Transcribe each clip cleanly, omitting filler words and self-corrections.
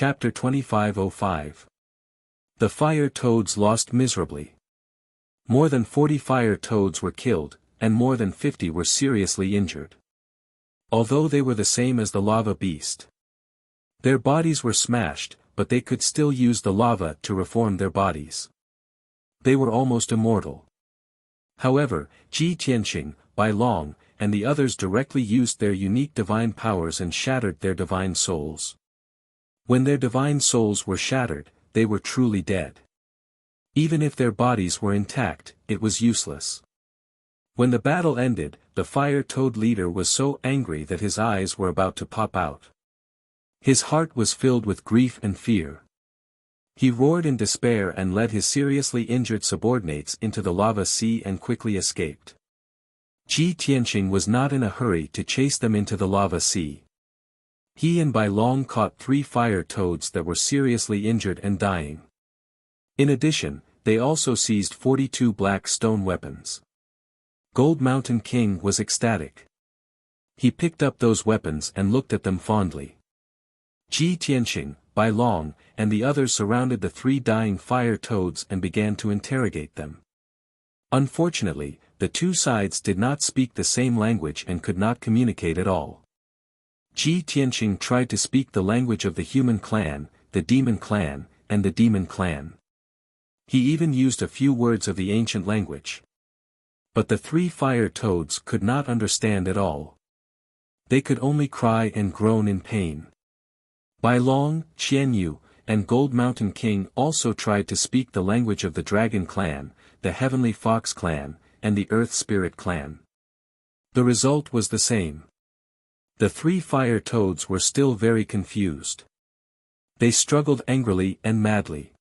Chapter 2505. The fire toads lost miserably. More than 40 fire toads were killed, and more than 50 were seriously injured. Although they were the same as the lava beast. Their bodies were smashed, but they could still use the lava to reform their bodies. They were almost immortal. However, Ji Tianxing, Bai Long, and the others directly used their unique divine powers and shattered their divine souls. When their divine souls were shattered, they were truly dead. Even if their bodies were intact, it was useless. When the battle ended, the fire toad leader was so angry that his eyes were about to pop out. His heart was filled with grief and fear. He roared in despair and led his seriously injured subordinates into the lava sea and quickly escaped. Ji Tianxing was not in a hurry to chase them into the lava sea. He and Bai Long caught 3 fire toads that were seriously injured and dying. In addition, they also seized 42 black stone weapons. Gold Mountain King was ecstatic. He picked up those weapons and looked at them fondly. Ji Tianxing, Bai Long, and the others surrounded the 3 dying fire toads and began to interrogate them. Unfortunately, the 2 sides did not speak the same language and could not communicate at all. Ji Tianxing tried to speak the language of the human clan, the demon clan, and the demon clan. He even used a few words of the ancient language. But the 3 fire toads could not understand at all. They could only cry and groan in pain. Bai Long, Qian Yu, and Gold Mountain King also tried to speak the language of the Dragon Clan, the Heavenly Fox Clan, and the Earth Spirit Clan. The result was the same. The 3 fire toads were still very confused. They struggled angrily and madly.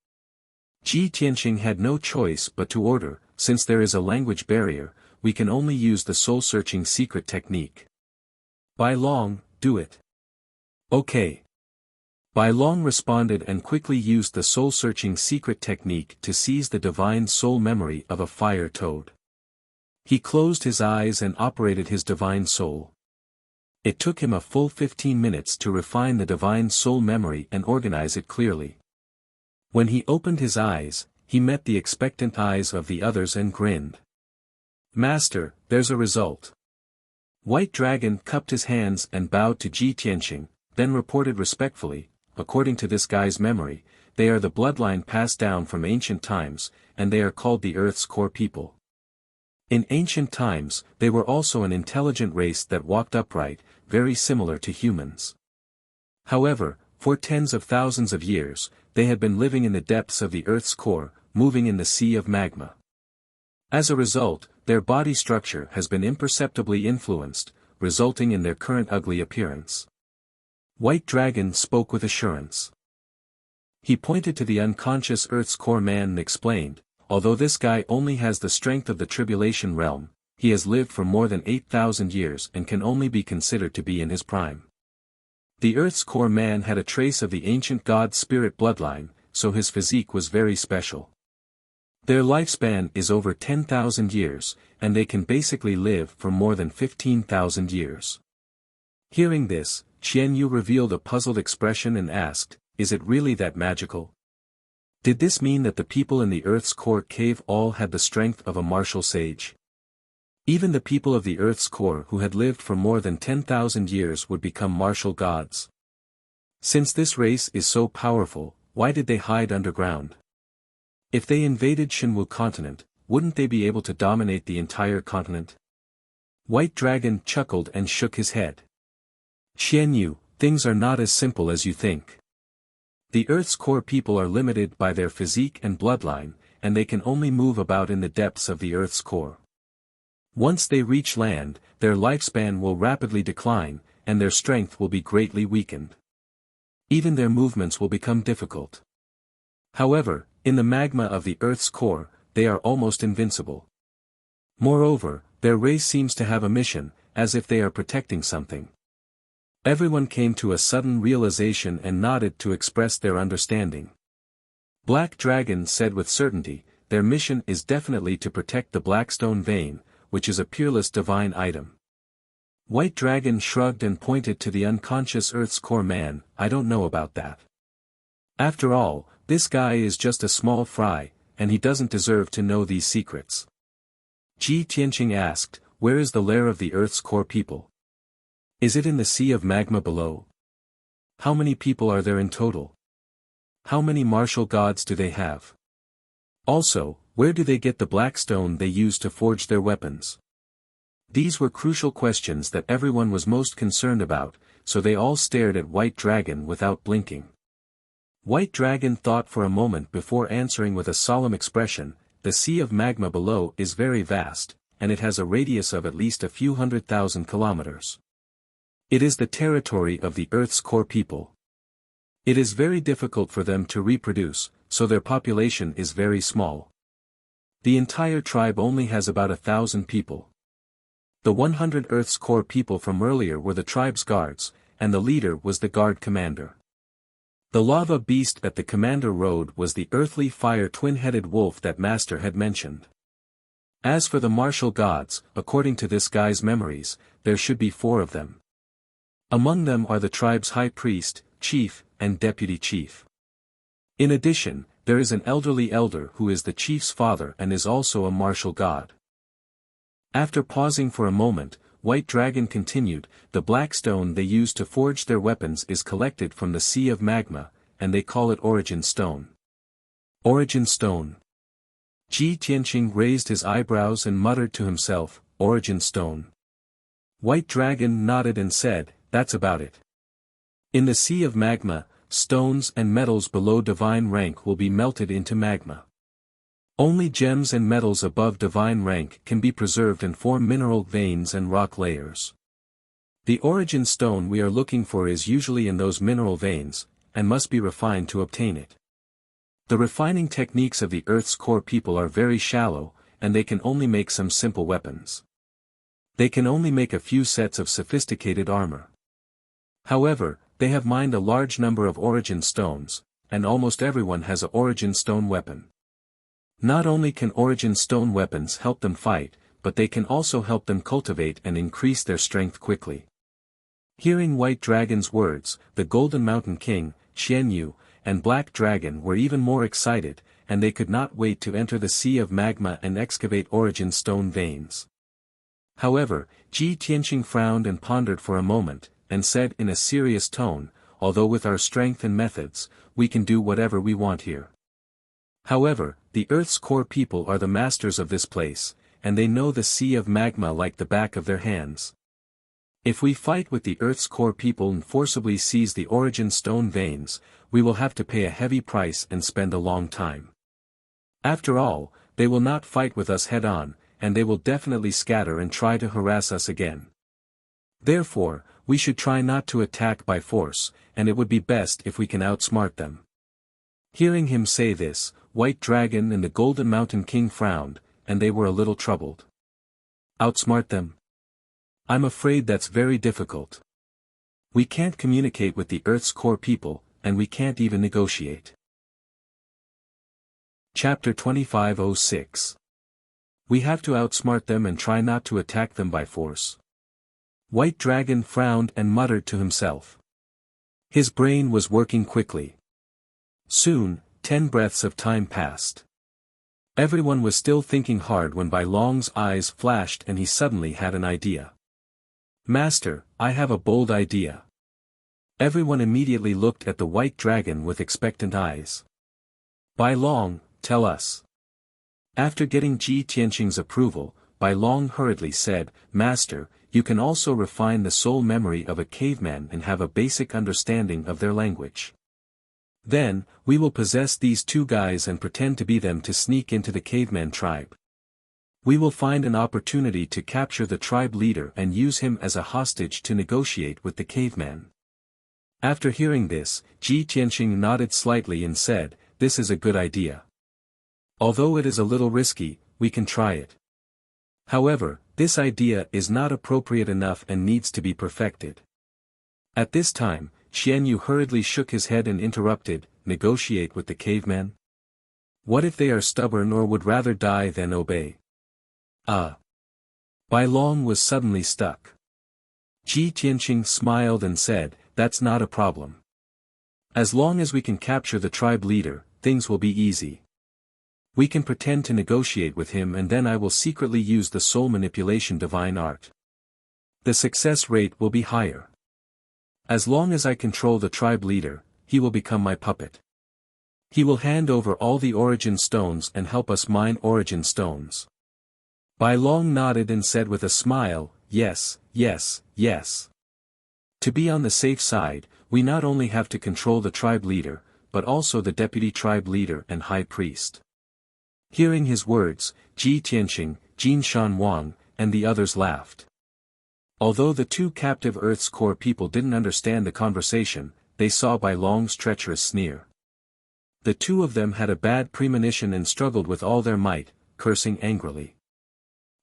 Ji Tianxing had no choice but to order, since there is a language barrier, we can only use the soul-searching secret technique. Bai Long, do it. Okay. Bai Long responded and quickly used the soul-searching secret technique to seize the divine soul memory of a fire toad. He closed his eyes and operated his divine soul. It took him a full 15 minutes to refine the divine soul memory and organize it clearly. When he opened his eyes, he met the expectant eyes of the others and grinned. Master, there's a result. White Dragon cupped his hands and bowed to Ji Tianxing, then reported respectfully, according to this guy's memory, they are the bloodline passed down from ancient times, and they are called the Earth's core people. In ancient times, they were also an intelligent race that walked upright, very similar to humans. However, for tens of thousands of years, they had been living in the depths of the Earth's core, moving in the sea of magma. As a result, their body structure has been imperceptibly influenced, resulting in their current ugly appearance. White Dragon spoke with assurance. He pointed to the unconscious Earth's core man and explained, although this guy only has the strength of the Tribulation realm, he has lived for more than 8,000 years and can only be considered to be in his prime. The Earth's core man had a trace of the ancient god spirit bloodline, so his physique was very special. Their lifespan is over 10,000 years, and they can basically live for more than 15,000 years. Hearing this, Qian Yu revealed a puzzled expression and asked, is it really that magical? Did this mean that the people in the Earth's core cave all had the strength of a martial sage? Even the people of the Earth's core who had lived for more than 10,000 years would become martial gods. Since this race is so powerful, why did they hide underground? If they invaded Shenwu continent, wouldn't they be able to dominate the entire continent? White Dragon chuckled and shook his head. Qian Yu, things are not as simple as you think. The Earth's core people are limited by their physique and bloodline, and they can only move about in the depths of the Earth's core. Once they reach land, their lifespan will rapidly decline, and their strength will be greatly weakened. Even their movements will become difficult. However, in the magma of the Earth's core, they are almost invincible. Moreover, their race seems to have a mission, as if they are protecting something. Everyone came to a sudden realization and nodded to express their understanding. Black Dragon said with certainty, their mission is definitely to protect the Blackstone Vein, which is a peerless divine item. White Dragon shrugged and pointed to the unconscious Earth's core man, I don't know about that. After all, this guy is just a small fry, and he doesn't deserve to know these secrets. Ji Tianqing asked, where is the lair of the Earth's core people? Is it in the sea of magma below? How many people are there in total? How many martial gods do they have? Also, where do they get the black stone they use to forge their weapons? These were crucial questions that everyone was most concerned about, so they all stared at White Dragon without blinking. White Dragon thought for a moment before answering with a solemn expression, the sea of magma below is very vast, and it has a radius of at least a few 100,000 kilometers. It is the territory of the Earth's core people. It is very difficult for them to reproduce, so their population is very small. The entire tribe only has about 1,000 people. The 100 Earth's core people from earlier were the tribe's guards, and the leader was the guard commander. The lava beast that the commander rode was the earthly fire twin-headed wolf that Master had mentioned. As for the martial gods, according to this guy's memories, there should be 4 of them. Among them are the tribe's high priest, chief, and deputy chief. In addition, there is an elderly elder who is the chief's father and is also a martial god. After pausing for a moment, White Dragon continued, the black stone they use to forge their weapons is collected from the sea of magma, and they call it Origin Stone. Origin Stone. Ji Tianqing raised his eyebrows and muttered to himself, Origin Stone. White Dragon nodded and said, that's about it. In the sea of magma, stones and metals below divine rank will be melted into magma. Only gems and metals above divine rank can be preserved and form mineral veins and rock layers. The origin stone we are looking for is usually in those mineral veins, and must be refined to obtain it. The refining techniques of the Earth's core people are very shallow, and they can only make some simple weapons. They can only make a few sets of sophisticated armor. However, they have mined a large number of origin stones, and almost everyone has a origin stone weapon. Not only can origin stone weapons help them fight, but they can also help them cultivate and increase their strength quickly. Hearing White Dragon's words, the Golden Mountain King, Xian Yu, and Black Dragon were even more excited, and they could not wait to enter the sea of magma and excavate origin stone veins. However, Ji Tianqing frowned and pondered for a moment, and said in a serious tone, although with our strength and methods, we can do whatever we want here. However, the Earth's core people are the masters of this place, and they know the sea of magma like the back of their hands. If we fight with the Earth's core people and forcibly seize the origin stone veins, we will have to pay a heavy price and spend a long time. After all, they will not fight with us head-on, and they will definitely scatter and try to harass us again. Therefore, we should try not to attack by force, and it would be best if we can outsmart them. Hearing him say this, White Dragon and the Golden Mountain King frowned, and they were a little troubled. Outsmart them? I'm afraid that's very difficult. We can't communicate with the Earth's core people, and we can't even negotiate. Chapter 2506. We have to outsmart them and try not to attack them by force. White Dragon frowned and muttered to himself. His brain was working quickly. Soon, 10 breaths of time passed. Everyone was still thinking hard when Bai Long's eyes flashed and he suddenly had an idea. Master, I have a bold idea. Everyone immediately looked at the White Dragon with expectant eyes. Bai Long, tell us. After getting Ji Tianqing's approval, Bai Long hurriedly said, Master, you can also refine the soul memory of a caveman and have a basic understanding of their language. Then, we will possess these 2 guys and pretend to be them to sneak into the caveman tribe. We will find an opportunity to capture the tribe leader and use him as a hostage to negotiate with the caveman. After hearing this, Ji Tianqing nodded slightly and said, this is a good idea. Although it is a little risky, we can try it. However, this idea is not appropriate enough and needs to be perfected. At this time, Xian Yu hurriedly shook his head and interrupted, negotiate with the caveman? What if they are stubborn or would rather die than obey? Bai Long was suddenly stuck. Ji Tianqing smiled and said, that's not a problem. As long as we can capture the tribe leader, things will be easy. We can pretend to negotiate with him and then I will secretly use the soul manipulation divine art. The success rate will be higher. As long as I control the tribe leader, he will become my puppet. He will hand over all the origin stones and help us mine origin stones. Bai Long nodded and said with a smile, yes, yes, yes. To be on the safe side, we not only have to control the tribe leader, but also the deputy tribe leader and high priest. Hearing his words, Ji Tianqing, Jin Shan Wang, and the others laughed. Although the two captive Earth's core people didn't understand the conversation, they saw Bai Long's treacherous sneer. The two of them had a bad premonition and struggled with all their might, cursing angrily.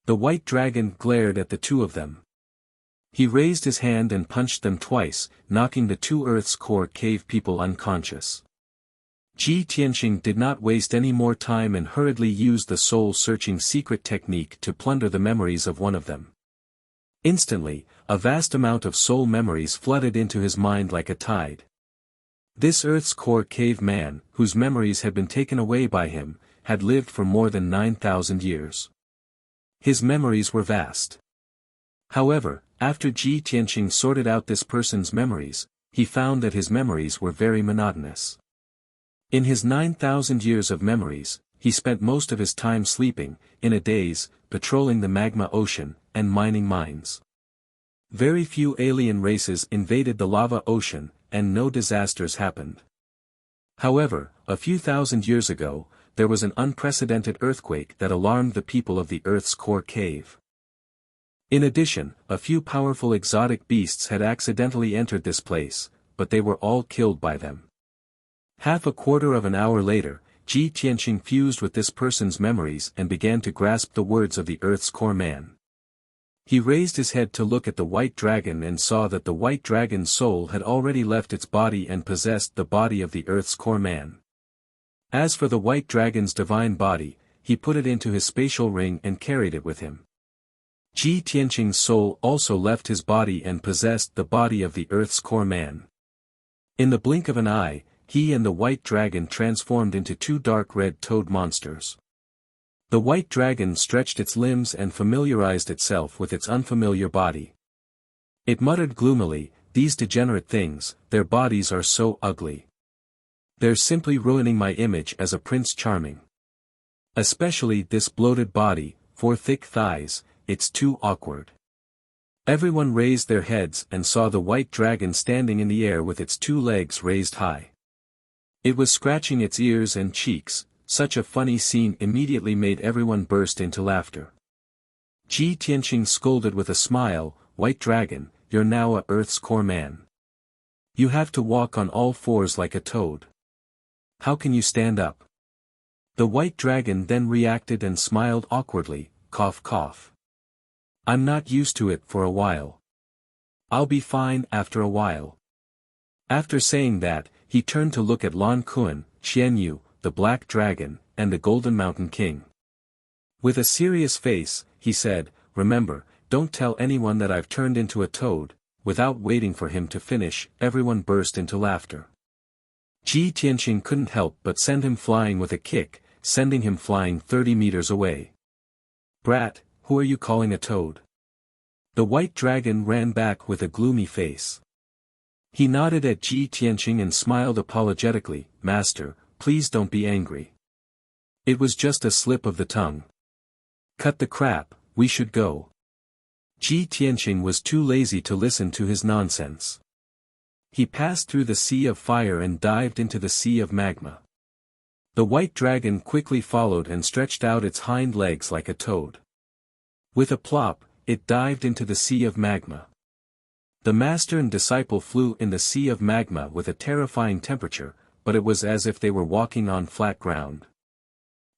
The white dragon glared at the two of them. He raised his hand and punched them twice, knocking the two Earth's core cave people unconscious. Ji Tianqing did not waste any more time and hurriedly used the soul-searching secret technique to plunder the memories of one of them. Instantly, a vast amount of soul memories flooded into his mind like a tide. This Earth's core cave man, whose memories had been taken away by him, had lived for more than 9,000 years. His memories were vast. However, after Ji Tianqing sorted out this person's memories, he found that his memories were very monotonous. In his 9,000 years of memories, he spent most of his time sleeping, in a daze, patrolling the magma ocean, and mining mines. Very few alien races invaded the lava ocean, and no disasters happened. However, a few thousand years ago, there was an unprecedented earthquake that alarmed the people of the Earth's core cave. In addition, a few powerful exotic beasts had accidentally entered this place, but they were all killed by them. Half a quarter of an hour later, Ji Tianqing fused with this person's memories and began to grasp the words of the Earth's core man. He raised his head to look at the white dragon and saw that the white dragon's soul had already left its body and possessed the body of the Earth's core man. As for the white dragon's divine body, he put it into his spatial ring and carried it with him. Ji Tianqing's soul also left his body and possessed the body of the Earth's core man. In the blink of an eye, he and the white dragon transformed into two dark red toad monsters. The white dragon stretched its limbs and familiarized itself with its unfamiliar body. It muttered gloomily, "These degenerate things, their bodies are so ugly. They're simply ruining my image as a Prince Charming. Especially this bloated body, 4 thick thighs, it's too awkward." Everyone raised their heads and saw the white dragon standing in the air with its 2 legs raised high. It was scratching its ears and cheeks. Such a funny scene immediately made everyone burst into laughter. Ji Tianqing scolded with a smile, "White dragon, you're now a Earth's core man. You have to walk on all 4s like a toad. How can you stand up?" The white dragon then reacted and smiled awkwardly, cough cough. "I'm not used to it for a while. I'll be fine after a while." After saying that, he turned to look at Lan Kuan, Qian Yu, the Black Dragon, and the Golden Mountain King. With a serious face, he said, "Remember, don't tell anyone that I've turned into a toad." Without waiting for him to finish, everyone burst into laughter. Ji Tianqing couldn't help but send him flying with a kick, sending him flying 30 meters away. "Brat, who are you calling a toad?" The white dragon ran back with a gloomy face. He nodded at Ji Tianqing and smiled apologetically, "Master, please don't be angry. It was just a slip of the tongue. Cut the crap, we should go." Ji Tianqing was too lazy to listen to his nonsense. He passed through the sea of fire and dived into the sea of magma. The white dragon quickly followed and stretched out its hind legs like a toad. With a plop, it dived into the sea of magma. The master and disciple flew in the sea of magma with a terrifying temperature, but it was as if they were walking on flat ground.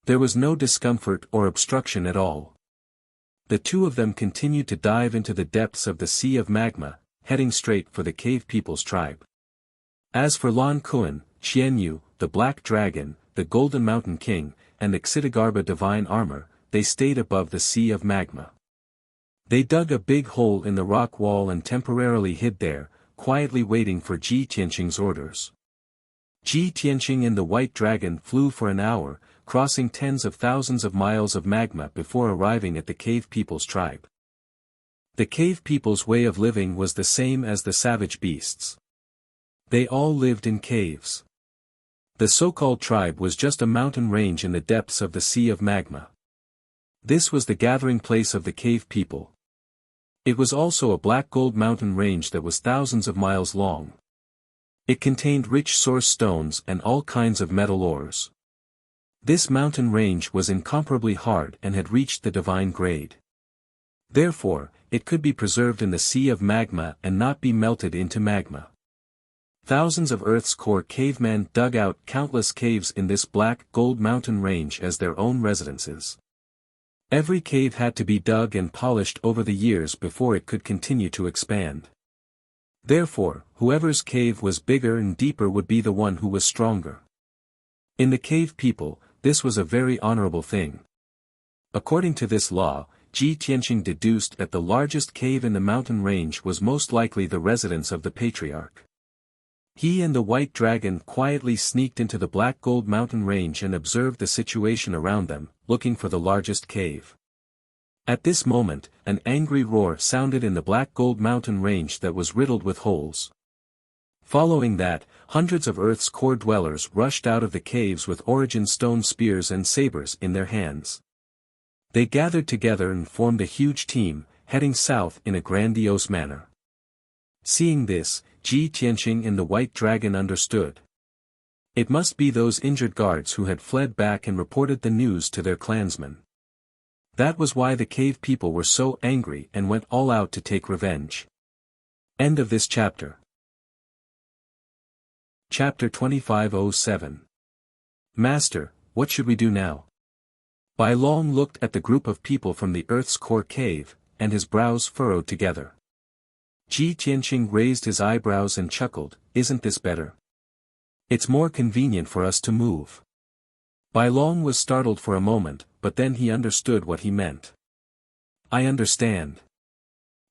There was no discomfort or obstruction at all. The two of them continued to dive into the depths of the sea of magma, heading straight for the cave people's tribe. As for Lan Kuan, Qian Yu, the Black Dragon, the Golden Mountain King, and the Xitigarbha Divine Armor, they stayed above the sea of magma. They dug a big hole in the rock wall and temporarily hid there, quietly waiting for Ji Tianqing's orders. Ji Tianqing and the White Dragon flew for an hour, crossing tens of thousands of miles of magma before arriving at the cave people's tribe. The cave people's way of living was the same as the savage beasts. They all lived in caves. The so-called tribe was just a mountain range in the depths of the sea of magma. This was the gathering place of the cave people. It was also a black gold mountain range that was thousands of miles long. It contained rich source stones and all kinds of metal ores. This mountain range was incomparably hard and had reached the divine grade. Therefore, it could be preserved in the sea of magma and not be melted into magma. Thousands of Earth's core cavemen dug out countless caves in this black gold mountain range as their own residences. Every cave had to be dug and polished over the years before it could continue to expand. Therefore, whoever's cave was bigger and deeper would be the one who was stronger. In the cave people, this was a very honorable thing. According to this law, Ji Tianqing deduced that the largest cave in the mountain range was most likely the residence of the patriarch. He and the White Dragon quietly sneaked into the Black Gold Mountain range and observed the situation around them, looking for the largest cave. At this moment, an angry roar sounded in the Black Gold Mountain range that was riddled with holes. Following that, hundreds of Earth's core dwellers rushed out of the caves with origin stone spears and sabers in their hands. They gathered together and formed a huge team, heading south in a grandiose manner. Seeing this, Ji Tianqing and the White Dragon understood. It must be those injured guards who had fled back and reported the news to their clansmen. That was why the cave people were so angry and went all out to take revenge. End of this chapter. Chapter 2507. Master, what should we do now? Bai Long looked at the group of people from the Earth's core cave, and his brows furrowed together. Ji Tianqing raised his eyebrows and chuckled, "Isn't this better? It's more convenient for us to move." Bai Long was startled for a moment, but then he understood what he meant. "I understand.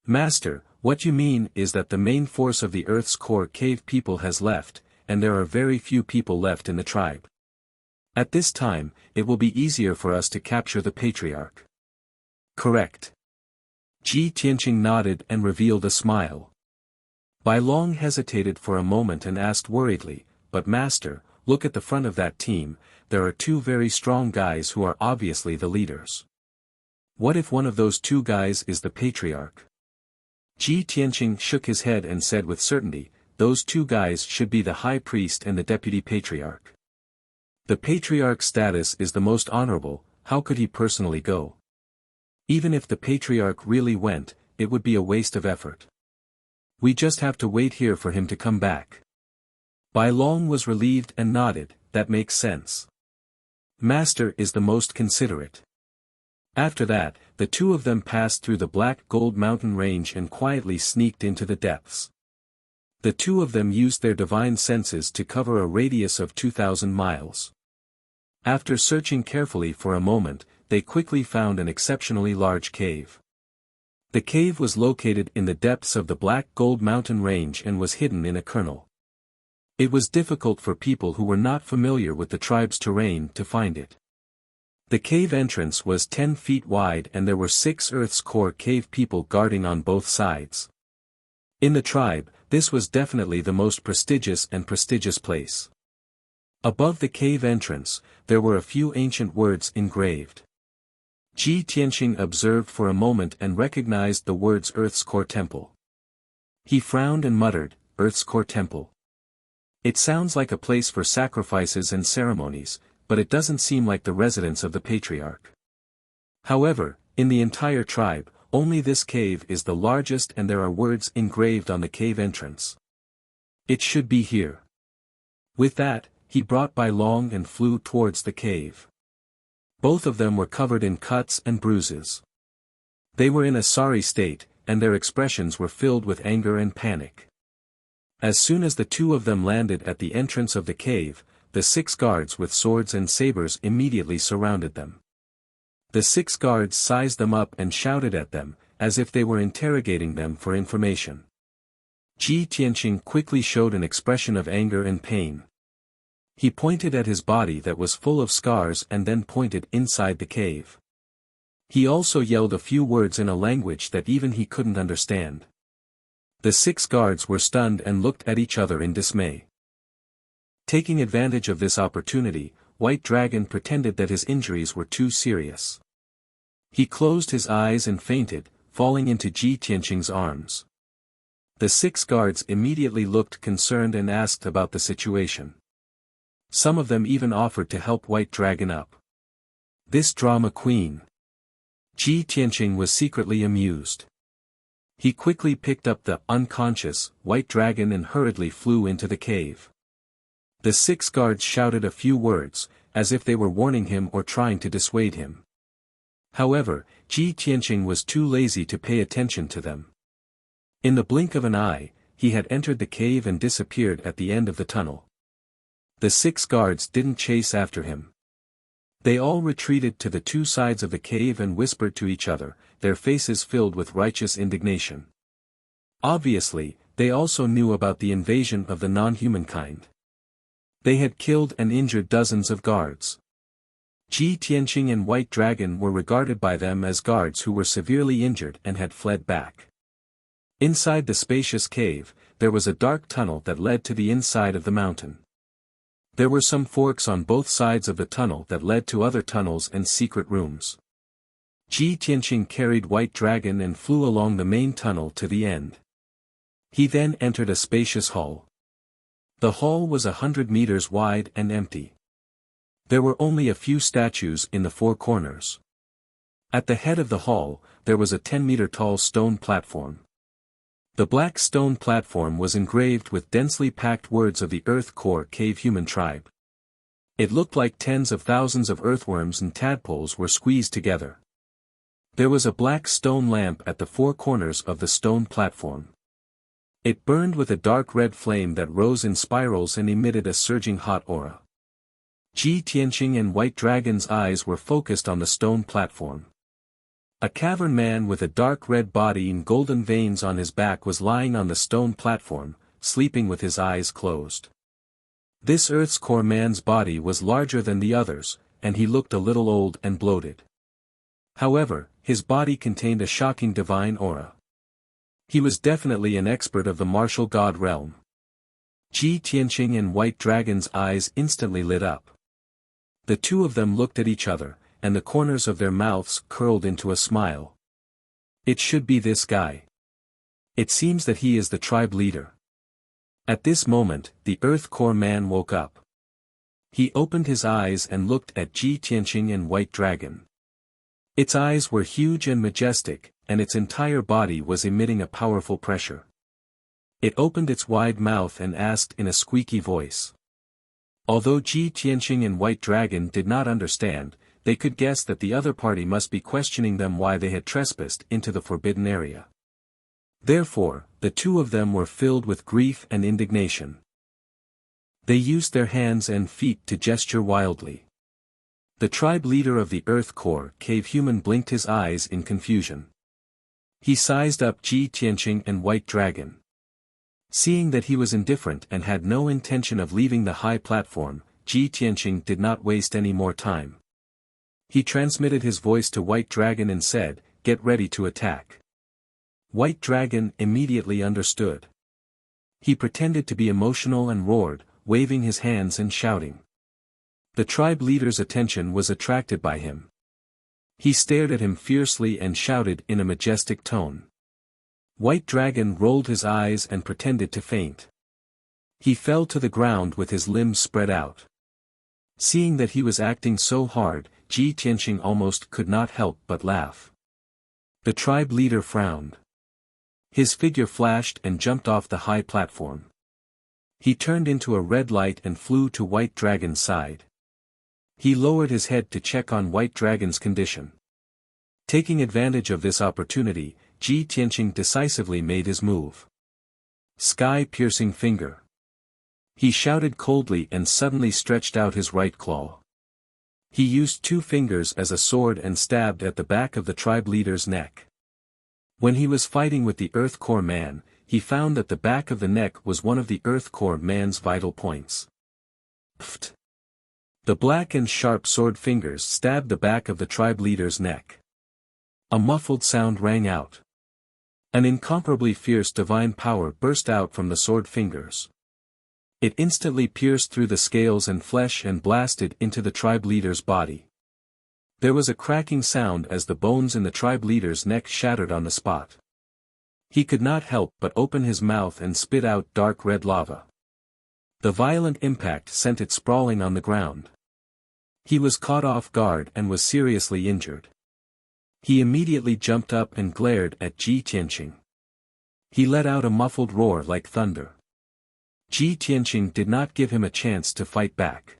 Master, what you mean is that the main force of the Earth's core cave people has left, and there are very few people left in the tribe. At this time, it will be easier for us to capture the patriarch." "Correct." Ji Tianqing nodded and revealed a smile. Bai Long hesitated for a moment and asked worriedly, "But master, look at the front of that team, there are two very strong guys who are obviously the leaders. What if one of those two guys is the patriarch?" Ji Tianqing shook his head and said with certainty, "Those two guys should be the high priest and the deputy patriarch. The patriarch's status is the most honorable, how could he personally go? Even if the patriarch really went, it would be a waste of effort. We just have to wait here for him to come back." Bai Long was relieved and nodded, "That makes sense. Master is the most considerate." After that, the two of them passed through the Black Gold Mountain range and quietly sneaked into the depths. The two of them used their divine senses to cover a radius of 2,000 miles. After searching carefully for a moment, they quickly found an exceptionally large cave. The cave was located in the depths of the Black Gold Mountain range and was hidden in a kernel. It was difficult for people who were not familiar with the tribe's terrain to find it. The cave entrance was 10 feet wide and there were 6 Earth's core cave people guarding on both sides. In the tribe, this was definitely the most prestigious place. Above the cave entrance, there were a few ancient words engraved. Ji Tianqing observed for a moment and recognized the words Earth's Core Temple. He frowned and muttered, "Earth's Core Temple. It sounds like a place for sacrifices and ceremonies, but it doesn't seem like the residence of the patriarch." However, in the entire tribe, only this cave is the largest and there are words engraved on the cave entrance. It should be here. With that, he brought Bai Long and flew towards the cave. Both of them were covered in cuts and bruises. They were in a sorry state, and their expressions were filled with anger and panic. As soon as the two of them landed at the entrance of the cave, the 6 guards with swords and sabers immediately surrounded them. The 6 guards sized them up and shouted at them, as if they were interrogating them for information. Ji Tianqing quickly showed an expression of anger and pain. He pointed at his body that was full of scars and then pointed inside the cave. He also yelled a few words in a language that even he couldn't understand. The 6 guards were stunned and looked at each other in dismay. Taking advantage of this opportunity, White Dragon pretended that his injuries were too serious. He closed his eyes and fainted, falling into Ji Tianqing's arms. The 6 guards immediately looked concerned and asked about the situation. Some of them even offered to help White Dragon up. This drama queen. Ji Tianqing was secretly amused. He quickly picked up the unconscious White Dragon and hurriedly flew into the cave. The 6 guards shouted a few words, as if they were warning him or trying to dissuade him. However, Ji Tianqing was too lazy to pay attention to them. In the blink of an eye, he had entered the cave and disappeared at the end of the tunnel. The 6 guards didn't chase after him. They all retreated to the 2 sides of the cave and whispered to each other, their faces filled with righteous indignation. Obviously, they also knew about the invasion of the non-human kind. They had killed and injured dozens of guards. Ji Tianqing and White Dragon were regarded by them as guards who were severely injured and had fled back. Inside the spacious cave, there was a dark tunnel that led to the inside of the mountain. There were some forks on both sides of the tunnel that led to other tunnels and secret rooms. Ji Tianqing carried White Dragon and flew along the main tunnel to the end. He then entered a spacious hall. The hall was 100 meters wide and empty. There were only a few statues in the 4 corners. At the head of the hall, there was a 10-meter-tall stone platform. The black stone platform was engraved with densely packed words of the Earth Core Cave Human Tribe. It looked like tens of thousands of earthworms and tadpoles were squeezed together. There was a black stone lamp at the 4 corners of the stone platform. It burned with a dark red flame that rose in spirals and emitted a surging hot aura. Ji Tianqing and White Dragon's eyes were focused on the stone platform. A cavern man with a dark red body and golden veins on his back was lying on the stone platform, sleeping with his eyes closed. This Earth's core man's body was larger than the others, and he looked a little old and bloated. However, his body contained a shocking divine aura. He was definitely an expert of the martial god realm. Ji Tianqing and White Dragon's eyes instantly lit up. The 2 of them looked at each other, and the corners of their mouths curled into a smile. It should be this guy. It seems that he is the tribe leader. At this moment, the Earth Core man woke up. He opened his eyes and looked at Ji Tianqing and White Dragon. Its eyes were huge and majestic, and its entire body was emitting a powerful pressure. It opened its wide mouth and asked in a squeaky voice. Although Ji Tianqing and White Dragon did not understand, they could guess that the other party must be questioning them why they had trespassed into the forbidden area. Therefore, the 2 of them were filled with grief and indignation. They used their hands and feet to gesture wildly. The tribe leader of the Earth Core Cave Human blinked his eyes in confusion. He sized up Ji Tianqing and White Dragon. Seeing that he was indifferent and had no intention of leaving the high platform, Ji Tianqing did not waste any more time. He transmitted his voice to White Dragon and said, "Get ready to attack." White Dragon immediately understood. He pretended to be emotional and roared, waving his hands and shouting. The tribe leader's attention was attracted by him. He stared at him fiercely and shouted in a majestic tone. White Dragon rolled his eyes and pretended to faint. He fell to the ground with his limbs spread out. Seeing that he was acting so hard, Ji Tianqing almost could not help but laugh. The tribe leader frowned. His figure flashed and jumped off the high platform. He turned into a red light and flew to White Dragon's side. He lowered his head to check on White Dragon's condition. Taking advantage of this opportunity, Ji Tianqing decisively made his move. Sky-piercing finger. He shouted coldly and suddenly stretched out his right claw. He used 2 fingers as a sword and stabbed at the back of the tribe leader's neck. When he was fighting with the Earth Core man, he found that the back of the neck was one of the Earth Core man's vital points. Pft. The black and sharp sword fingers stabbed the back of the tribe leader's neck. A muffled sound rang out. An incomparably fierce divine power burst out from the sword fingers. It instantly pierced through the scales and flesh and blasted into the tribe leader's body. There was a cracking sound as the bones in the tribe leader's neck shattered on the spot. He could not help but open his mouth and spit out dark red lava. The violent impact sent it sprawling on the ground. He was caught off guard and was seriously injured. He immediately jumped up and glared at Ji Tianqing. He let out a muffled roar like thunder. Ji Tianqing did not give him a chance to fight back.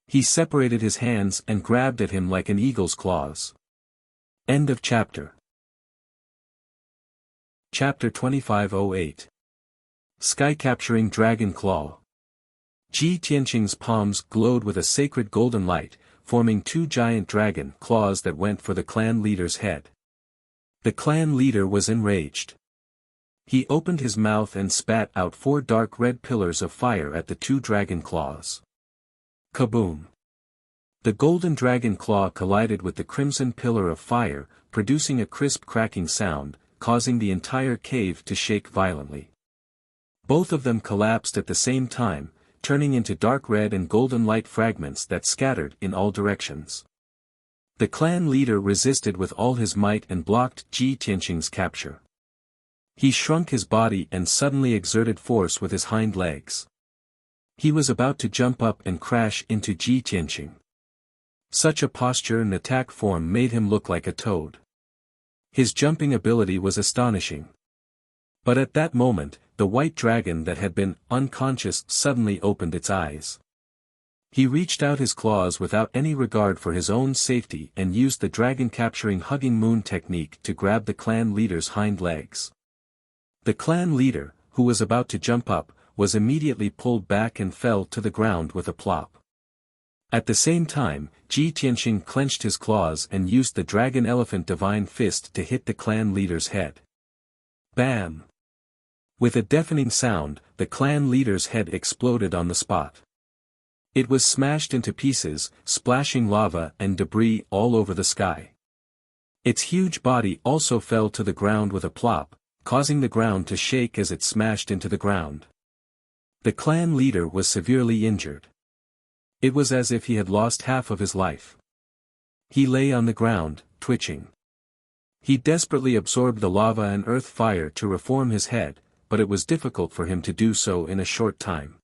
He separated his hands and grabbed at him like an eagle's claws. End of chapter. Chapter 2508. Sky-capturing dragon claw. Ji Tianqing's palms glowed with a sacred golden light, forming two giant dragon claws that went for the clan leader's head. The clan leader was enraged. He opened his mouth and spat out 4 dark red pillars of fire at the 2 dragon claws. Kaboom! The golden dragon claw collided with the crimson pillar of fire, producing a crisp cracking sound, causing the entire cave to shake violently. Both of them collapsed at the same time, turning into dark red and golden light fragments that scattered in all directions. The clan leader resisted with all his might and blocked Ji Tianqing's capture. He shrunk his body and suddenly exerted force with his hind legs. He was about to jump up and crash into Ji Tianqing. Such a posture and attack form made him look like a toad. His jumping ability was astonishing. But at that moment, the white dragon that had been unconscious suddenly opened its eyes. He reached out his claws without any regard for his own safety and used the dragon-capturing hugging moon technique to grab the clan leader's hind legs. The clan leader, who was about to jump up, was immediately pulled back and fell to the ground with a plop. At the same time, Ji Tianqing clenched his claws and used the dragon elephant divine fist to hit the clan leader's head. Bam! With a deafening sound, the clan leader's head exploded on the spot. It was smashed into pieces, splashing lava and debris all over the sky. Its huge body also fell to the ground with a plop, causing the ground to shake as it smashed into the ground. The clan leader was severely injured. It was as if he had lost half of his life. He lay on the ground, twitching. He desperately absorbed the lava and earth fire to reform his head, but it was difficult for him to do so in a short time.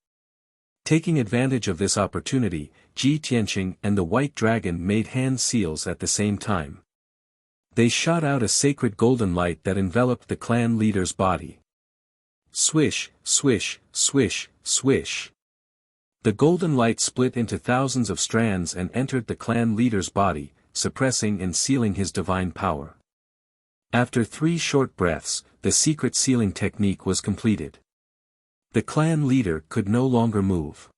Taking advantage of this opportunity, Ji Tianqing and the white dragon made hand seals at the same time. They shot out a sacred golden light that enveloped the clan leader's body. Swish, swish, swish, swish. The golden light split into thousands of strands and entered the clan leader's body, suppressing and sealing his divine power. After 3 short breaths, the secret sealing technique was completed. The clan leader could no longer move.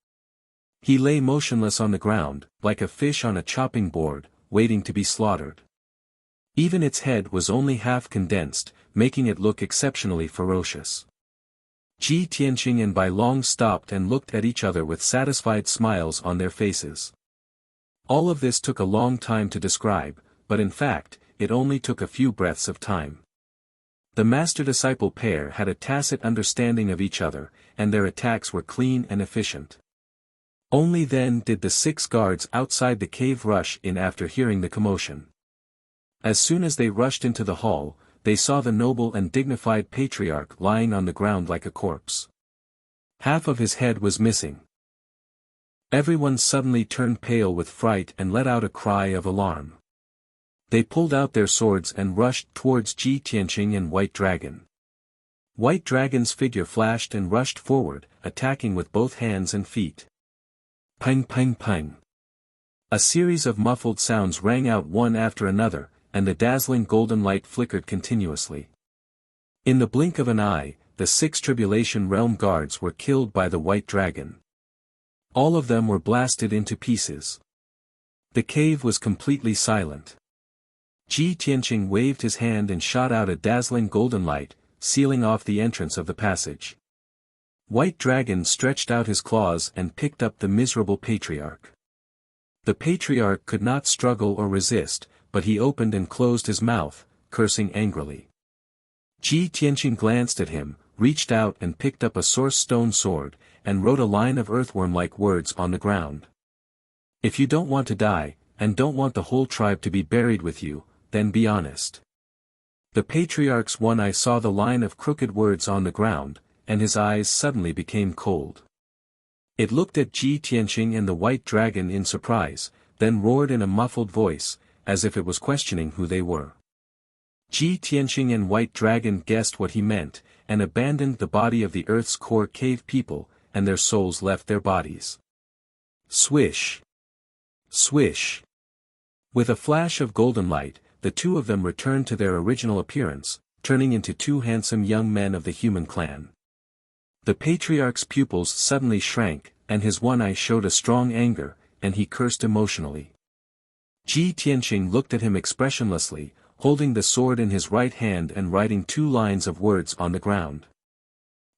He lay motionless on the ground, like a fish on a chopping board, waiting to be slaughtered. Even its head was only half condensed, making it look exceptionally ferocious. Ji Tianqing and Bai Long stopped and looked at each other with satisfied smiles on their faces. All of this took a long time to describe, but in fact, it only took a few breaths of time. The master-disciple pair had a tacit understanding of each other, and their attacks were clean and efficient. Only then did the 6 guards outside the cave rush in after hearing the commotion. As soon as they rushed into the hall, they saw the noble and dignified patriarch lying on the ground like a corpse. Half of his head was missing. Everyone suddenly turned pale with fright and let out a cry of alarm. They pulled out their swords and rushed towards Ji Tianqing and White Dragon. White Dragon's figure flashed and rushed forward, attacking with both hands and feet. Pang pang pang. A series of muffled sounds rang out one after another, and the dazzling golden light flickered continuously. In the blink of an eye, the 6 Tribulation Realm guards were killed by the White Dragon. All of them were blasted into pieces. The cave was completely silent. Ji Tianqing waved his hand and shot out a dazzling golden light, sealing off the entrance of the passage. White Dragon stretched out his claws and picked up the miserable patriarch. The patriarch could not struggle or resist, but he opened and closed his mouth, cursing angrily. Ji Tianqing glanced at him, reached out and picked up a source stone sword, and wrote a line of earthworm-like words on the ground. If you don't want to die, and don't want the whole tribe to be buried with you, then be honest. The patriarch's one eye saw the line of crooked words on the ground, and his eyes suddenly became cold. It looked at Ji Tianqing and the White Dragon in surprise, then roared in a muffled voice, as if it was questioning who they were. Ji Tianqing and White Dragon guessed what he meant, and abandoned the body of the Earth's core cave people, and their souls left their bodies. Swish! Swish! With a flash of golden light, the two of them returned to their original appearance, turning into two handsome young men of the human clan. The patriarch's pupils suddenly shrank, and his one eye showed a strong anger, and he cursed emotionally. Ji Tianqing looked at him expressionlessly, holding the sword in his right hand and writing 2 lines of words on the ground.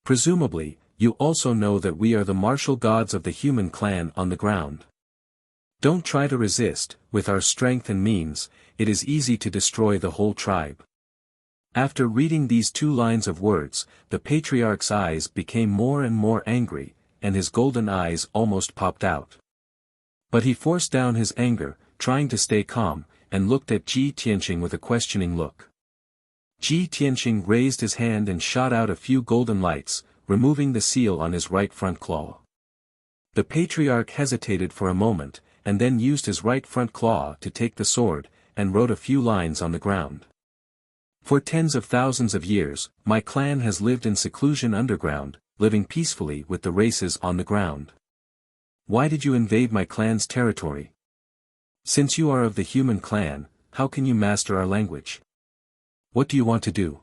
Presumably, you also know that we are the martial gods of the human clan on the ground. Don't try to resist, with our strength and means, it is easy to destroy the whole tribe. After reading these 2 lines of words, the patriarch's eyes became more and more angry, and his golden eyes almost popped out. But he forced down his anger, trying to stay calm, and looked at Ji Tianqing with a questioning look. Ji Tianqing raised his hand and shot out a few golden lights, removing the seal on his right front claw. The patriarch hesitated for a moment, and then used his right front claw to take the sword, and wrote a few lines on the ground. For tens of thousands of years, my clan has lived in seclusion underground, living peacefully with the races on the ground. Why did you invade my clan's territory? Since you are of the human clan, how can you master our language? What do you want to do?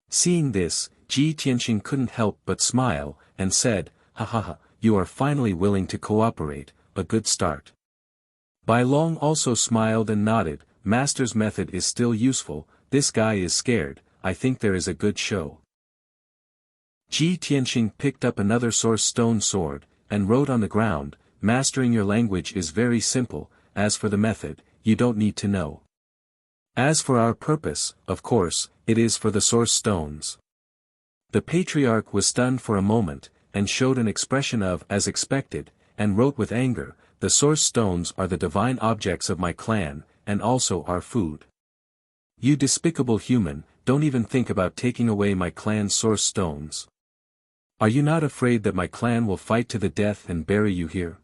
Seeing this, Ji Tianqing couldn't help but smile, and said, "Ha ha ha, you are finally willing to cooperate, a good start." Bai Long also smiled and nodded, "Master's method is still useful, this guy is scared, I think there is a good show." Ji Tianqing picked up another source stone sword, and wrote on the ground, "Mastering your language is very simple, as for the method, you don't need to know. As for our purpose, of course, it is for the source stones." The patriarch was stunned for a moment, and showed an expression of "as expected," and wrote with anger, "The source stones are the divine objects of my clan, and also our food. You despicable human, don't even think about taking away my clan's source stones. Are you not afraid that my clan will fight to the death and bury you here?"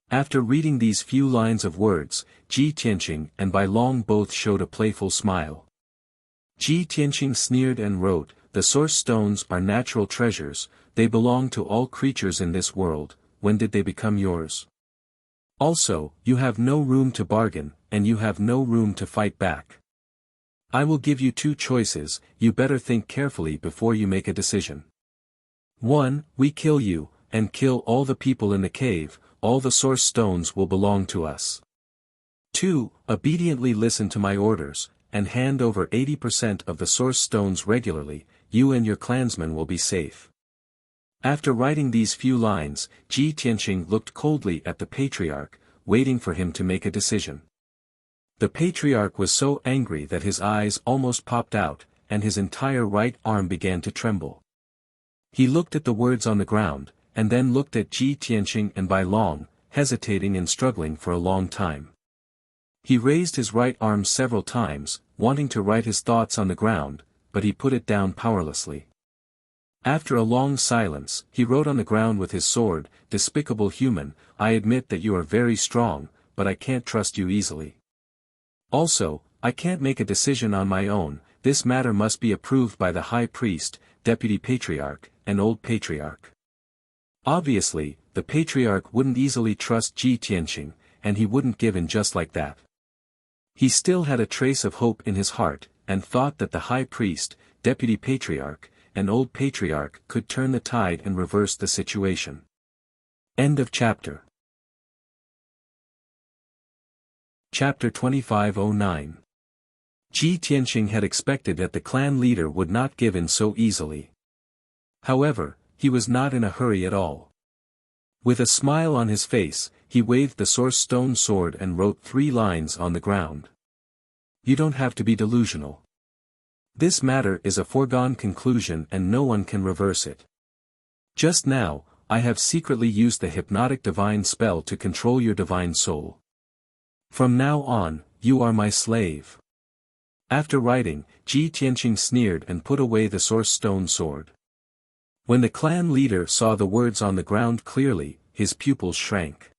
After reading these few lines of words, Ji Tianqing and Bai Long both showed a playful smile. Ji Tianqing sneered and wrote, "The source stones are natural treasures, they belong to all creatures in this world, when did they become yours? Also, you have no room to bargain, and you have no room to fight back. I will give you 2 choices, you better think carefully before you make a decision. 1. We kill you, and kill all the people in the cave, all the source stones will belong to us. 2. Obediently listen to my orders, and hand over 80% of the source stones regularly, you and your clansmen will be safe." After writing these few lines, Ji Tianqing looked coldly at the patriarch, waiting for him to make a decision. The patriarch was so angry that his eyes almost popped out, and his entire right arm began to tremble. He looked at the words on the ground, and then looked at Ji Tianqing and Bai Long, hesitating and struggling for a long time. He raised his right arm several times, wanting to write his thoughts on the ground, but he put it down powerlessly. After a long silence, he wrote on the ground with his sword, "Despicable human, I admit that you are very strong, but I can't trust you easily. Also, I can't make a decision on my own, this matter must be approved by the high priest, deputy patriarch, and old patriarch." Obviously, the patriarch wouldn't easily trust Ji Tianqing, and he wouldn't give in just like that. He still had a trace of hope in his heart, and thought that the high priest, deputy patriarch, and old patriarch could turn the tide and reverse the situation. End of chapter. Chapter 2509. Ji Tianqing had expected that the clan leader would not give in so easily. However, he was not in a hurry at all. With a smile on his face, he waved the source stone sword and wrote 3 lines on the ground. You don't have to be delusional. This matter is a foregone conclusion and no one can reverse it. Just now, I have secretly used the hypnotic divine spell to control your divine soul. From now on, you are my slave. After writing, Ji Tianqing sneered and put away the source stone sword. When the clan leader saw the words on the ground clearly, his pupils shrank.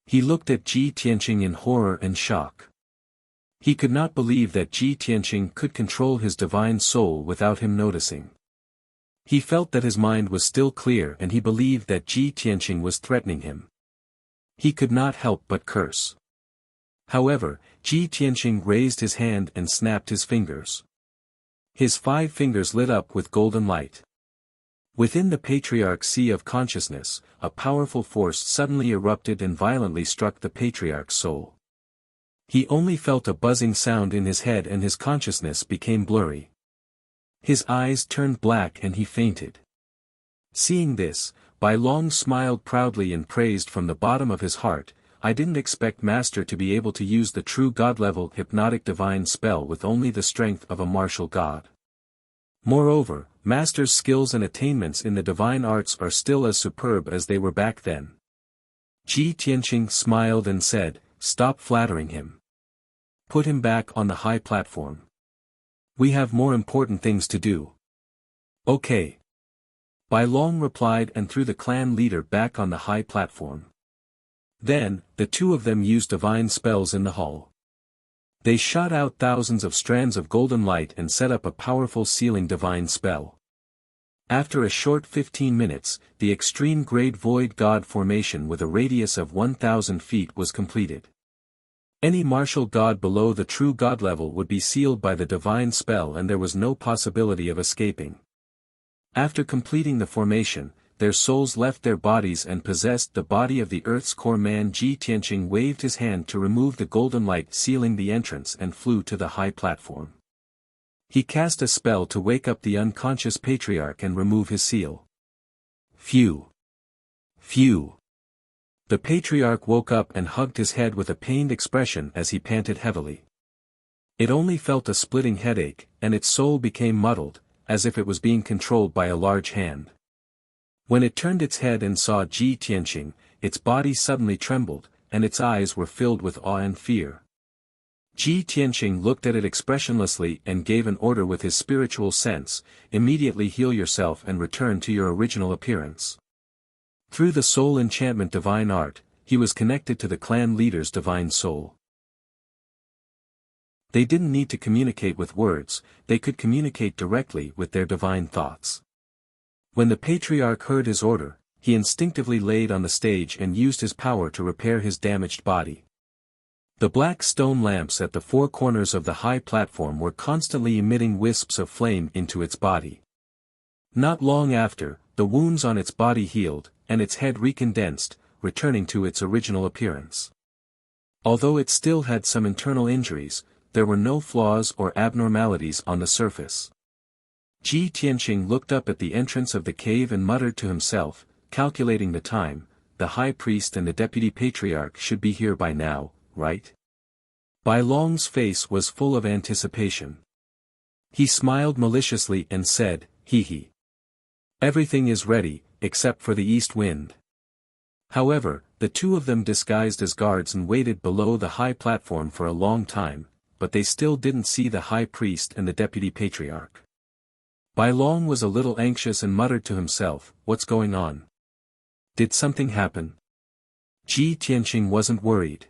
He looked at Ji Tianqing in horror and shock. He could not believe that Ji Tianqing could control his divine soul without him noticing. He felt that his mind was still clear and he believed that Ji Tianqing was threatening him. He could not help but curse. However, Ji Tianqing raised his hand and snapped his fingers. His 5 fingers lit up with golden light. Within the Patriarch's sea of consciousness, a powerful force suddenly erupted and violently struck the Patriarch's soul. He only felt a buzzing sound in his head and his consciousness became blurry. His eyes turned black and he fainted. Seeing this, Bai Long smiled proudly and praised from the bottom of his heart, I didn't expect Master to be able to use the true God-level hypnotic divine spell with only the strength of a martial god. Moreover, Master's skills and attainments in the divine arts are still as superb as they were back then. Ji Tianqing smiled and said, stop flattering him. Put him back on the high platform. We have more important things to do. Okay. Bai Long replied and threw the clan leader back on the high platform. Then, the 2 of them used divine spells in the hall. They shot out thousands of strands of golden light and set up a powerful sealing divine spell. After a short 15 minutes, the extreme grade void god formation with a radius of 1,000 feet was completed. Any martial god below the true god level would be sealed by the divine spell and there was no possibility of escaping. After completing the formation, their souls left their bodies and possessed the body of the Earth's core man. Ji Tianqing waved his hand to remove the golden light sealing the entrance and flew to the high platform. He cast a spell to wake up the unconscious patriarch and remove his seal. Phew! Phew! The patriarch woke up and hugged his head with a pained expression as he panted heavily. It only felt a splitting headache, and its soul became muddled, as if it was being controlled by a large hand. When it turned its head and saw Ji Tianqing, its body suddenly trembled, and its eyes were filled with awe and fear. Ji Tianqing looked at it expressionlessly and gave an order with his spiritual sense, immediately heal yourself and return to your original appearance. Through the soul enchantment divine art, he was connected to the clan leader's divine soul. They didn't need to communicate with words, they could communicate directly with their divine thoughts. When the patriarch heard his order, he instinctively laid on the stage and used his power to repair his damaged body. The black stone lamps at the 4 corners of the high platform were constantly emitting wisps of flame into its body. Not long after, the wounds on its body healed, and its head recondensed, returning to its original appearance. Although it still had some internal injuries, there were no flaws or abnormalities on the surface. Ji Tianqing looked up at the entrance of the cave and muttered to himself, calculating the time, the high priest and the deputy patriarch should be here by now, right? Bai Long's face was full of anticipation. He smiled maliciously and said, hee hee. Everything is ready, except for the east wind. However, the 2 of them disguised as guards and waited below the high platform for a long time, but they still didn't see the high priest and the deputy patriarch. Bai Long was a little anxious and muttered to himself, what's going on? Did something happen? Ji Tianqing wasn't worried.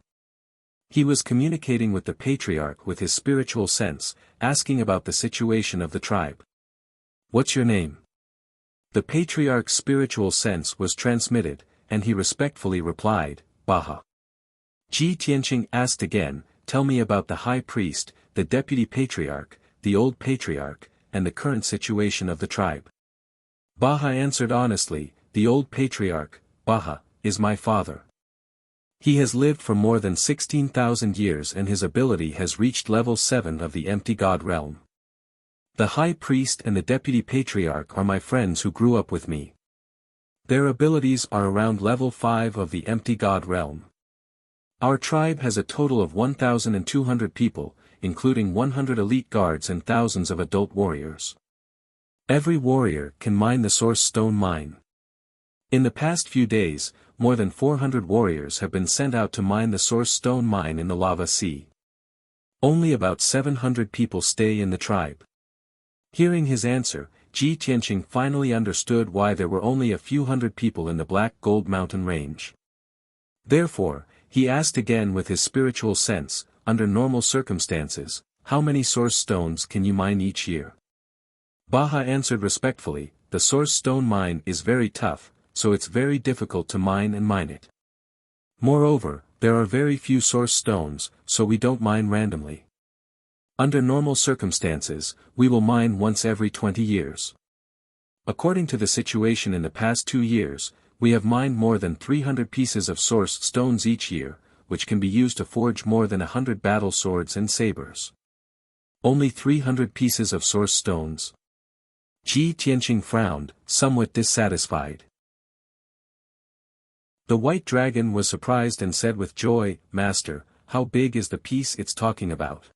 He was communicating with the patriarch with his spiritual sense, asking about the situation of the tribe. What's your name? The patriarch's spiritual sense was transmitted, and he respectfully replied, Baha. Ji Tianqing asked again, tell me about the high priest, the deputy patriarch, the old patriarch, and the current situation of the tribe. Baha answered honestly, the old patriarch, Baha, is my father. He has lived for more than 16,000 years and his ability has reached level 7 of the empty god realm. The high priest and the deputy patriarch are my friends who grew up with me. Their abilities are around level 5 of the Empty God realm. Our tribe has a total of 1,200 people, including 100 elite guards and thousands of adult warriors. Every warrior can mine the Source Stone mine. In the past few days, more than 400 warriors have been sent out to mine the Source Stone mine in the Lava Sea. Only about 700 people stay in the tribe. Hearing his answer, Ji Tianqing finally understood why there were only a few hundred people in the Black Gold Mountain range. Therefore, he asked again with his spiritual sense, under normal circumstances, how many Source Stones can you mine each year? Baha answered respectfully, the Source Stone mine is very tough, so it's very difficult to mine it. Moreover, there are very few Source Stones, so we don't mine randomly. Under normal circumstances, we will mine once every 20 years. According to the situation in the past 2 years, we have mined more than 300 pieces of Source Stones each year, which can be used to forge more than 100 battle swords and sabers. Only 300 pieces of Source Stones. Ji Tianqing frowned, somewhat dissatisfied. The white dragon was surprised and said with joy, Master, how big is the piece it's talking about?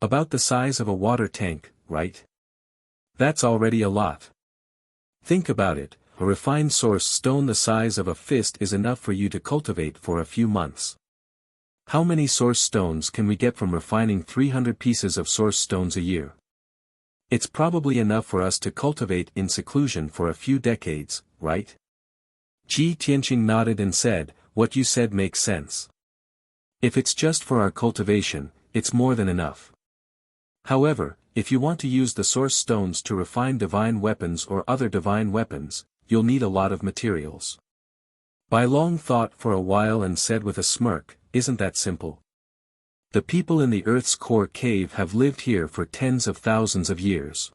About the size of a water tank, right? That's already a lot. Think about it, a refined Source Stone the size of a fist is enough for you to cultivate for a few months. How many Source Stones can we get from refining 300 pieces of Source Stones a year? It's probably enough for us to cultivate in seclusion for a few decades, right? Ji Tianqing nodded and said, what you said makes sense. If it's just for our cultivation, it's more than enough. However, if you want to use the Source Stones to refine divine weapons or other divine weapons, you'll need a lot of materials. Bai Long thought for a while and said with a smirk, isn't that simple? The people in the Earth's core cave have lived here for tens of thousands of years.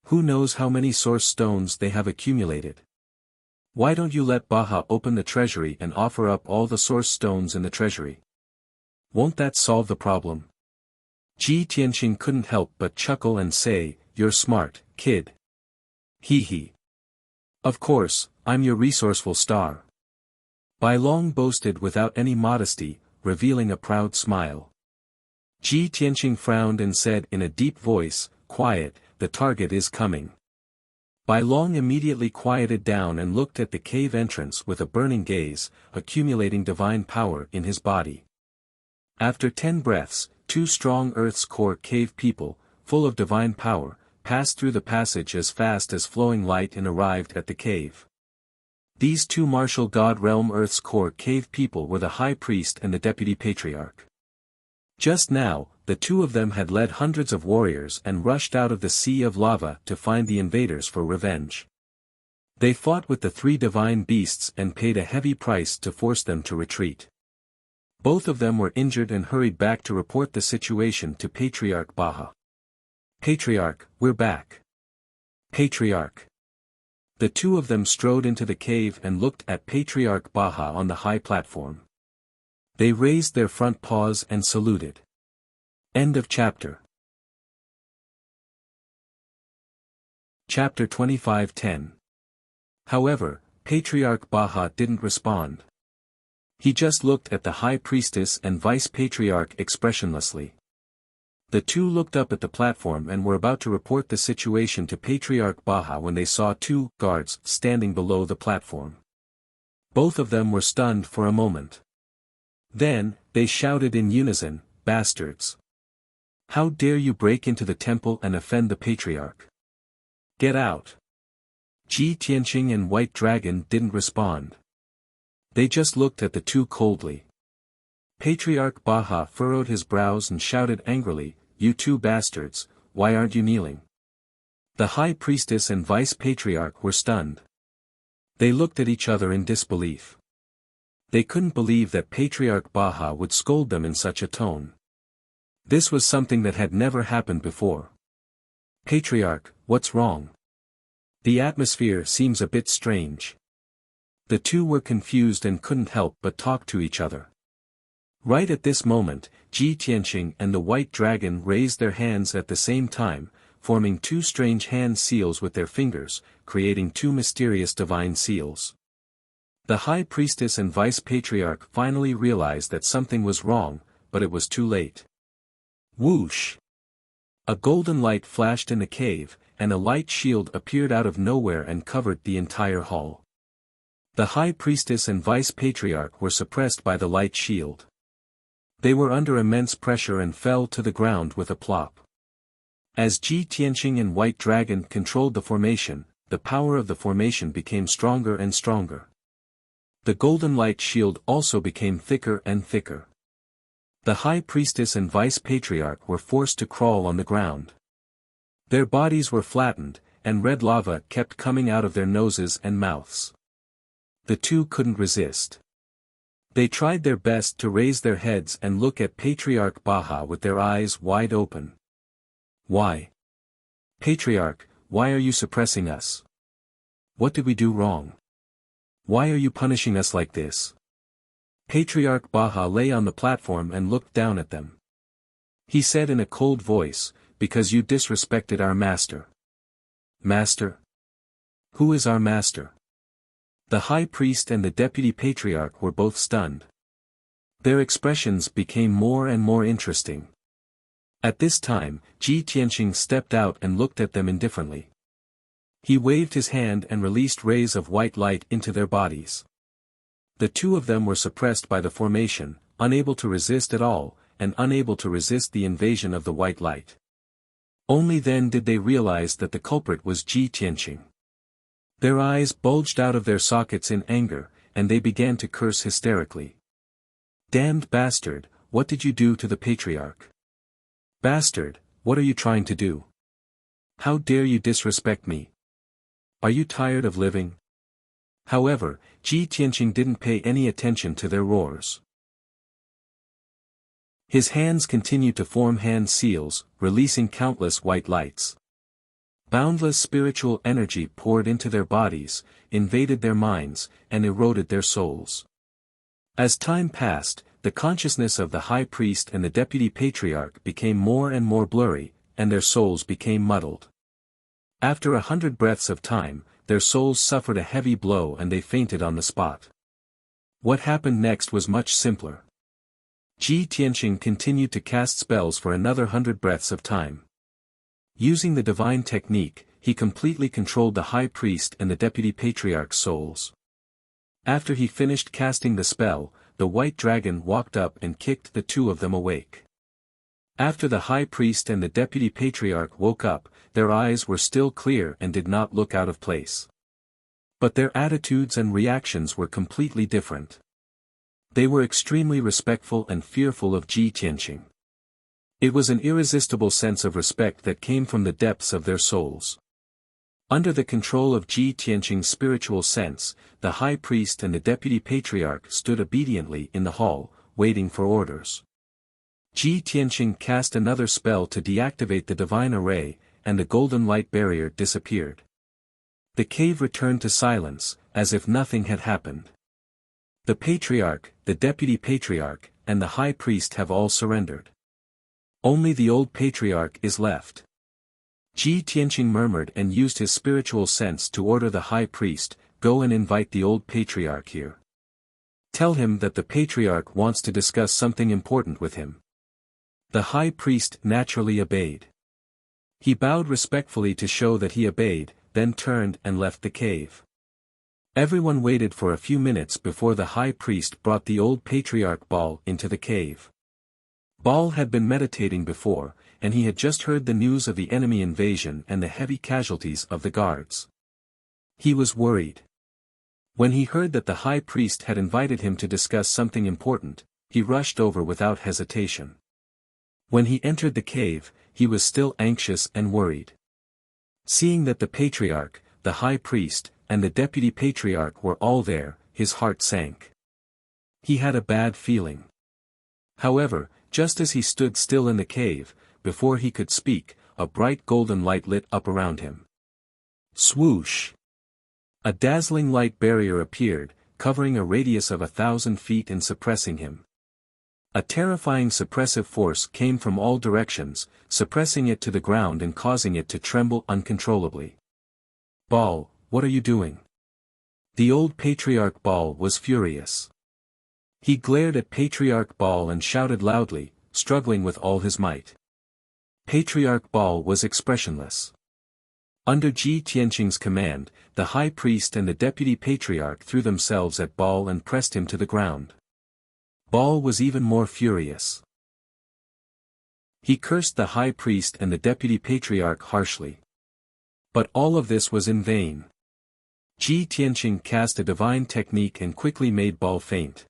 Who knows how many Source Stones they have accumulated? Why don't you let Baha open the treasury and offer up all the Source Stones in the treasury? Won't that solve the problem? Ji Tianqing couldn't help but chuckle and say, you're smart, kid. Hee hee. Of course, I'm your resourceful star. Bai Long boasted without any modesty, revealing a proud smile. Ji Tianqing frowned and said in a deep voice, quiet, the target is coming. Bai Long immediately quieted down and looked at the cave entrance with a burning gaze, accumulating divine power in his body. After 10 breaths, 2 strong Earth's core cave people, full of divine power, passed through the passage as fast as flowing light and arrived at the cave. These 2 martial God realm Earth's core cave people were the High Priest and the Deputy Patriarch. Just now, the 2 of them had led hundreds of warriors and rushed out of the sea of lava to find the invaders for revenge. They fought with the 3 divine beasts and paid a heavy price to force them to retreat. Both of them were injured and hurried back to report the situation to Patriarch Baha. Patriarch, we're back. Patriarch. The 2 of them strode into the cave and looked at Patriarch Baha on the high platform. They raised their front paws and saluted. End of chapter. Chapter 25:10. However, Patriarch Baha didn't respond. He just looked at the High Priestess and Vice Patriarch expressionlessly. The 2 looked up at the platform and were about to report the situation to Patriarch Baha when they saw 2 guards standing below the platform. Both of them were stunned for a moment. Then, they shouted in unison, bastards! How dare you break into the temple and offend the Patriarch? Get out! Ji Tianqing and White Dragon didn't respond. They just looked at the 2 coldly. Patriarch Baha furrowed his brows and shouted angrily, you 2 bastards, why aren't you kneeling? The High Priestess and Vice Patriarch were stunned. They looked at each other in disbelief. They couldn't believe that Patriarch Baha would scold them in such a tone. This was something that had never happened before. Patriarch, what's wrong? The atmosphere seems a bit strange. The 2 were confused and couldn't help but talk to each other. Right at this moment, Ji Tianqing and the White Dragon raised their hands at the same time, forming 2 strange hand seals with their fingers, creating two mysterious divine seals. The high priestess and vice patriarch finally realized that something was wrong, but it was too late. Whoosh! A golden light flashed in the cave, and a light shield appeared out of nowhere and covered the entire hall. The high priestess and vice patriarch were suppressed by the light shield. They were under immense pressure and fell to the ground with a plop. As Ji Tianqing and White Dragon controlled the formation, the power of the formation became stronger and stronger. The golden light shield also became thicker and thicker. The high priestess and vice patriarch were forced to crawl on the ground. Their bodies were flattened, and red lava kept coming out of their noses and mouths. The two couldn't resist. They tried their best to raise their heads and look at Patriarch Baha with their eyes wide open. Why? Patriarch, why are you suppressing us? What did we do wrong? Why are you punishing us like this? Patriarch Baha lay on the platform and looked down at them. He said in a cold voice, "Because you disrespected our master." Master? Who is our master? The high priest and the deputy patriarch were both stunned. Their expressions became more and more interesting. At this time, Ji Tianqing stepped out and looked at them indifferently. He waved his hand and released rays of white light into their bodies. The two of them were suppressed by the formation, unable to resist at all, and unable to resist the invasion of the white light. Only then did they realize that the culprit was Ji Tianqing. Their eyes bulged out of their sockets in anger, and they began to curse hysterically. "Damned bastard, what did you do to the patriarch? Bastard, what are you trying to do? How dare you disrespect me? Are you tired of living?" However, Ji Tianqing didn't pay any attention to their roars. His hands continued to form hand seals, releasing countless white lights. Boundless spiritual energy poured into their bodies, invaded their minds, and eroded their souls. As time passed, the consciousness of the high priest and the deputy patriarch became more and more blurry, and their souls became muddled. After 100 breaths of time, their souls suffered a heavy blow and they fainted on the spot. What happened next was much simpler. Ji Tianqing continued to cast spells for another 100 breaths of time. Using the divine technique, he completely controlled the high priest and the deputy patriarch's souls. After he finished casting the spell, the white dragon walked up and kicked the two of them awake. After the high priest and the deputy patriarch woke up, their eyes were still clear and did not look out of place. But their attitudes and reactions were completely different. They were extremely respectful and fearful of Ji Tianqing. It was an irresistible sense of respect that came from the depths of their souls. Under the control of Ji Tianqing's spiritual sense, the high priest and the deputy patriarch stood obediently in the hall, waiting for orders. Ji Tianqing cast another spell to deactivate the divine array, and the golden light barrier disappeared. The cave returned to silence, as if nothing had happened. The patriarch, the deputy patriarch, and the high priest have all surrendered. Only the old patriarch is left. Ji Tianqing murmured and used his spiritual sense to order the high priest, "Go and invite the old patriarch here. Tell him that the patriarch wants to discuss something important with him." The high priest naturally obeyed. He bowed respectfully to show that he obeyed, then turned and left the cave. Everyone waited for a few minutes before the high priest brought the old patriarch Baal into the cave. Baal had been meditating before, and he had just heard the news of the enemy invasion and the heavy casualties of the guards. He was worried. When he heard that the high priest had invited him to discuss something important, he rushed over without hesitation. When he entered the cave, he was still anxious and worried. Seeing that the patriarch, the high priest, and the deputy patriarch were all there, his heart sank. He had a bad feeling. However, just as he stood still in the cave, before he could speak, a bright golden light lit up around him. Swoosh! A dazzling light barrier appeared, covering a radius of 1,000 feet and suppressing him. A terrifying suppressive force came from all directions, suppressing it to the ground and causing it to tremble uncontrollably. Baal, what are you doing? The old Patriarch Baal was furious. He glared at Patriarch Baal and shouted loudly, struggling with all his might. Patriarch Baal was expressionless. Under Ji Tianqing's command, the high priest and the deputy patriarch threw themselves at Baal and pressed him to the ground. Baal was even more furious. He cursed the high priest and the deputy patriarch harshly. But all of this was in vain. Ji Tianqing cast a divine technique and quickly made Baal faint.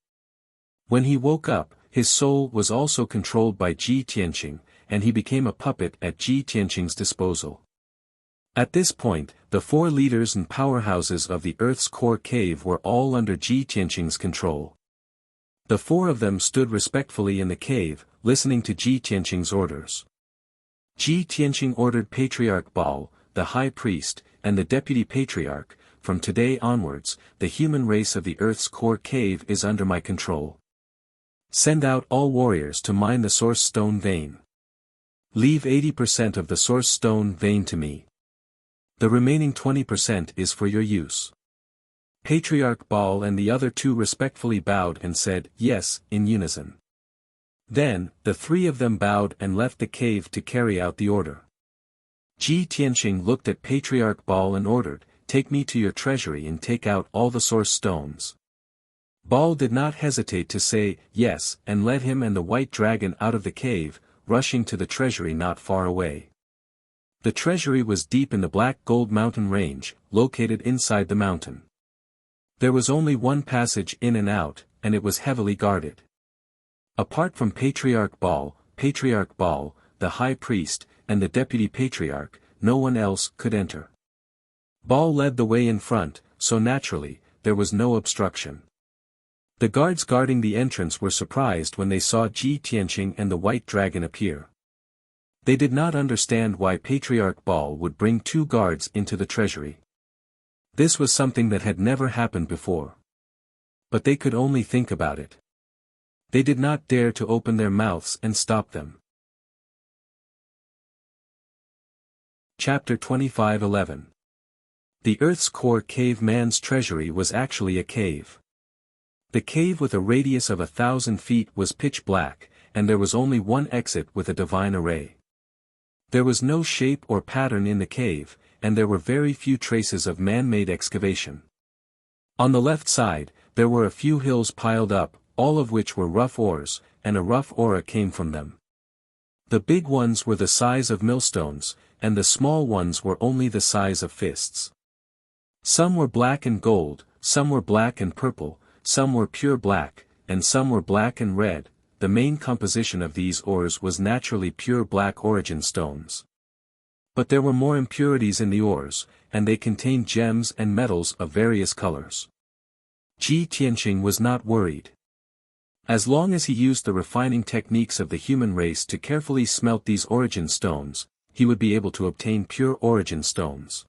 When he woke up, his soul was also controlled by Ji Tianqing, and he became a puppet at Ji Tianqing's disposal. At this point, the four leaders and powerhouses of the Earth's core cave were all under Ji Tianqing's control. The four of them stood respectfully in the cave, listening to Ji Tianqing's orders. Ji Tianqing ordered Patriarch Baal, the high priest, and the deputy patriarch, "From today onwards, the human race of the Earth's core cave is under my control. Send out all warriors to mine the source stone vein. Leave 80% of the source stone vein to me. The remaining 20% is for your use." Patriarch Baal and the other two respectfully bowed and said, "Yes," in unison. Then, the three of them bowed and left the cave to carry out the order. Ji Tianqing looked at Patriarch Baal and ordered, "Take me to your treasury and take out all the source stones." Baal did not hesitate to say, "Yes," and led him and the white dragon out of the cave, rushing to the treasury not far away. The treasury was deep in the Black Gold Mountain range, located inside the mountain. There was only one passage in and out, and it was heavily guarded. Apart from Patriarch Baal, the high priest, and the deputy patriarch, no one else could enter. Baal led the way in front, so naturally, there was no obstruction. The guards guarding the entrance were surprised when they saw Ji Tianqing and the white dragon appear. They did not understand why Patriarch Baal would bring two guards into the treasury. This was something that had never happened before. But they could only think about it. They did not dare to open their mouths and stop them. Chapter 25:11. The Earth's core cave man's treasury was actually a cave. The cave with a radius of 1,000 feet was pitch black, and there was only one exit with a divine array. There was no shape or pattern in the cave, and there were very few traces of man-made excavation. On the left side, there were a few hills piled up, all of which were rough ores, and a rough aura came from them. The big ones were the size of millstones, and the small ones were only the size of fists. Some were black and gold, some were black and purple, some were pure black, and some were black and red. The main composition of these ores was naturally pure black origin stones. But there were more impurities in the ores, and they contained gems and metals of various colors. Ji Tianqing was not worried. As long as he used the refining techniques of the human race to carefully smelt these origin stones, he would be able to obtain pure origin stones.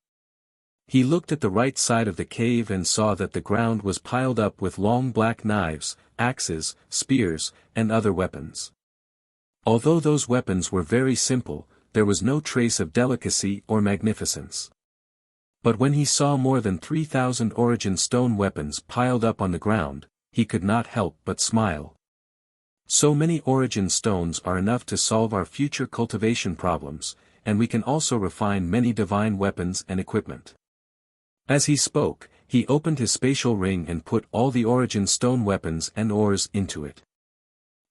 He looked at the right side of the cave and saw that the ground was piled up with long black knives, axes, spears, and other weapons. Although those weapons were very simple, there was no trace of delicacy or magnificence. But when he saw more than 3,000 origin stone weapons piled up on the ground, he could not help but smile. So many origin stones are enough to solve our future cultivation problems, and we can also refine many divine weapons and equipment. As he spoke, he opened his spatial ring and put all the origin stone weapons and ores into it.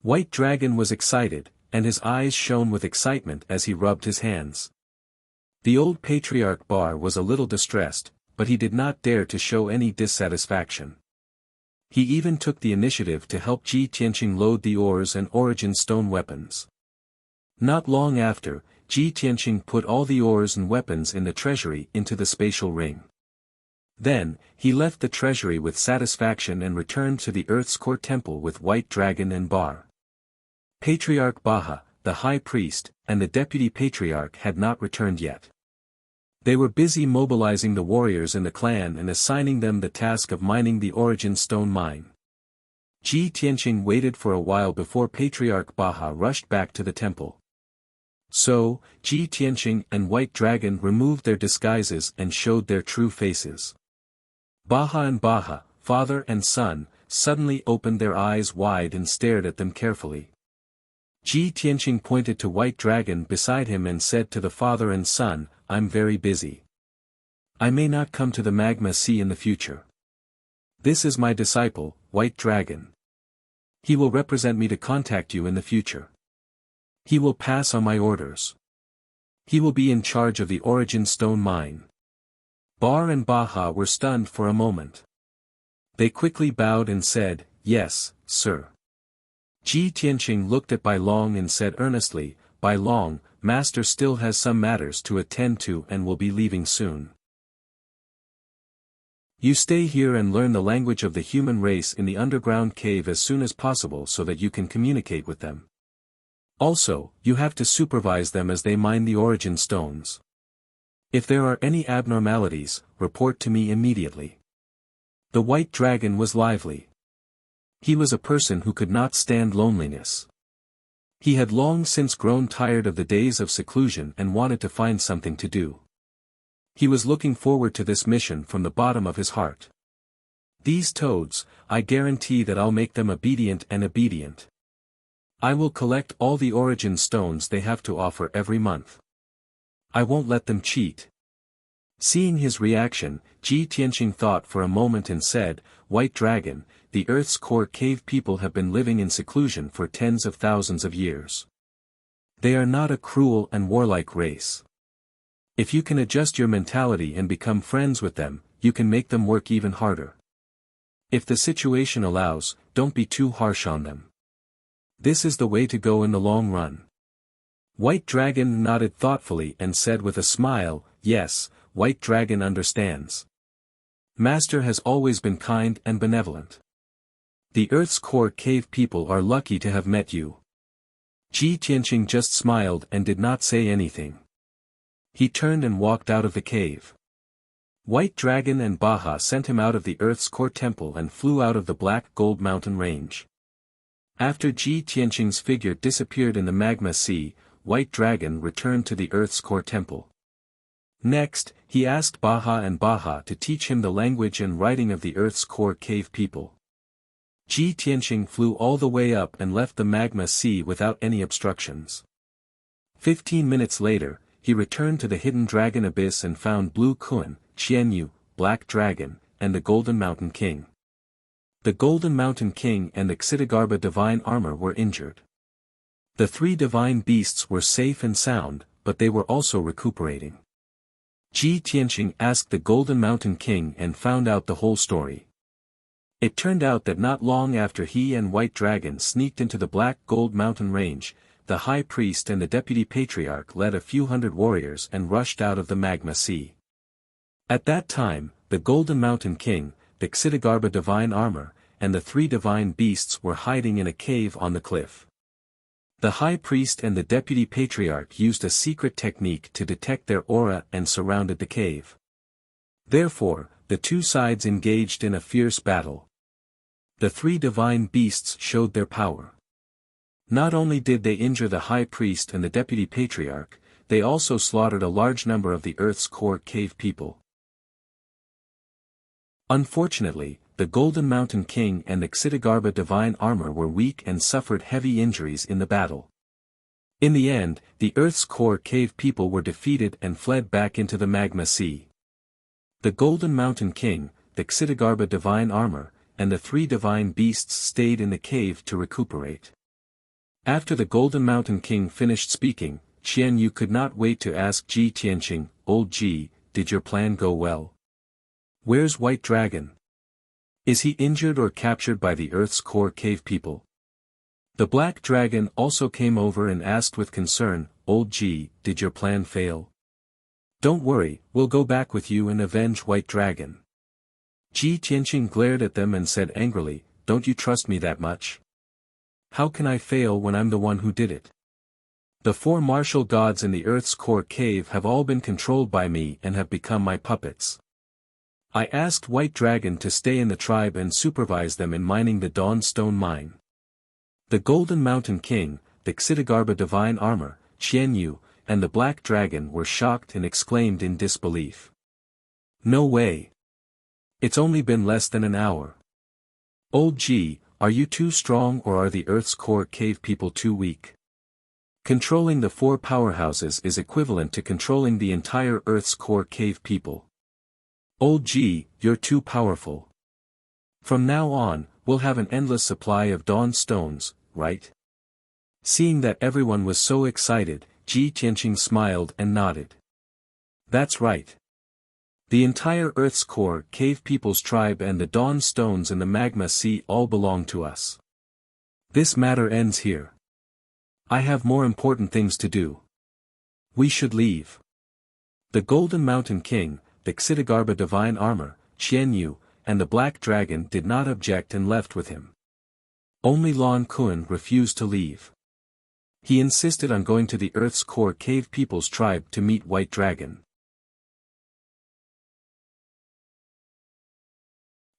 White Dragon was excited, and his eyes shone with excitement as he rubbed his hands. The old Patriarch Baal was a little distressed, but he did not dare to show any dissatisfaction. He even took the initiative to help Ji Tianqing load the ores and origin stone weapons. Not long after, Ji Tianqing put all the ores and weapons in the treasury into the spatial ring. Then, he left the treasury with satisfaction and returned to the Earth's core temple with White Dragon and Bar. Patriarch Baha, the high priest, and the deputy patriarch had not returned yet. They were busy mobilizing the warriors in the clan and assigning them the task of mining the origin stone mine. Ji Tianqing waited for a while before Patriarch Baha rushed back to the temple. So, Ji Tianqing and White Dragon removed their disguises and showed their true faces. Baha and Baha, father and son, suddenly opened their eyes wide and stared at them carefully. Ji Tianqing pointed to White Dragon beside him and said to the father and son, "I'm very busy. I may not come to the magma sea in the future. This is my disciple, White Dragon. He will represent me to contact you in the future. He will pass on my orders. He will be in charge of the origin stone mine." Bar and Baha were stunned for a moment. They quickly bowed and said, "Yes, sir." Ji Tianqing looked at Bai Long and said earnestly, "Bai Long, master still has some matters to attend to and will be leaving soon. You stay here and learn the language of the human race in the underground cave as soon as possible so that you can communicate with them. Also, you have to supervise them as they mine the origin stones. If there are any abnormalities, report to me immediately." The White Dragon was lively. He was a person who could not stand loneliness. He had long since grown tired of the days of seclusion and wanted to find something to do. He was looking forward to this mission from the bottom of his heart. "These toads, I guarantee that I'll make them obedient. I will collect all the origin stones they have to offer every month. I won't let them cheat." Seeing his reaction, Ji Tianqing thought for a moment and said, "White Dragon, the Earth's core cave people have been living in seclusion for tens of thousands of years. They are not a cruel and warlike race. If you can adjust your mentality and become friends with them, you can make them work even harder. If the situation allows, don't be too harsh on them. This is the way to go in the long run." White Dragon nodded thoughtfully and said with a smile, "Yes, White Dragon understands. Master has always been kind and benevolent. The Earth's core cave people are lucky to have met you." Ji Tianqing just smiled and did not say anything. He turned and walked out of the cave. White Dragon and Baha sent him out of the Earth's core temple and flew out of the Black Gold Mountain range. After Ji Tianqing's figure disappeared in the magma sea, White Dragon returned to the Earth's core temple. Next, he asked Baha and Baha to teach him the language and writing of the Earth's core cave people. Ji Tianqing flew all the way up and left the magma sea without any obstructions. 15 minutes later, he returned to the hidden dragon abyss and found Blue Kun, Qianyu, Black Dragon, and the Golden Mountain King. The Golden Mountain King and the Xitigarbha divine armor were injured. The three divine beasts were safe and sound, but they were also recuperating. Ji Tianqing asked the Golden Mountain King and found out the whole story. It turned out that not long after he and White Dragon sneaked into the Black Gold Mountain range, the High Priest and the Deputy Patriarch led a few hundred warriors and rushed out of the magma sea. At that time, the Golden Mountain King, the Xitigarbha divine armor, and the three divine beasts were hiding in a cave on the cliff. The High Priest and the Deputy Patriarch used a secret technique to detect their aura and surrounded the cave. Therefore, the two sides engaged in a fierce battle. The three divine beasts showed their power. Not only did they injure the High Priest and the Deputy Patriarch, they also slaughtered a large number of the Earth's core cave people. Unfortunately, the Golden Mountain King and the Xitigarbha divine armor were weak and suffered heavy injuries in the battle. In the end, the Earth's core cave people were defeated and fled back into the magma sea. The Golden Mountain King, the Xitigarbha divine armor, and the three divine beasts stayed in the cave to recuperate. After the Golden Mountain King finished speaking, Qianyu could not wait to ask Ji Tianqing, "Old Ji, did your plan go well? Where's White Dragon? Is he injured or captured by the Earth's core cave people?" The Black Dragon also came over and asked with concern, "Old Ji, did your plan fail? Don't worry, we'll go back with you and avenge White Dragon." Ji Tianqing glared at them and said angrily, "Don't you trust me that much? How can I fail when I'm the one who did it? The four martial gods in the Earth's core cave have all been controlled by me and have become my puppets. I asked White Dragon to stay in the tribe and supervise them in mining the Dawn Stone mine. The Golden Mountain King, the Xitigarbha divine armor, Qianyu, and the black dragon were shocked and exclaimed in disbelief. No way! It's only been less than an hour. Old Ji, are you too strong or are the Earth's core cave people too weak? Controlling the 4 powerhouses is equivalent to controlling the entire Earth's core cave people. Old Ji, you're too powerful. From now on, we'll have an endless supply of dawn stones, right? Seeing that everyone was so excited, Ji Tianqing smiled and nodded. That's right. The entire Earth's core cave people's tribe and the dawn stones in the magma sea all belong to us. This matter ends here. I have more important things to do. We should leave. The Golden Mountain King, the Xitigarbha divine armor, Qianyu, and the Black Dragon did not object and left with him. Only Lan Kun refused to leave. He insisted on going to the Earth's core cave people's tribe to meet White Dragon.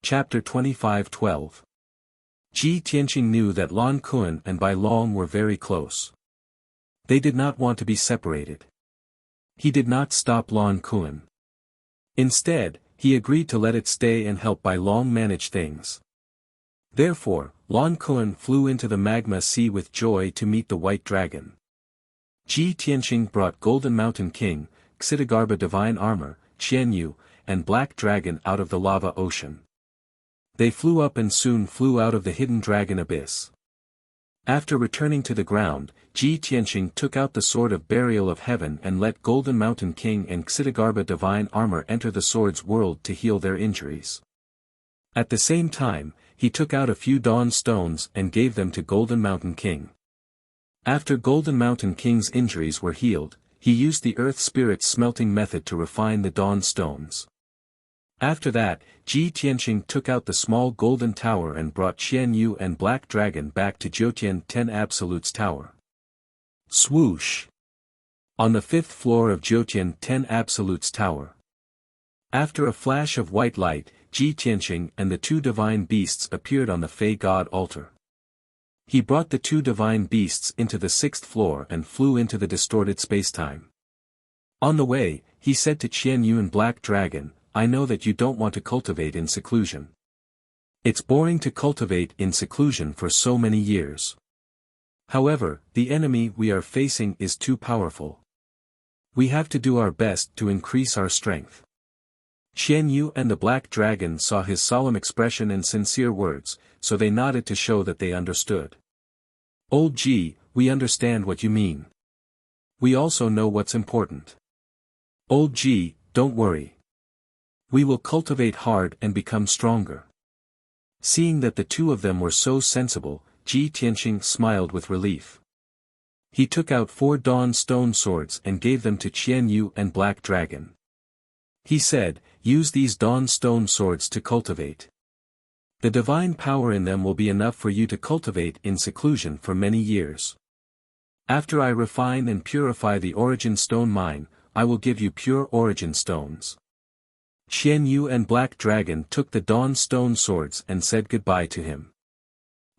Chapter 25:12. Ji Tianqing knew that Lan Kun and Bai Long were very close. They did not want to be separated. He did not stop Lan Kun. Instead, he agreed to let it stay and help Bai Long manage things. Therefore, Lan Kun flew into the magma sea with joy to meet the White Dragon. Ji Tianqing brought Golden Mountain King, Xitigarbha divine armor, Qianyu, and Black Dragon out of the lava ocean. They flew up and soon flew out of the hidden dragon abyss. After returning to the ground, Ji Tianqing took out the Sword of Burial of Heaven and let Golden Mountain King and Xitigarbha divine armor enter the sword's world to heal their injuries. At the same time, he took out a few dawn stones and gave them to Golden Mountain King. After Golden Mountain King's injuries were healed, he used the Earth Spirit's smelting method to refine the dawn stones. After that, Ji Tianqing took out the small golden tower and brought Qianyu and Black Dragon back to Jiutian 10 Absolute's tower. Swoosh! On the 5th floor of Jiutian 10 Absolute's tower. After a flash of white light, Ji Tianqing and the 2 divine beasts appeared on the Fey God altar. He brought the 2 divine beasts into the 6th floor and flew into the distorted spacetime. On the way, he said to Qianyu and Black Dragon, I know that you don't want to cultivate in seclusion. It's boring to cultivate in seclusion for so many years. However, the enemy we are facing is too powerful. We have to do our best to increase our strength. Qianyu and the Black Dragon saw his solemn expression and sincere words, so they nodded to show that they understood. Old Ji, we understand what you mean. We also know what's important. Old Ji, don't worry. We will cultivate hard and become stronger. Seeing that the 2 of them were so sensible, Ji Tianqing smiled with relief. He took out 4 dawn stone swords and gave them to Qianyu and Black Dragon. He said, use these dawn stone swords to cultivate. The divine power in them will be enough for you to cultivate in seclusion for many years. After I refine and purify the origin stone mine, I will give you pure origin stones. Qianyu and Black Dragon took the dawn stone swords and said goodbye to him.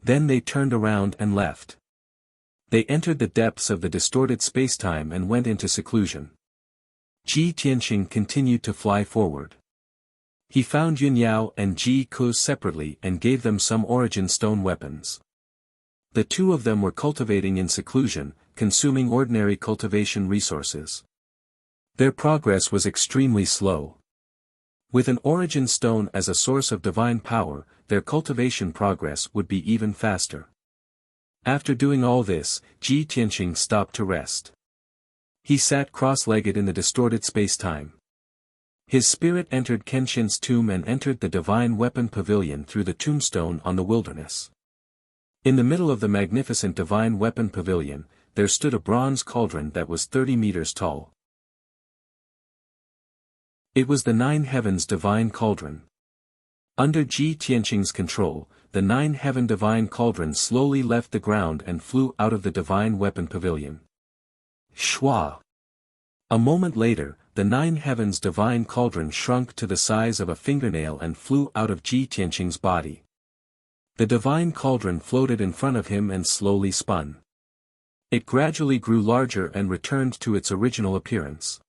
Then they turned around and left. They entered the depths of the distorted spacetime and went into seclusion. Ji Tianqing continued to fly forward. He found Yunyao and Ji Ke separately and gave them some origin stone weapons. The 2 of them were cultivating in seclusion, consuming ordinary cultivation resources. Their progress was extremely slow. With an origin stone as a source of divine power, their cultivation progress would be even faster. After doing all this, Ji Tianqing stopped to rest. He sat cross-legged in the distorted spacetime. His spirit entered Kenshin's tomb and entered the divine weapon pavilion through the tombstone on the wilderness. In the middle of the magnificent divine weapon pavilion, there stood a bronze cauldron that was 30 meters tall. It was the 9 Heavens Divine Cauldron. Under Ji Tianqing's control, the 9 Heaven Divine Cauldron slowly left the ground and flew out of the Divine Weapon Pavilion. Shwa! A moment later, the 9 Heavens Divine Cauldron shrunk to the size of a fingernail and flew out of Ji Tianqing's body. The Divine Cauldron floated in front of him and slowly spun. It gradually grew larger and returned to its original appearance.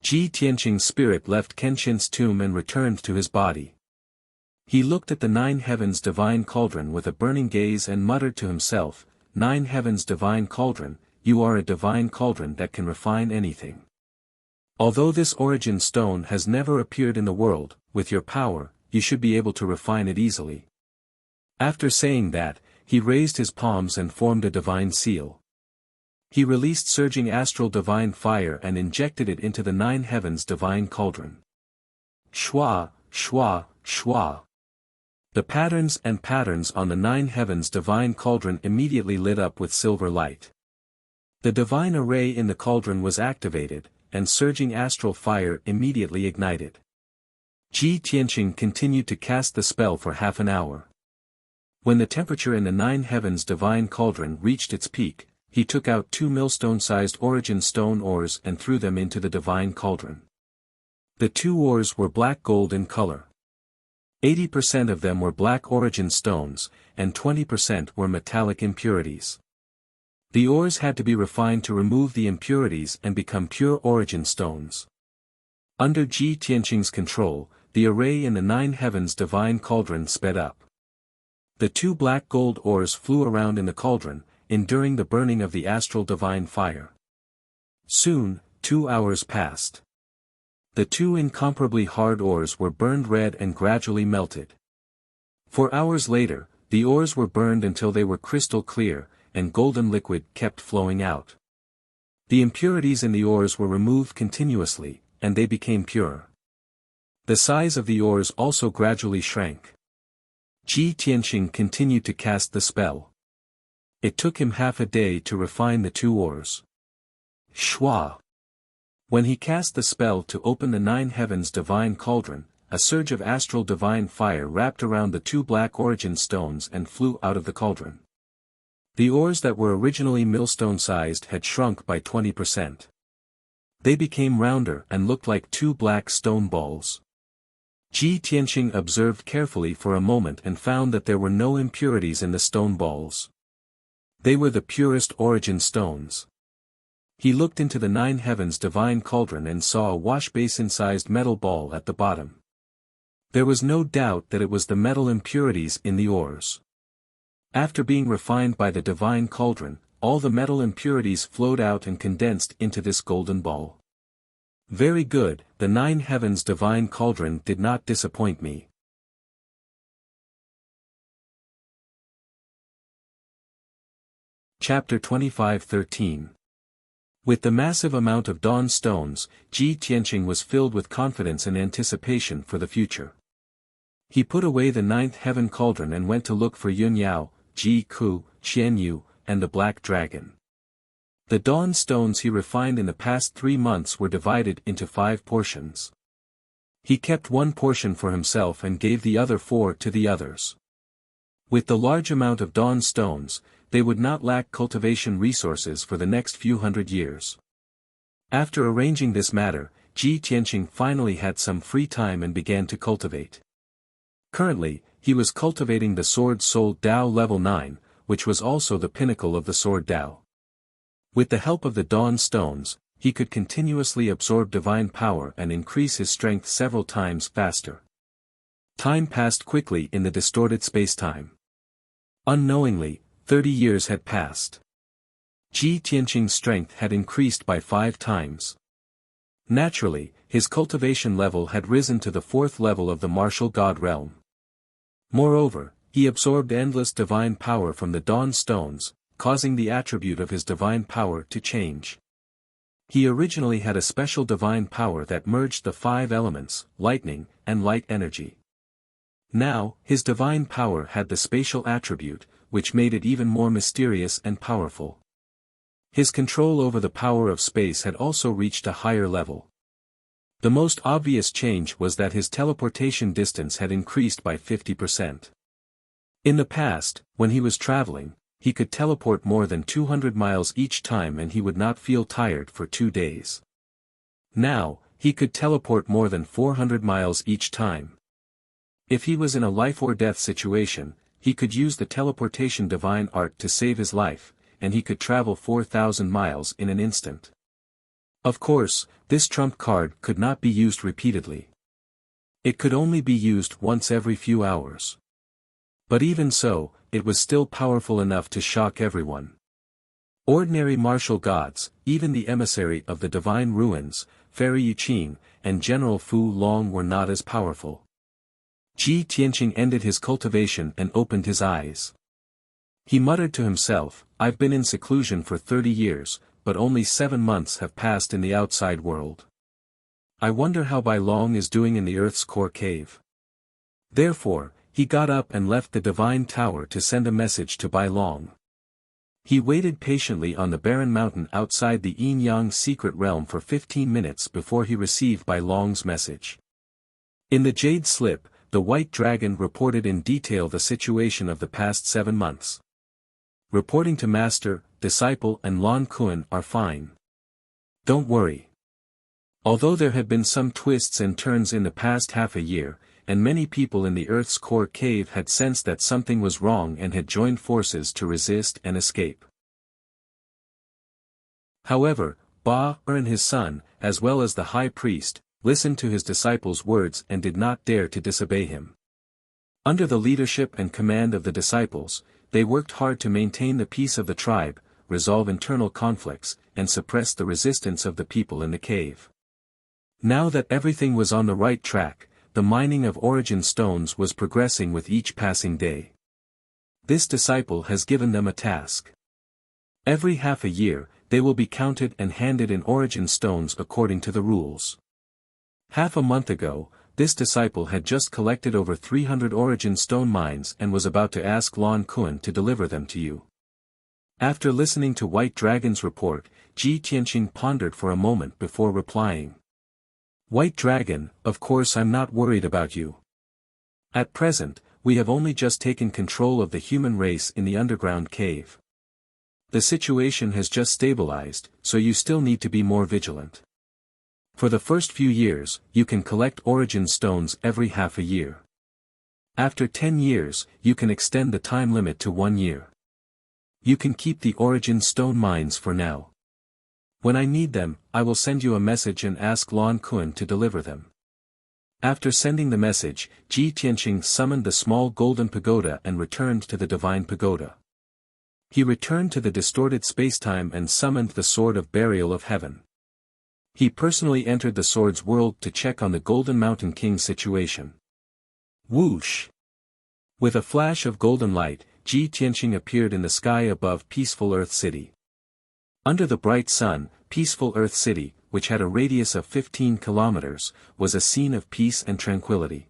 Ji Tianqing's spirit left Kenshin's tomb and returned to his body. He looked at the nine heavens divine cauldron with a burning gaze and muttered to himself, "Nine heavens divine cauldron, you are a divine cauldron that can refine anything. Although this origin stone has never appeared in the world, with your power, you should be able to refine it easily." After saying that, he raised his palms and formed a divine seal. He released surging astral divine fire and injected it into the nine heavens divine cauldron. Shwa, shwa, shwa. The patterns on the nine heavens divine cauldron immediately lit up with silver light. The divine array in the cauldron was activated, and surging astral fire immediately ignited. Ji Tianqing continued to cast the spell for half an hour. When the temperature in the nine heavens divine cauldron reached its peak, he took out 2 millstone-sized origin stone ores and threw them into the divine cauldron. The 2 ores were black gold in color. 80% of them were black origin stones, and 20% were metallic impurities. The ores had to be refined to remove the impurities and become pure origin stones. Under Ji Tianqing's control, the array in the nine heavens divine cauldron sped up. The 2 black gold ores flew around in the cauldron, enduring the burning of the astral divine fire. Soon, 2 hours passed. The 2 incomparably hard ores were burned red and gradually melted. 4 hours later, the ores were burned until they were crystal clear, and golden liquid kept flowing out. The impurities in the ores were removed continuously, and they became pure. The size of the ores also gradually shrank. Ji Tianqing continued to cast the spell. It took him half a day to refine the 2 ores. Shwa. When he cast the spell to open the nine heavens divine cauldron, a surge of astral divine fire wrapped around the 2 black origin stones and flew out of the cauldron. The ores that were originally millstone-sized had shrunk by 20%. They became rounder and looked like 2 black stone balls. Ji Tianqing observed carefully for a moment and found that there were no impurities in the stone balls. They were the purest origin stones. He looked into the nine heavens divine cauldron and saw a wash-basin-sized metal ball at the bottom. There was no doubt that it was the metal impurities in the ores. After being refined by the divine cauldron, all the metal impurities flowed out and condensed into this golden ball. Very good, the nine heavens divine cauldron did not disappoint me. Chapter 25:13. With the massive amount of dawn stones, Ji Tianqing was filled with confidence and anticipation for the future. He put away the ninth heaven cauldron and went to look for Yun Yao, Ji Ku, Xian Yu, and the black dragon. The dawn stones he refined in the past 3 months were divided into 5 portions. He kept 1 portion for himself and gave the other 4 to the others. With the large amount of dawn stones, they would not lack cultivation resources for the next few hundred years. After arranging this matter, Ji Tianqing finally had some free time and began to cultivate. Currently, he was cultivating the Sword Soul Dao level 9, which was also the pinnacle of the Sword Dao. With the help of the dawn stones, he could continuously absorb divine power and increase his strength several times faster. Time passed quickly in the distorted space-time. Unknowingly, 30 years had passed. Ji Tianqing's strength had increased by 5 times. Naturally, his cultivation level had risen to the 4th level of the martial god realm. Moreover, he absorbed endless divine power from the dawn stones, causing the attribute of his divine power to change. He originally had a special divine power that merged the 5 elements, lightning, and light energy. Now, his divine power had the spatial attribute, which made it even more mysterious and powerful. His control over the power of space had also reached a higher level. The most obvious change was that his teleportation distance had increased by 50%. In the past, when he was traveling, he could teleport more than 200 miles each time and he would not feel tired for 2 days. Now, he could teleport more than 400 miles each time. If he was in a life-or-death situation, he could use the teleportation divine art to save his life, and he could travel 4,000 miles in an instant. Of course, this trump card could not be used repeatedly. It could only be used once every few hours. But even so, it was still powerful enough to shock everyone. Ordinary martial gods, even the emissary of the divine ruins, Fairy Yuqing, and General Fu Long were not as powerful. Ji Tianqing ended his cultivation and opened his eyes. He muttered to himself, "I've been in seclusion for 30 years, but only 7 months have passed in the outside world. I wonder how Bai Long is doing in the Earth's core cave." Therefore, he got up and left the divine tower to send a message to Bai Long. He waited patiently on the barren mountain outside the Yin-Yang secret realm for 15 minutes before he received Bai Long's message. In the jade slip, the white dragon reported in detail the situation of the past 7 months. Reporting to master, disciple and Lan Kuan are fine. Don't worry. Although there had been some twists and turns in the past half a year, and many people in the Earth's core cave had sensed that something was wrong and had joined forces to resist and escape. However, Ba and his son, as well as the high priest, listened to his disciples' words and did not dare to disobey him. Under the leadership and command of the disciples, they worked hard to maintain the peace of the tribe, resolve internal conflicts, and suppress the resistance of the people in the cave. Now that everything was on the right track, the mining of origin stones was progressing with each passing day. This disciple has given them a task. Every half a year, they will be counted and handed in origin stones according to the rules. Half a month ago, this disciple had just collected over 300 origin stone mines and was about to ask Lan Kuan to deliver them to you. After listening to White Dragon's report, Ji Tianqing pondered for a moment before replying. "White Dragon, of course I'm not worried about you. At present, we have only just taken control of the human race in the underground cave. The situation has just stabilized, so you still need to be more vigilant. For the first few years, you can collect origin stones every half a year. After 10 years, you can extend the time limit to 1 year. You can keep the origin stone mines for now. When I need them, I will send you a message and ask Lan Kuan to deliver them." After sending the message, Ji Tianqing summoned the small golden pagoda and returned to the divine pagoda. He returned to the distorted spacetime and summoned the Sword of Burial of Heaven. He personally entered the Sword's world to check on the Golden Mountain King's situation. Whoosh! With a flash of golden light, Ji Tianqing appeared in the sky above Peaceful Earth City. Under the bright sun, Peaceful Earth City, which had a radius of 15 kilometers, was a scene of peace and tranquility.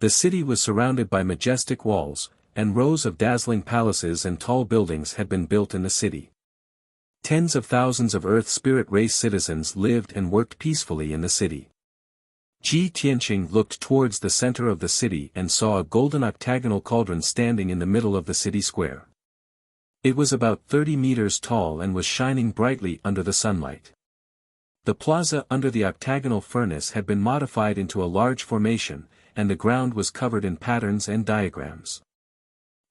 The city was surrounded by majestic walls, and rows of dazzling palaces and tall buildings had been built in the city. Tens of thousands of Earth Spirit race citizens lived and worked peacefully in the city. Ji Tianqing looked towards the center of the city and saw a golden octagonal cauldron standing in the middle of the city square. It was about 30 meters tall and was shining brightly under the sunlight. The plaza under the octagonal furnace had been modified into a large formation, and the ground was covered in patterns and diagrams.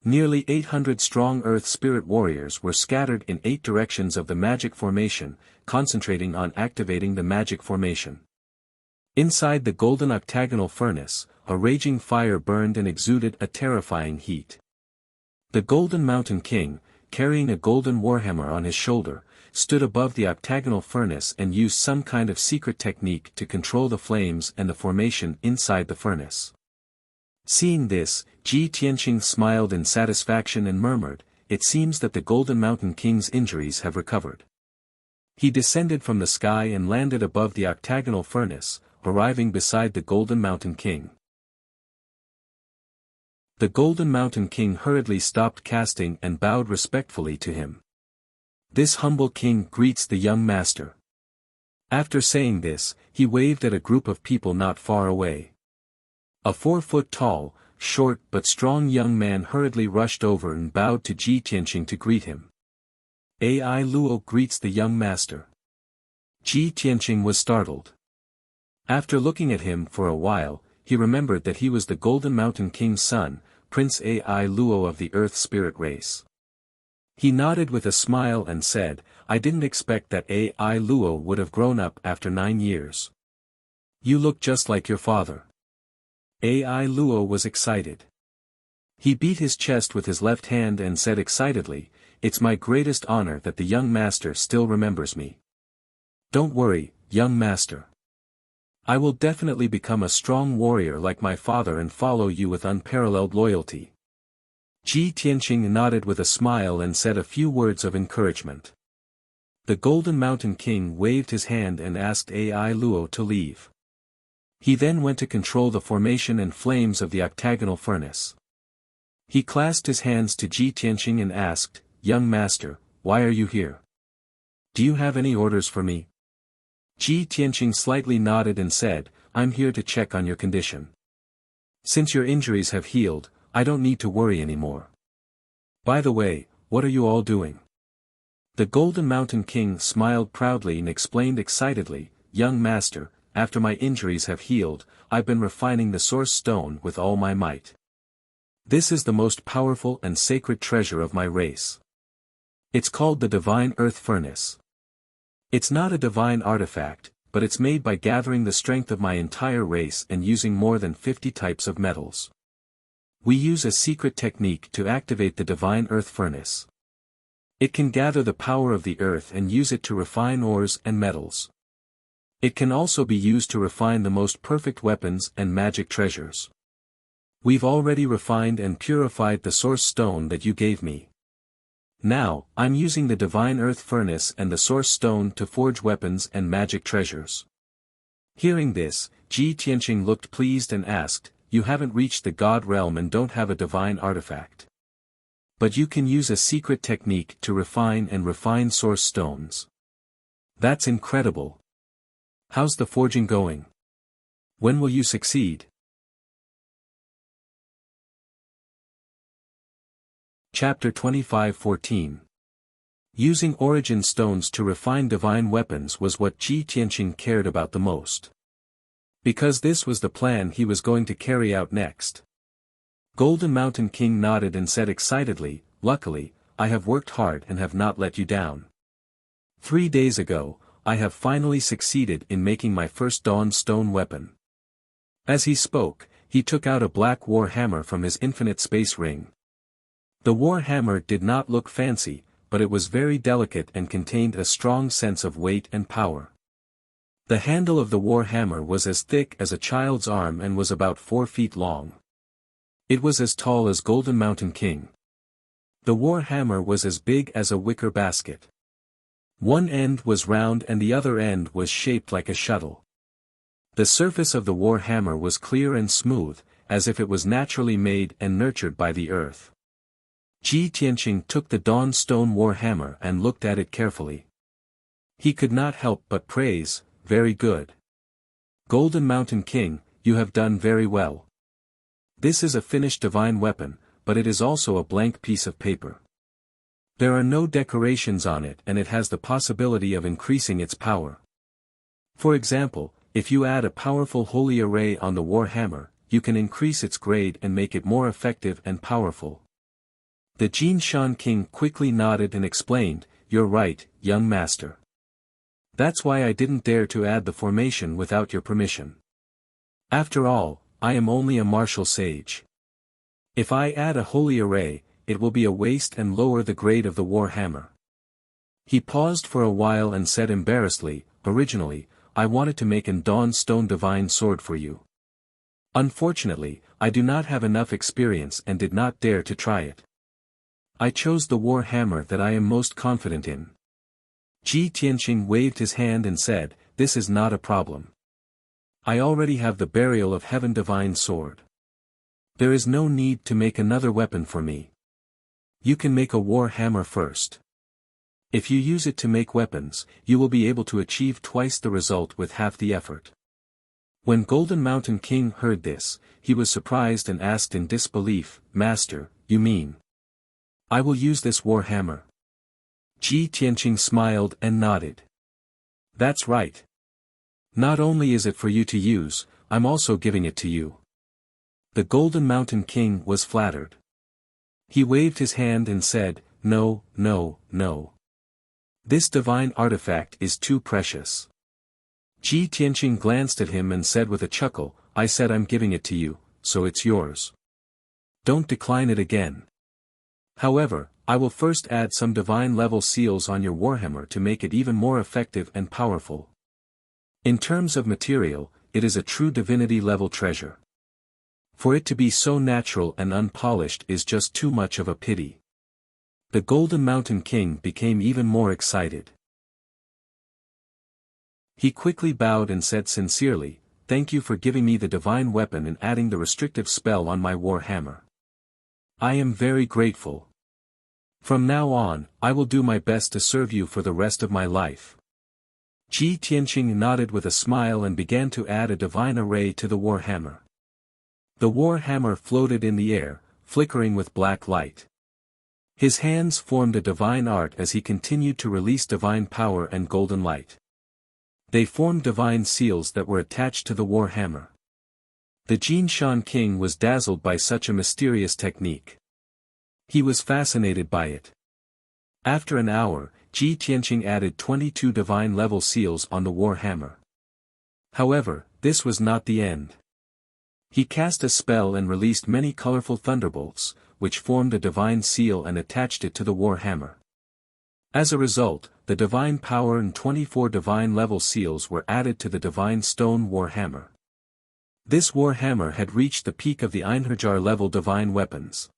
Nearly 800 strong Earth Spirit warriors were scattered in 8 directions of the magic formation, concentrating on activating the magic formation. Inside the golden octagonal furnace, a raging fire burned and exuded a terrifying heat. The Golden Mountain King, carrying a golden warhammer on his shoulder, stood above the octagonal furnace and used some kind of secret technique to control the flames and the formation inside the furnace. Seeing this, Ji Tianqing smiled in satisfaction and murmured, "It seems that the Golden Mountain King's injuries have recovered." He descended from the sky and landed above the octagonal furnace, arriving beside the Golden Mountain King. The Golden Mountain King hurriedly stopped casting and bowed respectfully to him. "This humble king greets the young master." After saying this, he waved at a group of people not far away. A 4-foot-tall, short but strong young man hurriedly rushed over and bowed to Ji Tianqing to greet him. "Ai Luo greets the young master." Ji Tianqing was startled. After looking at him for a while, he remembered that he was the Golden Mountain King's son, Prince Ai Luo of the Earth Spirit race. He nodded with a smile and said, I didn't expect that AI Luo would have grown up after 9 years. You look just like your father. AI Luo was excited. He beat his chest with his left hand and said excitedly, It's my greatest honor that the young master still remembers me. Don't worry, young master. I will definitely become a strong warrior like my father and follow you with unparalleled loyalty. Ji Tianqing nodded with a smile and said a few words of encouragement. The Golden Mountain King waved his hand and asked AI Luo to leave. He then went to control the formation and flames of the octagonal furnace. He clasped his hands to Ji Tianqing and asked, Young master, why are you here? Do you have any orders for me? Ji Tianqing slightly nodded and said, I'm here to check on your condition. Since your injuries have healed, I don't need to worry anymore. By the way, what are you all doing? The Golden Mountain King smiled proudly and explained excitedly, Young master, after my injuries have healed, I've been refining the Source Stone with all my might. This is the most powerful and sacred treasure of my race. It's called the Divine Earth Furnace. It's not a divine artifact, but it's made by gathering the strength of my entire race and using more than 50 types of metals. We use a secret technique to activate the Divine Earth Furnace. It can gather the power of the earth and use it to refine ores and metals. It can also be used to refine the most perfect weapons and magic treasures. We've already refined and purified the Source Stone that you gave me. Now, I'm using the Divine Earth Furnace and the Source Stone to forge weapons and magic treasures. Hearing this, Ji Tianqing looked pleased and asked, You haven't reached the God realm and don't have a divine artifact. But you can use a secret technique to refine Source Stones. That's incredible. How's the forging going? When will you succeed? Chapter 25:14. Using origin stones to refine divine weapons was what Ji Tianqing cared about the most. Because this was the plan he was going to carry out next. Golden Mountain King nodded and said excitedly, Luckily, I have worked hard and have not let you down. 3 days ago, I have finally succeeded in making my first Dawn Stone weapon. As he spoke, he took out a black war hammer from his infinite space ring. The war hammer did not look fancy, but it was very delicate and contained a strong sense of weight and power. The handle of the war hammer was as thick as a child's arm and was about 4 feet long. It was as tall as Golden Mountain King. The war hammer was as big as a wicker basket. One end was round and the other end was shaped like a shuttle. The surface of the war hammer was clear and smooth, as if it was naturally made and nurtured by the earth. Ji Tianqing took the Dawn Stone war hammer and looked at it carefully. He could not help but praise, Very good. Golden Mountain King, you have done very well. This is a finished divine weapon, but it is also a blank piece of paper. There are no decorations on it and it has the possibility of increasing its power. For example, if you add a powerful holy array on the war hammer, you can increase its grade and make it more effective and powerful. The Jin Shan King quickly nodded and explained, You're right, young master. That's why I didn't dare to add the formation without your permission. After all, I am only a martial sage. If I add a holy array, it will be a waste and lower the grade of the war hammer. He paused for a while and said embarrassedly, Originally, I wanted to make an Dawn Stone divine sword for you. Unfortunately, I do not have enough experience and did not dare to try it. I chose the war hammer that I am most confident in. Ji Tianqing waved his hand and said, This is not a problem. I already have the Burial of Heaven divine sword. There is no need to make another weapon for me. You can make a war hammer first. If you use it to make weapons, you will be able to achieve twice the result with half the effort. When Golden Mountain King heard this, he was surprised and asked in disbelief, Master, you mean? I will use this war hammer. Ji Tianqing smiled and nodded. That's right. Not only is it for you to use, I'm also giving it to you. The Golden Mountain King was flattered. He waved his hand and said, no, no, no. This divine artifact is too precious. Ji Tianqing glanced at him and said with a chuckle, I said I'm giving it to you, so it's yours. Don't decline it again. However, I will first add some divine level seals on your warhammer to make it even more effective and powerful. In terms of material, it is a true divinity level treasure. For it to be so natural and unpolished is just too much of a pity. The Golden Mountain King became even more excited. He quickly bowed and said sincerely, thank you for giving me the divine weapon and adding the restrictive spell on my war hammer. I am very grateful. From now on, I will do my best to serve you for the rest of my life. Ji Tianqing nodded with a smile and began to add a divine array to the war hammer. The war hammer floated in the air, flickering with black light. His hands formed a divine art as he continued to release divine power and golden light. They formed divine seals that were attached to the war hammer. The Jinshan king was dazzled by such a mysterious technique. He was fascinated by it. After an hour, Ji Tianqing added 22 divine level seals on the war hammer. However, this was not the end. He cast a spell and released many colorful thunderbolts, which formed a divine seal and attached it to the war hammer. As a result, the divine power and 24 divine level seals were added to the divine stone war hammer. This war hammer had reached the peak of the Einherjar level divine weapons.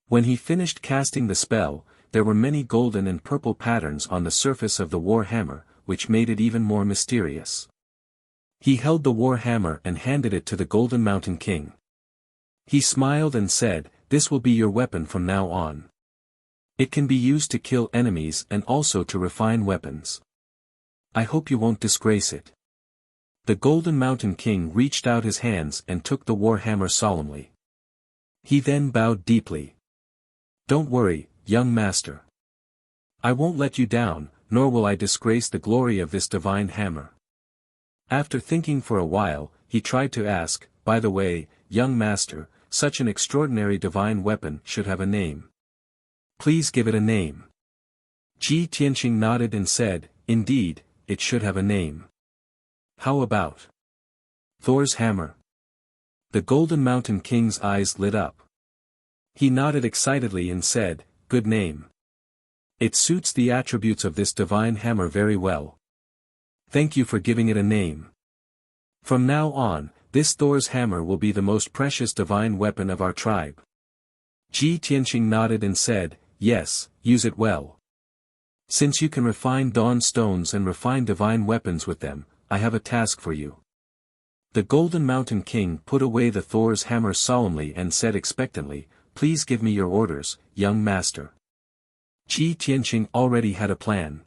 When he finished casting the spell, there were many golden and purple patterns on the surface of the war hammer, which made it even more mysterious. He held the war hammer and handed it to the Golden Mountain King. He smiled and said, this will be your weapon from now on. It can be used to kill enemies and also to refine weapons. I hope you won't disgrace it. The Golden Mountain King reached out his hands and took the war hammer solemnly. He then bowed deeply. Don't worry, young master. I won't let you down, nor will I disgrace the glory of this divine hammer. After thinking for a while, he tried to ask, by the way, young master, such an extraordinary divine weapon should have a name. Please give it a name. Ji Tianqing nodded and said, indeed, it should have a name. How about Thor's hammer? The Golden Mountain King's eyes lit up. He nodded excitedly and said, good name. It suits the attributes of this divine hammer very well. Thank you for giving it a name. From now on, this Thor's hammer will be the most precious divine weapon of our tribe. Ji Tianqing nodded and said, yes, use it well. Since you can refine dawn stones and refine divine weapons with them, I have a task for you. The Golden Mountain King put away the Thor's hammer solemnly and said expectantly, please give me your orders, young master. Ji Tianqing already had a plan.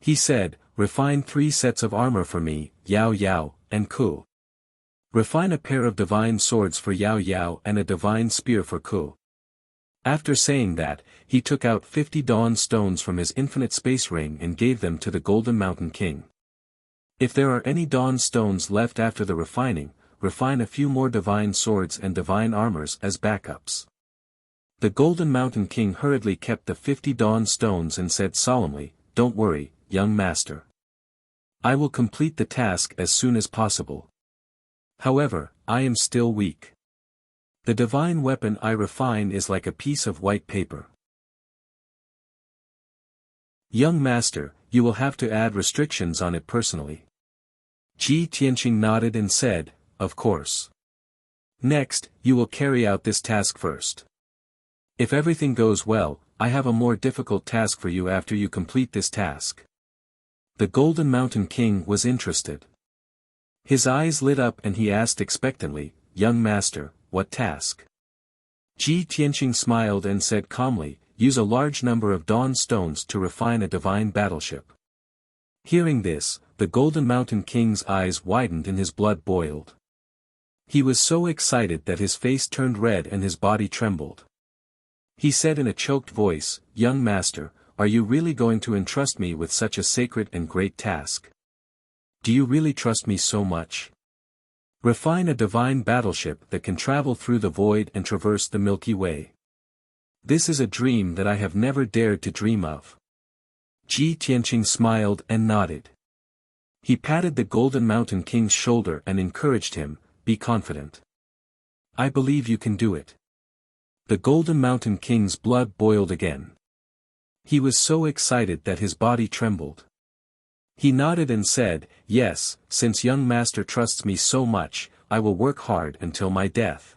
He said, refine 3 sets of armor for me, Yao Yao, and Ku. Refine a pair of divine swords for Yao Yao and a divine spear for Ku. After saying that, he took out 50 dawn stones from his infinite space ring and gave them to the Golden Mountain King. If there are any dawn stones left after the refining, refine a few more divine swords and divine armors as backups. The Golden Mountain King hurriedly kept the 50 dawn stones and said solemnly, don't worry, young master. I will complete the task as soon as possible. However, I am still weak. The divine weapon I refine is like a piece of white paper. Young master, you will have to add restrictions on it personally. Ji Tianqing nodded and said, of course. Next, you will carry out this task first. If everything goes well, I have a more difficult task for you after you complete this task. The Golden Mountain King was interested. His eyes lit up and he asked expectantly, young master, what task? Ji Tianqing smiled and said calmly, use a large number of dawn stones to refine a divine battleship. Hearing this, the Golden Mountain King's eyes widened and his blood boiled. He was so excited that his face turned red and his body trembled. He said in a choked voice, young master, are you really going to entrust me with such a sacred and great task? Do you really trust me so much? Refine a divine battleship that can travel through the void and traverse the Milky Way. This is a dream that I have never dared to dream of. Ji Tianqing smiled and nodded. He patted the Golden Mountain King's shoulder and encouraged him, "Be confident. I believe you can do it." The Golden Mountain King's blood boiled again. He was so excited that his body trembled. He nodded and said, "Yes, since young master trusts me so much, I will work hard until my death.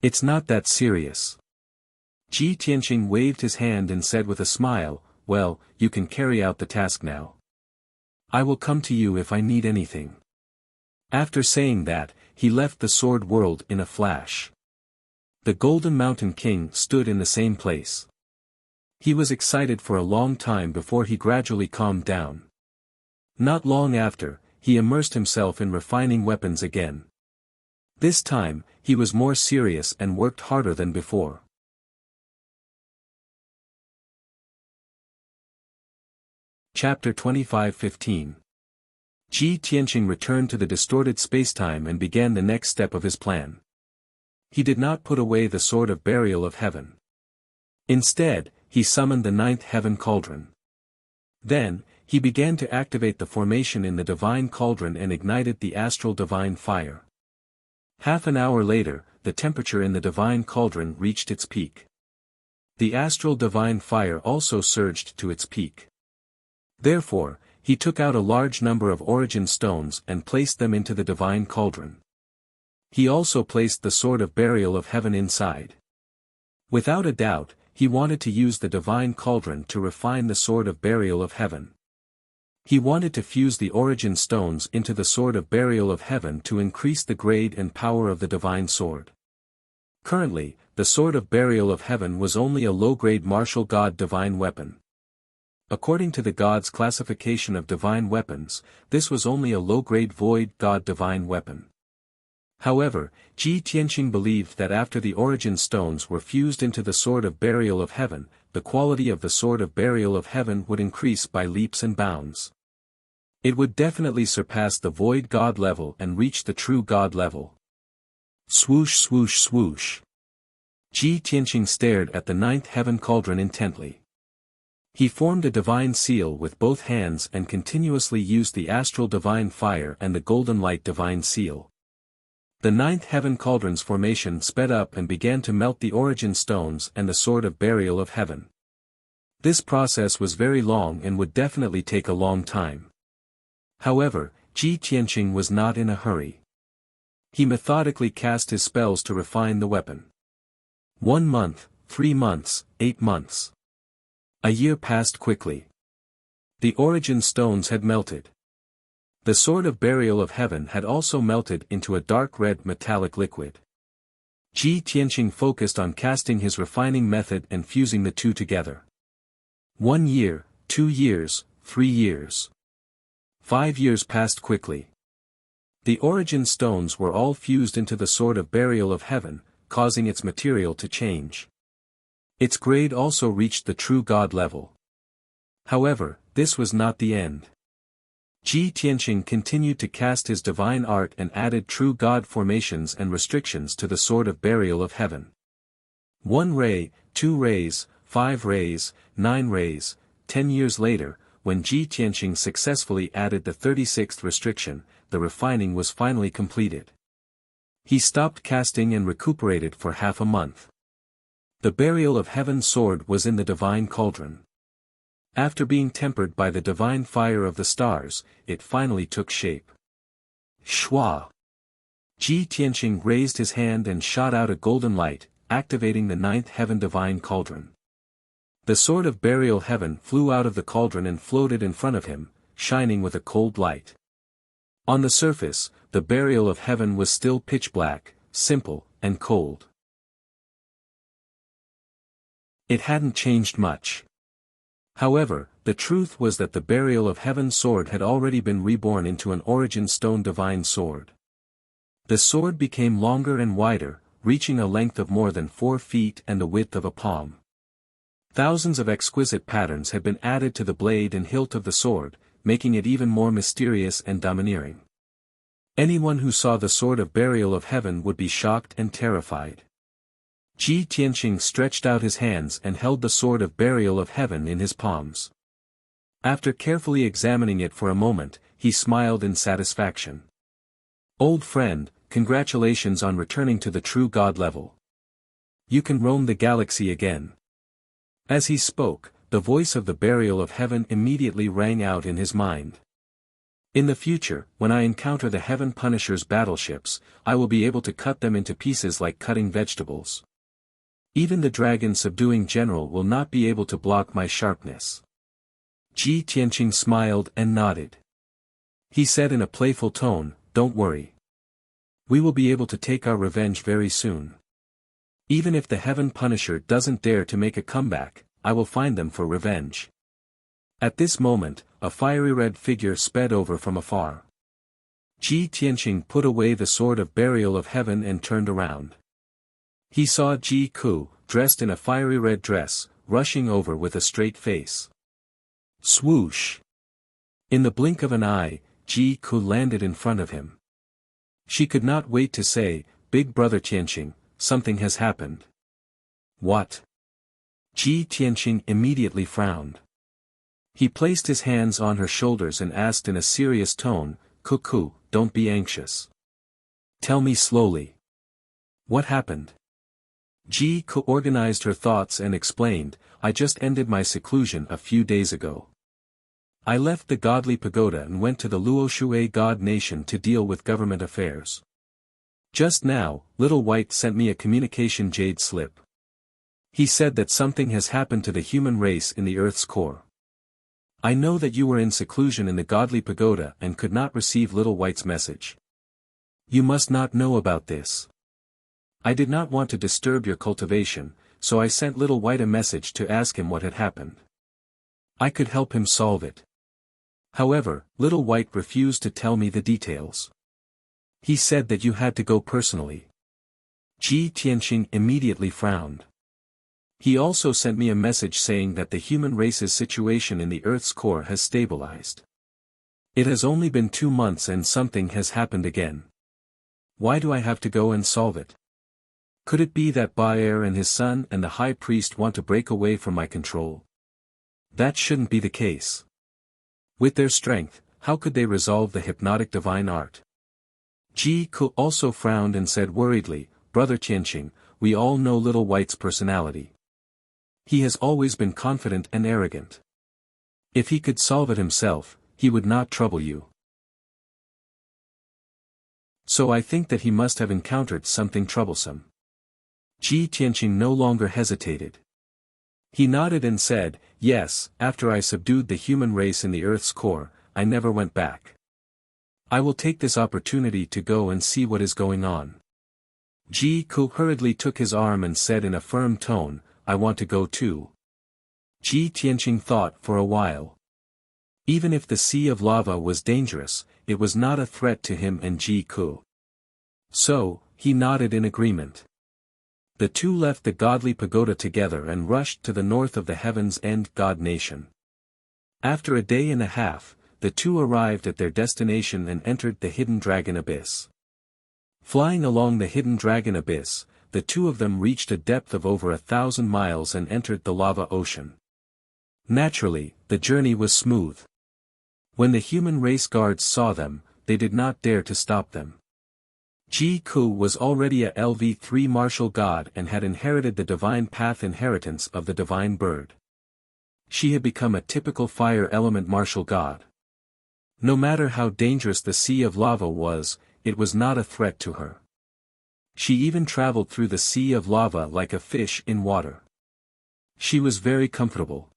It's not that serious." Ji Tianqing waved his hand and said with a smile, "Well, you can carry out the task now. I will come to you if I need anything." After saying that, he left the sword world in a flash. The Golden Mountain King stood in the same place. He was excited for a long time before he gradually calmed down. Not long after, he immersed himself in refining weapons again. This time, he was more serious and worked harder than before. Chapter 25:15. Ji Tianqing returned to the distorted spacetime and began the next step of his plan. He did not put away the sword of burial of heaven. Instead, he summoned the ninth heaven cauldron. Then, he began to activate the formation in the divine cauldron and ignited the astral divine fire. Half an hour later, the temperature in the divine cauldron reached its peak. The astral divine fire also surged to its peak. Therefore, he took out a large number of origin stones and placed them into the divine cauldron. He also placed the sword of burial of heaven inside. Without a doubt, he wanted to use the divine cauldron to refine the sword of burial of heaven. He wanted to fuse the origin stones into the sword of burial of heaven to increase the grade and power of the divine sword. Currently, the sword of burial of heaven was only a low-grade martial god divine weapon. According to the gods' classification of divine weapons, this was only a low-grade void god divine weapon. However, Ji Tianqing believed that after the origin stones were fused into the sword of burial of heaven, the quality of the sword of burial of heaven would increase by leaps and bounds. It would definitely surpass the void god level and reach the true god level. Swoosh swoosh swoosh. Ji Tianqing stared at the ninth heaven cauldron intently. He formed a divine seal with both hands and continuously used the astral divine fire and the golden light divine seal. The ninth heaven cauldron's formation sped up and began to melt the origin stones and the sword of burial of heaven. This process was very long and would definitely take a long time. However, Ji Tianqing was not in a hurry. He methodically cast his spells to refine the weapon. 1 month, 3 months, 8 months. A year passed quickly. The origin stones had melted. The sword of burial of heaven had also melted into a dark red metallic liquid. Ji Tianqing focused on casting his refining method and fusing the two together. 1 year, 2 years, 3 years. 5 years passed quickly. The origin stones were all fused into the sword of burial of heaven, causing its material to change. Its grade also reached the true god level. However, this was not the end. Ji Tianqing continued to cast his divine art and added true god formations and restrictions to the sword of burial of heaven. 1 ray, 2 rays, 5 rays, 9 rays. 10 years later, when Ji Tianqing successfully added the 36th restriction, the refining was finally completed. He stopped casting and recuperated for half a month. The burial of heaven sword was in the divine cauldron. After being tempered by the divine fire of the stars, it finally took shape. Shwa! Ji Tianqing raised his hand and shot out a golden light, activating the ninth heaven divine cauldron. The sword of burial heaven flew out of the cauldron and floated in front of him, shining with a cold light. On the surface, the burial of heaven was still pitch black, simple, and cold. It hadn't changed much. However, the truth was that the burial of heaven sword had already been reborn into an origin stone divine sword. The sword became longer and wider, reaching a length of more than 4 feet and the width of a palm. Thousands of exquisite patterns had been added to the blade and hilt of the sword, making it even more mysterious and domineering. Anyone who saw the sword of burial of heaven would be shocked and terrified. Ji Tianqing stretched out his hands and held the sword of burial of heaven in his palms. After carefully examining it for a moment, he smiled in satisfaction. Old friend, congratulations on returning to the true God level. You can roam the galaxy again. As he spoke, the voice of the burial of heaven immediately rang out in his mind. In the future, when I encounter the Heaven Punisher's battleships, I will be able to cut them into pieces like cutting vegetables. Even the dragon subduing general will not be able to block my sharpness. Ji Tianqing smiled and nodded. He said in a playful tone, "Don't worry. We will be able to take our revenge very soon. Even if the Heaven Punisher doesn't dare to make a comeback, I will find them for revenge." At this moment, a fiery red figure sped over from afar. Ji Tianqing put away the sword of burial of heaven and turned around. He saw Ji Ku, dressed in a fiery red dress, rushing over with a straight face. Swoosh! In the blink of an eye, Ji Ku landed in front of him. She could not wait to say, "Big brother Tianqing, something has happened." What? Ji Tianqing immediately frowned. He placed his hands on her shoulders and asked in a serious tone, "Ku, don't be anxious. Tell me slowly. What happened?" Ji Ku organized her thoughts and explained, "I just ended my seclusion a few days ago. I left the godly pagoda and went to the Luoshui god nation to deal with government affairs. Just now, Little White sent me a communication jade slip. He said that something has happened to the human race in the Earth's core. I know that you were in seclusion in the godly pagoda and could not receive Little White's message. You must not know about this. I did not want to disturb your cultivation, so I sent Little White a message to ask him what had happened. I could help him solve it. However, Little White refused to tell me the details. He said that you had to go personally." Ji Tianqing immediately frowned. He also sent me a message saying that the human race's situation in the Earth's core has stabilized. It has only been 2 months and something has happened again. Why do I have to go and solve it? Could it be that Baer and his son and the High Priest want to break away from my control? That shouldn't be the case. With their strength, how could they resolve the hypnotic divine art? Ji Ku also frowned and said worriedly, "Brother Tianqing, we all know Little White's personality. He has always been confident and arrogant. If he could solve it himself, he would not trouble you. So I think that he must have encountered something troublesome." Ji Tianqing no longer hesitated. He nodded and said, "Yes, after I subdued the human race in the Earth's core, I never went back. I will take this opportunity to go and see what is going on." Ji Ku hurriedly took his arm and said in a firm tone, "I want to go too." Ji Tianqing thought for a while. Even if the sea of lava was dangerous, it was not a threat to him and Ji Ku. So, he nodded in agreement. The two left the godly pagoda together and rushed to the north of the Heaven's End god nation. After a day and a half, the two arrived at their destination and entered the hidden dragon abyss. Flying along the hidden dragon abyss, the two of them reached a depth of over 1,000 miles and entered the lava ocean. Naturally, the journey was smooth. When the human race guards saw them, they did not dare to stop them. Ji Ku was already a LV3 martial god and had inherited the divine path inheritance of the divine bird. She had become a typical fire element martial god. No matter how dangerous the sea of lava was, it was not a threat to her. She even traveled through the sea of lava like a fish in water. She was very comfortable.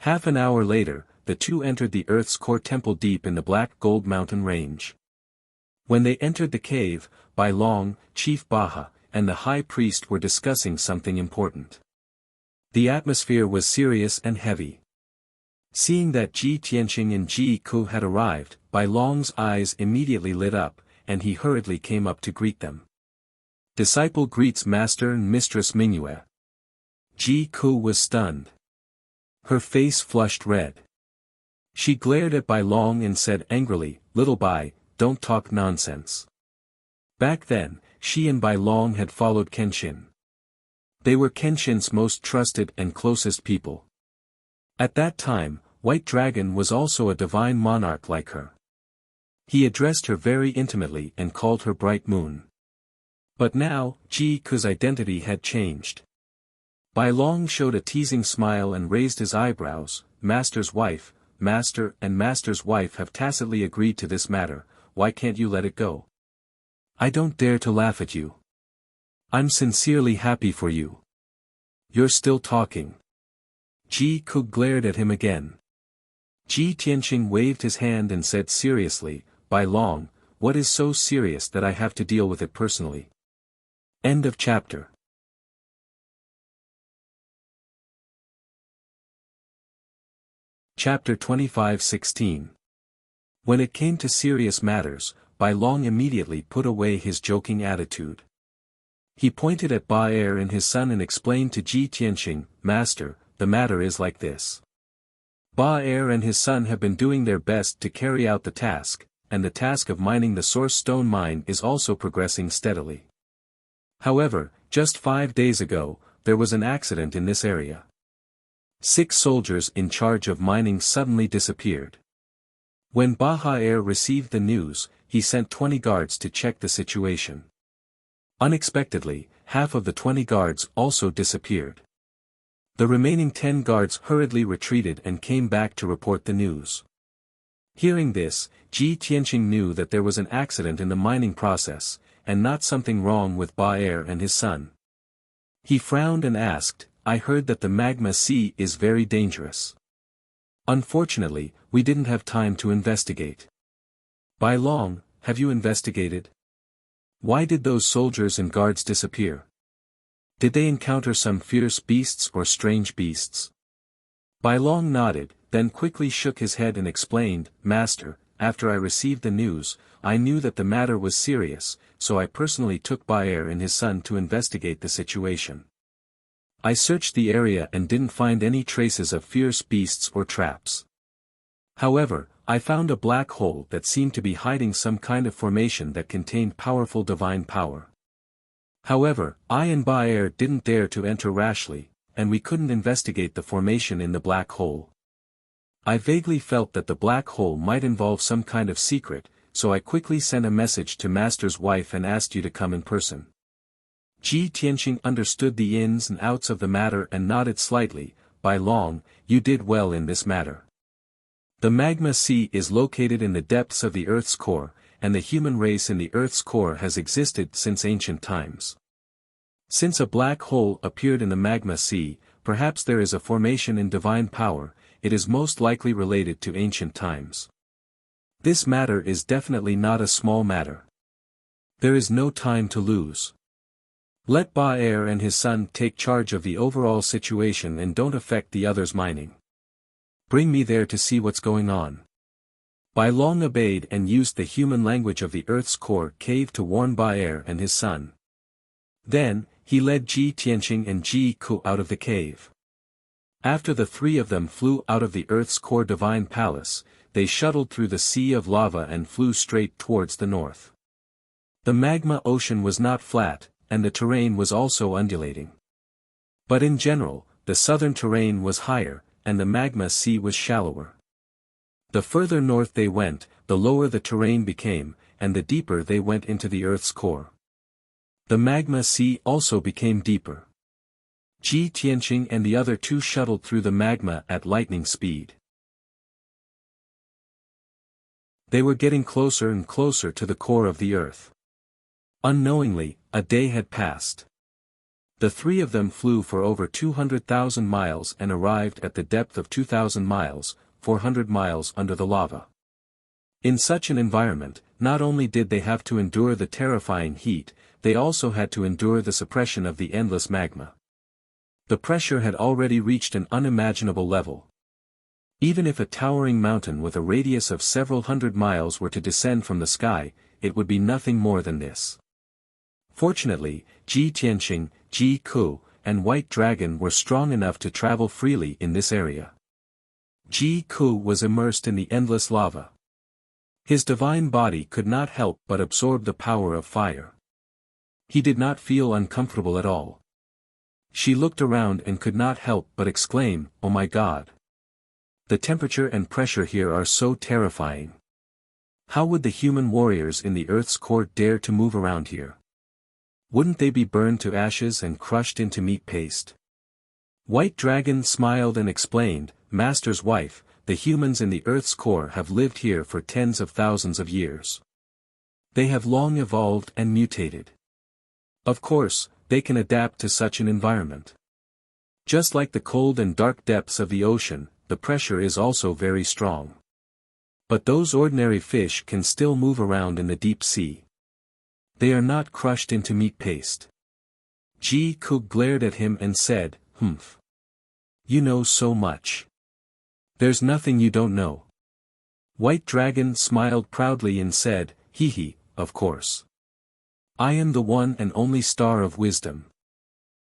Half an hour later, the two entered the Earth's core temple deep in the Black Gold Mountain range. When they entered the cave, Bai Long, Chief Baha, and the High Priest were discussing something important. The atmosphere was serious and heavy. Seeing that Ji Tianqing and Ji Ku had arrived, Bai Long's eyes immediately lit up, and he hurriedly came up to greet them. Disciple greets Master and Mistress Mingyue. Ji Ku was stunned. Her face flushed red. She glared at Bai Long and said angrily, "Little Bai, don't talk nonsense." Back then, she and Bai Long had followed Kenshin. They were Kenshin's most trusted and closest people. At that time, White Dragon was also a divine monarch like her. He addressed her very intimately and called her Bright Moon. But now, Ji Ku's identity had changed. Bai Long showed a teasing smile and raised his eyebrows. Master's wife, Master and Master's wife have tacitly agreed to this matter, why can't you let it go? I don't dare to laugh at you. I'm sincerely happy for you. You're still talking. Ji Ku glared at him again. Ji Tianqing waved his hand and said seriously, Bai Long, what is so serious that I have to deal with it personally? End of chapter. Chapter 25:16. When it came to serious matters, Bai Long immediately put away his joking attitude. He pointed at Ba Er and his son and explained to Ji Tianqing, Master, the matter is like this. Ba Er and his son have been doing their best to carry out the task, and the task of mining the source stone mine is also progressing steadily. However, just 5 days ago, there was an accident in this area. 6 soldiers in charge of mining suddenly disappeared. When Baha Er received the news, he sent 20 guards to check the situation. Unexpectedly, half of the 20 guards also disappeared. The remaining 10 guards hurriedly retreated and came back to report the news. Hearing this, Ji Tianqing knew that there was an accident in the mining process, and not something wrong with Ba Er and his son. He frowned and asked, I heard that the magma sea is very dangerous. Unfortunately, we didn't have time to investigate. Bai Long, have you investigated? Why did those soldiers and guards disappear? Did they encounter some fierce beasts or strange beasts? Bai Long nodded, then quickly shook his head and explained, Master, after I received the news, I knew that the matter was serious, so I personally took Ba Er and his son to investigate the situation. I searched the area and didn't find any traces of fierce beasts or traps. However, I found a black hole that seemed to be hiding some kind of formation that contained powerful divine power. However, I and Ba Er didn't dare to enter rashly, and we couldn't investigate the formation in the black hole. I vaguely felt that the black hole might involve some kind of secret, so I quickly sent a message to Master's wife and asked you to come in person. Ji Tianqing understood the ins and outs of the matter and nodded slightly, Bai Long, you did well in this matter. The magma sea is located in the depths of the Earth's core, and the human race in the Earth's core has existed since ancient times. Since a black hole appeared in the magma sea, perhaps there is a formation in divine power, it is most likely related to ancient times. This matter is definitely not a small matter. There is no time to lose. Let Ba Er and his son take charge of the overall situation and don't affect the others mining. Bring me there to see what's going on. Bai Long obeyed and used the human language of the Earth's core cave to warn Ba Er and his son. Then, he led Ji Tianqing and Ji Ku out of the cave. After the 3 of them flew out of the Earth's core divine palace, they shuttled through the sea of lava and flew straight towards the north. The magma ocean was not flat, and the terrain was also undulating. But in general, the southern terrain was higher, and the magma sea was shallower. The further north they went, the lower the terrain became, and the deeper they went into the Earth's core. The magma sea also became deeper. Ji Tianqing and the other 2 shuttled through the magma at lightning speed. They were getting closer and closer to the core of the Earth. Unknowingly, a day had passed. The 3 of them flew for over 200,000 miles and arrived at the depth of 2,000 miles, 400 miles under the lava. In such an environment, not only did they have to endure the terrifying heat, they also had to endure the suppression of the endless magma. The pressure had already reached an unimaginable level. Even if a towering mountain with a radius of several hundred miles were to descend from the sky, it would be nothing more than this. Fortunately, Ji Tianqing, Ji Ku, and White Dragon were strong enough to travel freely in this area. Ji Ku was immersed in the endless lava. His divine body could not help but absorb the power of fire. He did not feel uncomfortable at all. She looked around and could not help but exclaim, "Oh my God! The temperature and pressure here are so terrifying. How would the human warriors in the Earth's core dare to move around here? Wouldn't they be burned to ashes and crushed into meat paste?" White Dragon smiled and explained, "Master's wife, the humans in the Earth's core have lived here for tens of thousands of years. They have long evolved and mutated. Of course, they can adapt to such an environment. Just like the cold and dark depths of the ocean, the pressure is also very strong. But those ordinary fish can still move around in the deep sea. They are not crushed into meat paste." Ji Ku glared at him and said, "Humph. You know so much. There's nothing you don't know." White Dragon smiled proudly and said, "Hee hee, of course. I am the one and only star of wisdom.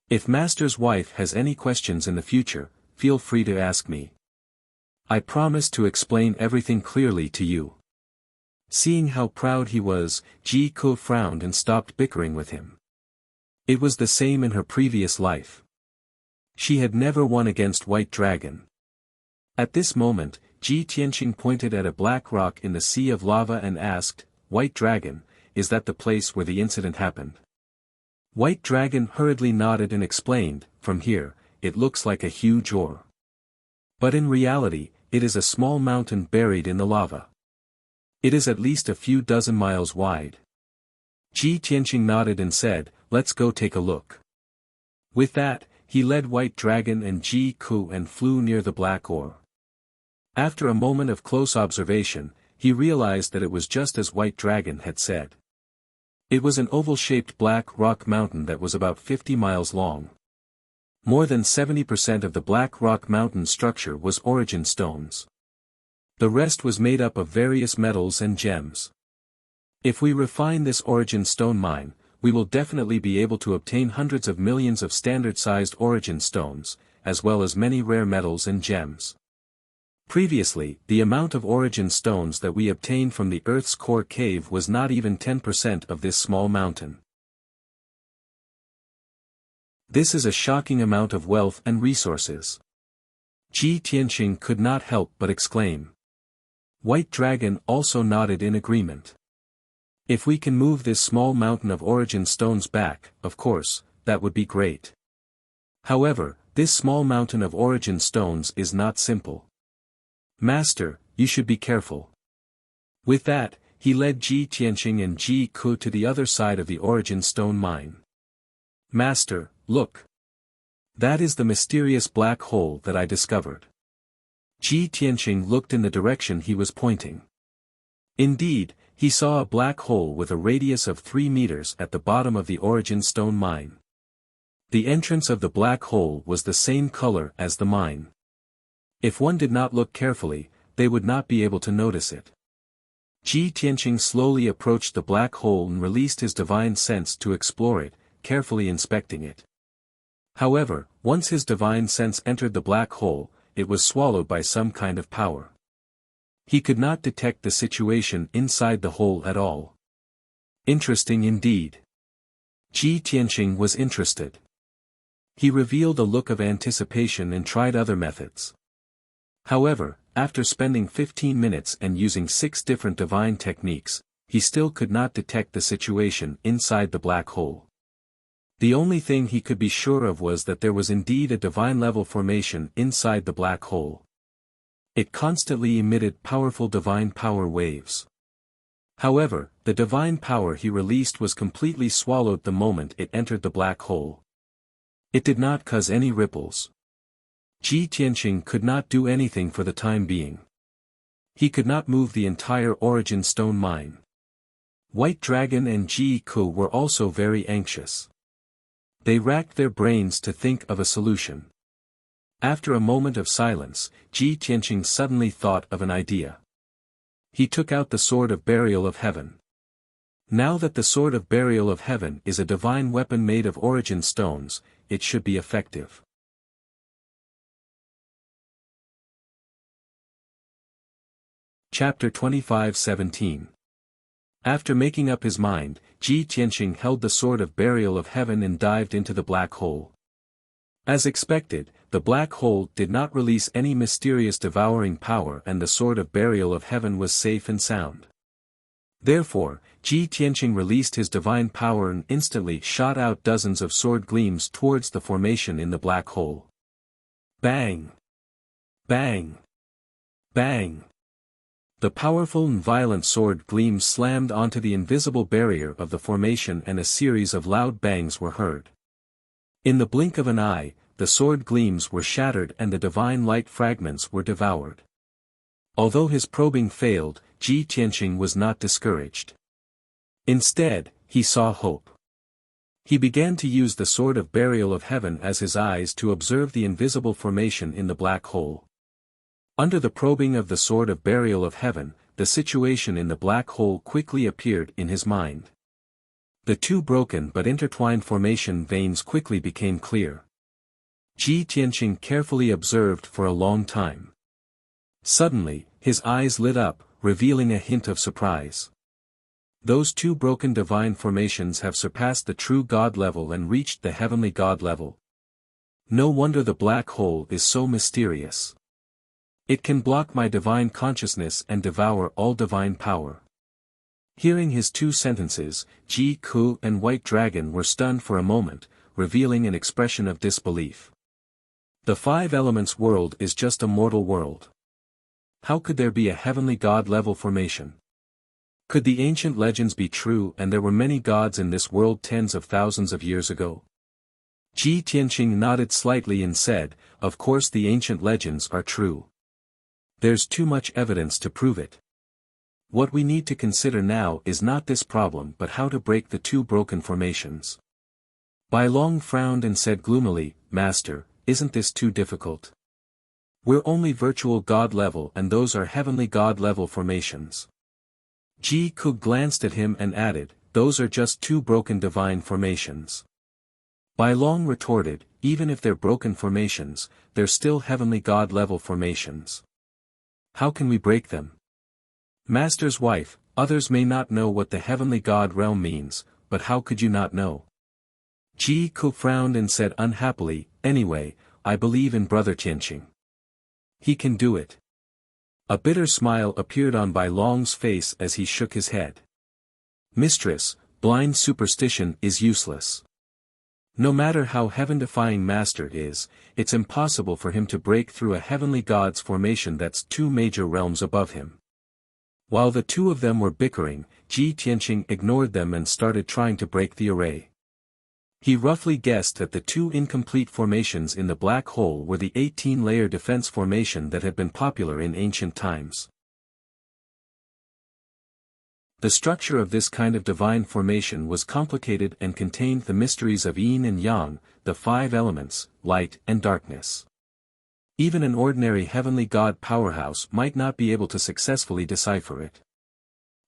If Master's wife has any questions in the future, feel free to ask me. I promise to explain everything clearly to you." Seeing how proud he was, Ji Ku frowned and stopped bickering with him. It was the same in her previous life. She had never won against White Dragon. At this moment, Ji Tianqing pointed at a black rock in the sea of lava and asked, "White Dragon, is that the place where the incident happened?" White Dragon hurriedly nodded and explained, "From here, it looks like a huge ore. But in reality, it is a small mountain buried in the lava. It is at least a few dozen miles wide." Ji Tianqing nodded and said, "Let's go take a look." With that, he led White Dragon and Ji Ku and flew near the black ore. After a moment of close observation, he realized that it was just as White Dragon had said. It was an oval-shaped black rock mountain that was about 50 miles long. More than 70% of the black rock mountain structure was origin stones. The rest was made up of various metals and gems. If we refine this origin stone mine, we will definitely be able to obtain hundreds of millions of standard-sized origin stones, as well as many rare metals and gems. Previously, the amount of origin stones that we obtained from the Earth's core cave was not even 10% of this small mountain. This is a shocking amount of wealth and resources." Ji Tianqing could not help but exclaim. White Dragon also nodded in agreement. "If we can move this small mountain of origin stones back, of course, that would be great. However, this small mountain of origin stones is not simple. Master, you should be careful." With that, he led Ji Tianqing and Ji Ku to the other side of the origin stone mine. "Master, look. That is the mysterious black hole that I discovered." Ji Tianqing looked in the direction he was pointing. Indeed, he saw a black hole with a radius of 3 meters at the bottom of the origin stone mine. The entrance of the black hole was the same color as the mine. If one did not look carefully, they would not be able to notice it. Ji Tianqing slowly approached the black hole and released his divine sense to explore it, carefully inspecting it. However, once his divine sense entered the black hole, it was swallowed by some kind of power. He could not detect the situation inside the hole at all. Interesting indeed. Ji Tianqing was interested. He revealed a look of anticipation and tried other methods. However, after spending 15 minutes and using 6 different divine techniques, he still could not detect the situation inside the black hole. The only thing he could be sure of was that there was indeed a divine-level formation inside the black hole. It constantly emitted powerful divine power waves. However, the divine power he released was completely swallowed the moment it entered the black hole. It did not cause any ripples. Ji Tianqing could not do anything for the time being. He could not move the entire origin stone mine. White Dragon and Ji Ku were also very anxious. They racked their brains to think of a solution. After a moment of silence, Ji Tianqing suddenly thought of an idea. He took out the Sword of Burial of Heaven. Now that the Sword of Burial of Heaven is a divine weapon made of origin stones, it should be effective. Chapter 25:17. After making up his mind, Ji Tianqing held the Sword of Burial of Heaven and dived into the black hole. As expected, the black hole did not release any mysterious devouring power and the sword of burial of heaven was safe and sound. Therefore, Ji Tianqing released his divine power and instantly shot out dozens of sword gleams towards the formation in the black hole. Bang! Bang! Bang! The powerful and violent sword gleams slammed onto the invisible barrier of the formation and a series of loud bangs were heard. In the blink of an eye, the sword gleams were shattered and the divine light fragments were devoured. Although his probing failed, Ji Tianqing was not discouraged. Instead, he saw hope. He began to use the sword of burial of heaven as his eyes to observe the invisible formation in the black hole. Under the probing of the sword of burial of heaven, the situation in the black hole quickly appeared in his mind. The two broken but intertwined formation veins quickly became clear. Ji Tianqing carefully observed for a long time. Suddenly, his eyes lit up, revealing a hint of surprise. Those two broken divine formations have surpassed the true God level and reached the heavenly God level. No wonder the black hole is so mysterious. It can block my divine consciousness and devour all divine power. Hearing his two sentences, Ji Ku and White Dragon were stunned for a moment, revealing an expression of disbelief. The five elements world is just a mortal world. How could there be a heavenly God-level formation? Could the ancient legends be true and there were many gods in this world tens of thousands of years ago? Ji Tianqing nodded slightly and said, "Of course the ancient legends are true. There's too much evidence to prove it. What we need to consider now is not this problem but how to break the two broken formations." Bai Long frowned and said gloomily, "Master, isn't this too difficult? We're only virtual God level and those are heavenly God level formations." Ji Ku glanced at him and added, "Those are just two broken divine formations." Bai Long retorted, "Even if they're broken formations, they're still heavenly God level formations. How can we break them?" "Master's wife, others may not know what the heavenly God realm means, but how could you not know?" Ji Ku frowned and said unhappily, "Anyway, I believe in Brother Tianqing. He can do it." A bitter smile appeared on Bai Long's face as he shook his head. "Mistress, blind superstition is useless. No matter how heaven-defying Master is, it's impossible for him to break through a heavenly God's formation that's two major realms above him." While the two of them were bickering, Ji Tianqing ignored them and started trying to break the array. He roughly guessed that the two incomplete formations in the black hole were the 18-layer defense formation that had been popular in ancient times. The structure of this kind of divine formation was complicated and contained the mysteries of yin and yang, the five elements, light and darkness. Even an ordinary heavenly God powerhouse might not be able to successfully decipher it.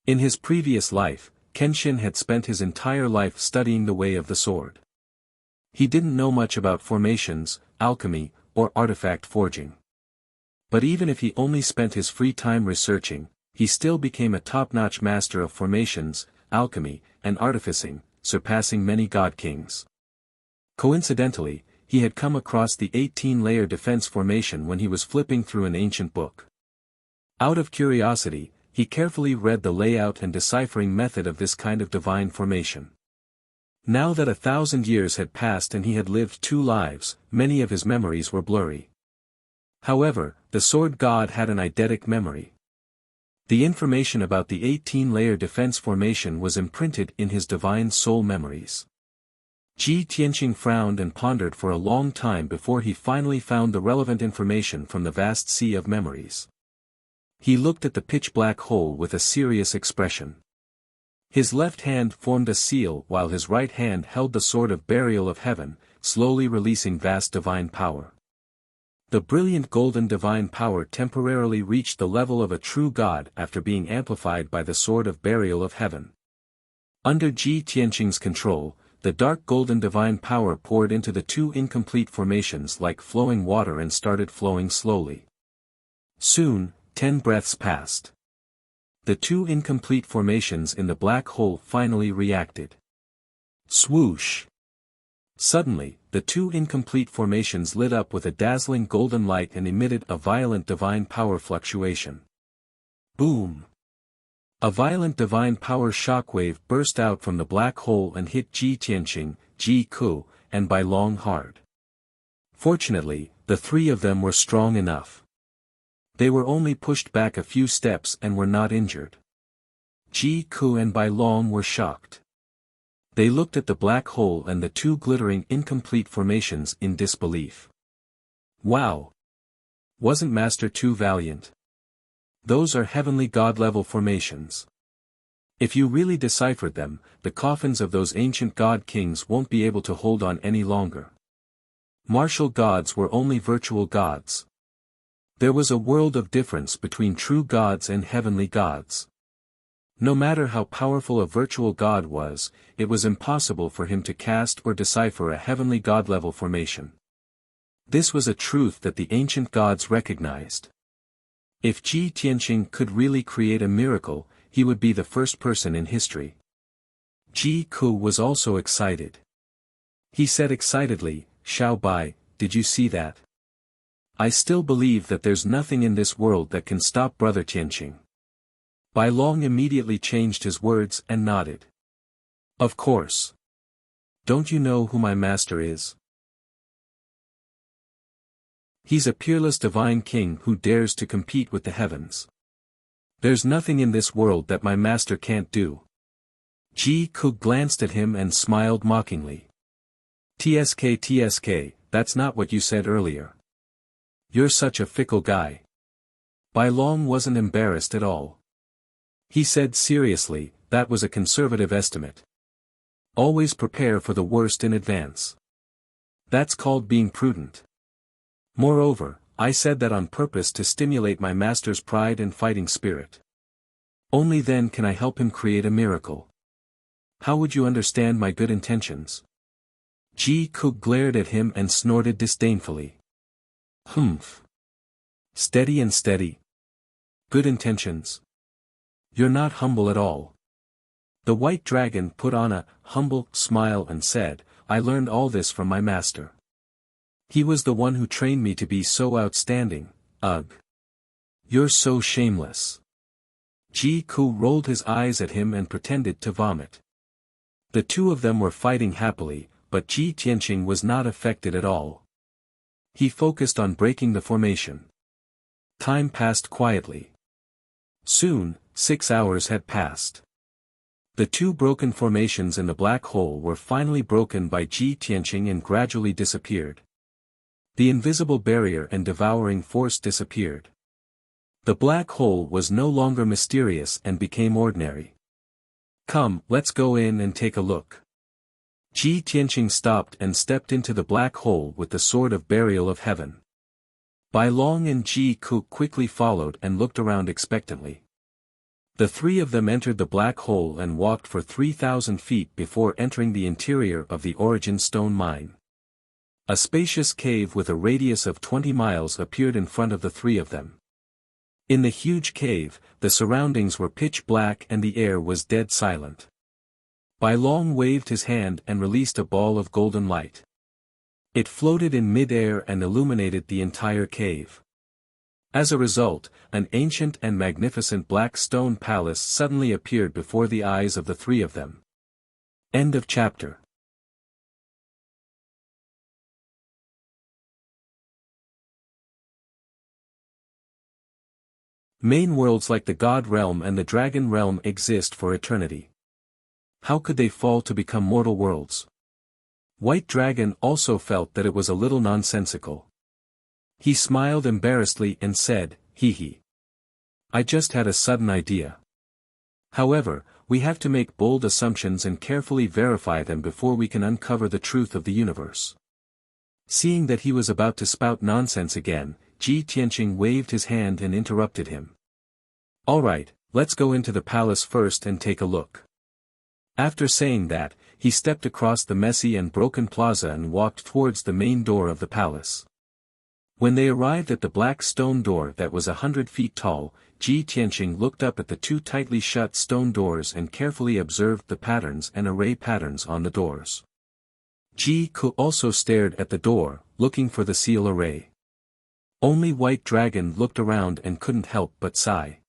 In his previous life, Kenshin had spent his entire life studying the way of the sword. He didn't know much about formations, alchemy, or artifact forging. But even if he only spent his free time researching, he still became a top-notch master of formations, alchemy, and artificing, surpassing many god kings. Coincidentally, he had come across the 18-layer defense formation when he was flipping through an ancient book. Out of curiosity, he carefully read the layout and deciphering method of this kind of divine formation. Now that 1,000 years had passed and he had lived two lives, many of his memories were blurry. However, the sword god had an eidetic memory. The information about the 18-layer defense formation was imprinted in his divine soul memories. Ji Tianqing frowned and pondered for a long time before he finally found the relevant information from the vast sea of memories. He looked at the pitch-black hole with a serious expression. His left hand formed a seal while his right hand held the sword of burial of heaven, slowly releasing vast divine power. The brilliant golden divine power temporarily reached the level of a true god after being amplified by the sword of burial of heaven. Under Ji Tianqing's control, the dark golden divine power poured into the two incomplete formations like flowing water and started flowing slowly. Soon, 10 breaths passed. The two incomplete formations in the black hole finally reacted. Swoosh! Suddenly, the two incomplete formations lit up with a dazzling golden light and emitted a violent divine power fluctuation. Boom! A violent divine power shockwave burst out from the black hole and hit Ji Tianqing, Ji Ku, and Bai Long hard. Fortunately, the three of them were strong enough. They were only pushed back a few steps and were not injured. Ji Ku and Bai Long were shocked. They looked at the black hole and the two glittering incomplete formations in disbelief. Wow! Wasn't Master too valiant? Those are heavenly god-level formations. If you really deciphered them, the coffins of those ancient god kings won't be able to hold on any longer. Martial gods were only virtual gods. There was a world of difference between true gods and heavenly gods. No matter how powerful a virtual god was, it was impossible for him to cast or decipher a heavenly god-level formation. This was a truth that the ancient gods recognized. If Ji Tianqing could really create a miracle, he would be the first person in history. Ji Ku was also excited. He said excitedly, "Xiao Bai, did you see that? I still believe that there's nothing in this world that can stop Brother Tianqing." Bai Long immediately changed his words and nodded. "Of course. Don't you know who my master is? He's a peerless divine king who dares to compete with the heavens. There's nothing in this world that my master can't do." Ji Ku glanced at him and smiled mockingly. TSK, that's not what you said earlier. You're such a fickle guy." Bai Long wasn't embarrassed at all. He said seriously, "That was a conservative estimate. Always prepare for the worst in advance. That's called being prudent. Moreover, I said that on purpose to stimulate my master's pride and fighting spirit. Only then can I help him create a miracle. How would you understand my good intentions?" Ji Ku glared at him and snorted disdainfully. "Humph. Steady and steady. Good intentions. You're not humble at all." The white dragon put on a humble smile and said, "I learned all this from my master. He was the one who trained me to be so outstanding. Ugh. You're so shameless." Ji Ku rolled his eyes at him and pretended to vomit. The two of them were fighting happily, but Ji Tianqing was not affected at all. He focused on breaking the formation. Time passed quietly. Soon, 6 hours had passed. The two broken formations in the black hole were finally broken by Ji Tianqing and gradually disappeared. The invisible barrier and devouring force disappeared. The black hole was no longer mysterious and became ordinary. "Come, let's go in and take a look." Ji Tianqing stopped and stepped into the black hole with the sword of burial of heaven. Bai Long and Ji Ku quickly followed and looked around expectantly. The three of them entered the black hole and walked for 3,000 feet before entering the interior of the Origin Stone Mine. A spacious cave with a radius of 20 miles appeared in front of the three of them. In the huge cave, the surroundings were pitch black and the air was dead silent. Bai Long waved his hand and released a ball of golden light. It floated in mid-air and illuminated the entire cave. As a result, an ancient and magnificent black stone palace suddenly appeared before the eyes of the three of them. End of chapter. Main worlds like the God Realm and the Dragon Realm exist for eternity. How could they fall to become mortal worlds? White Dragon also felt that it was a little nonsensical. He smiled embarrassedly and said, "Hee hee. I just had a sudden idea. However, we have to make bold assumptions and carefully verify them before we can uncover the truth of the universe." Seeing that he was about to spout nonsense again, Ji Tianqing waved his hand and interrupted him. "All right, let's go into the palace first and take a look." After saying that, he stepped across the messy and broken plaza and walked towards the main door of the palace. When they arrived at the black stone door that was 100 feet tall, Ji Tianqing looked up at the two tightly shut stone doors and carefully observed the patterns and array patterns on the doors. Ji Ku also stared at the door, looking for the seal array. Only White Dragon looked around and couldn't help but sigh.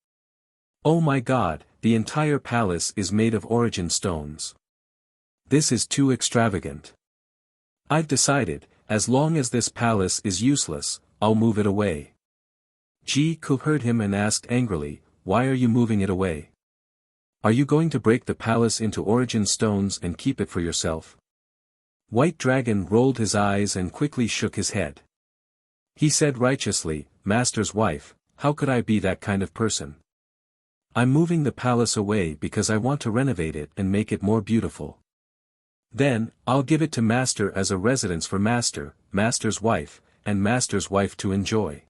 Oh my god, the entire palace is made of origin stones. This is too extravagant. I've decided, as long as this palace is useless, I'll move it away. Ji Ku heard him and asked angrily, why are you moving it away? Are you going to break the palace into origin stones and keep it for yourself? White Dragon rolled his eyes and quickly shook his head. He said righteously, Master's wife, how could I be that kind of person? I'm moving the palace away because I want to renovate it and make it more beautiful. Then, I'll give it to Master as a residence for Master, Master's wife, and Master's wife to enjoy.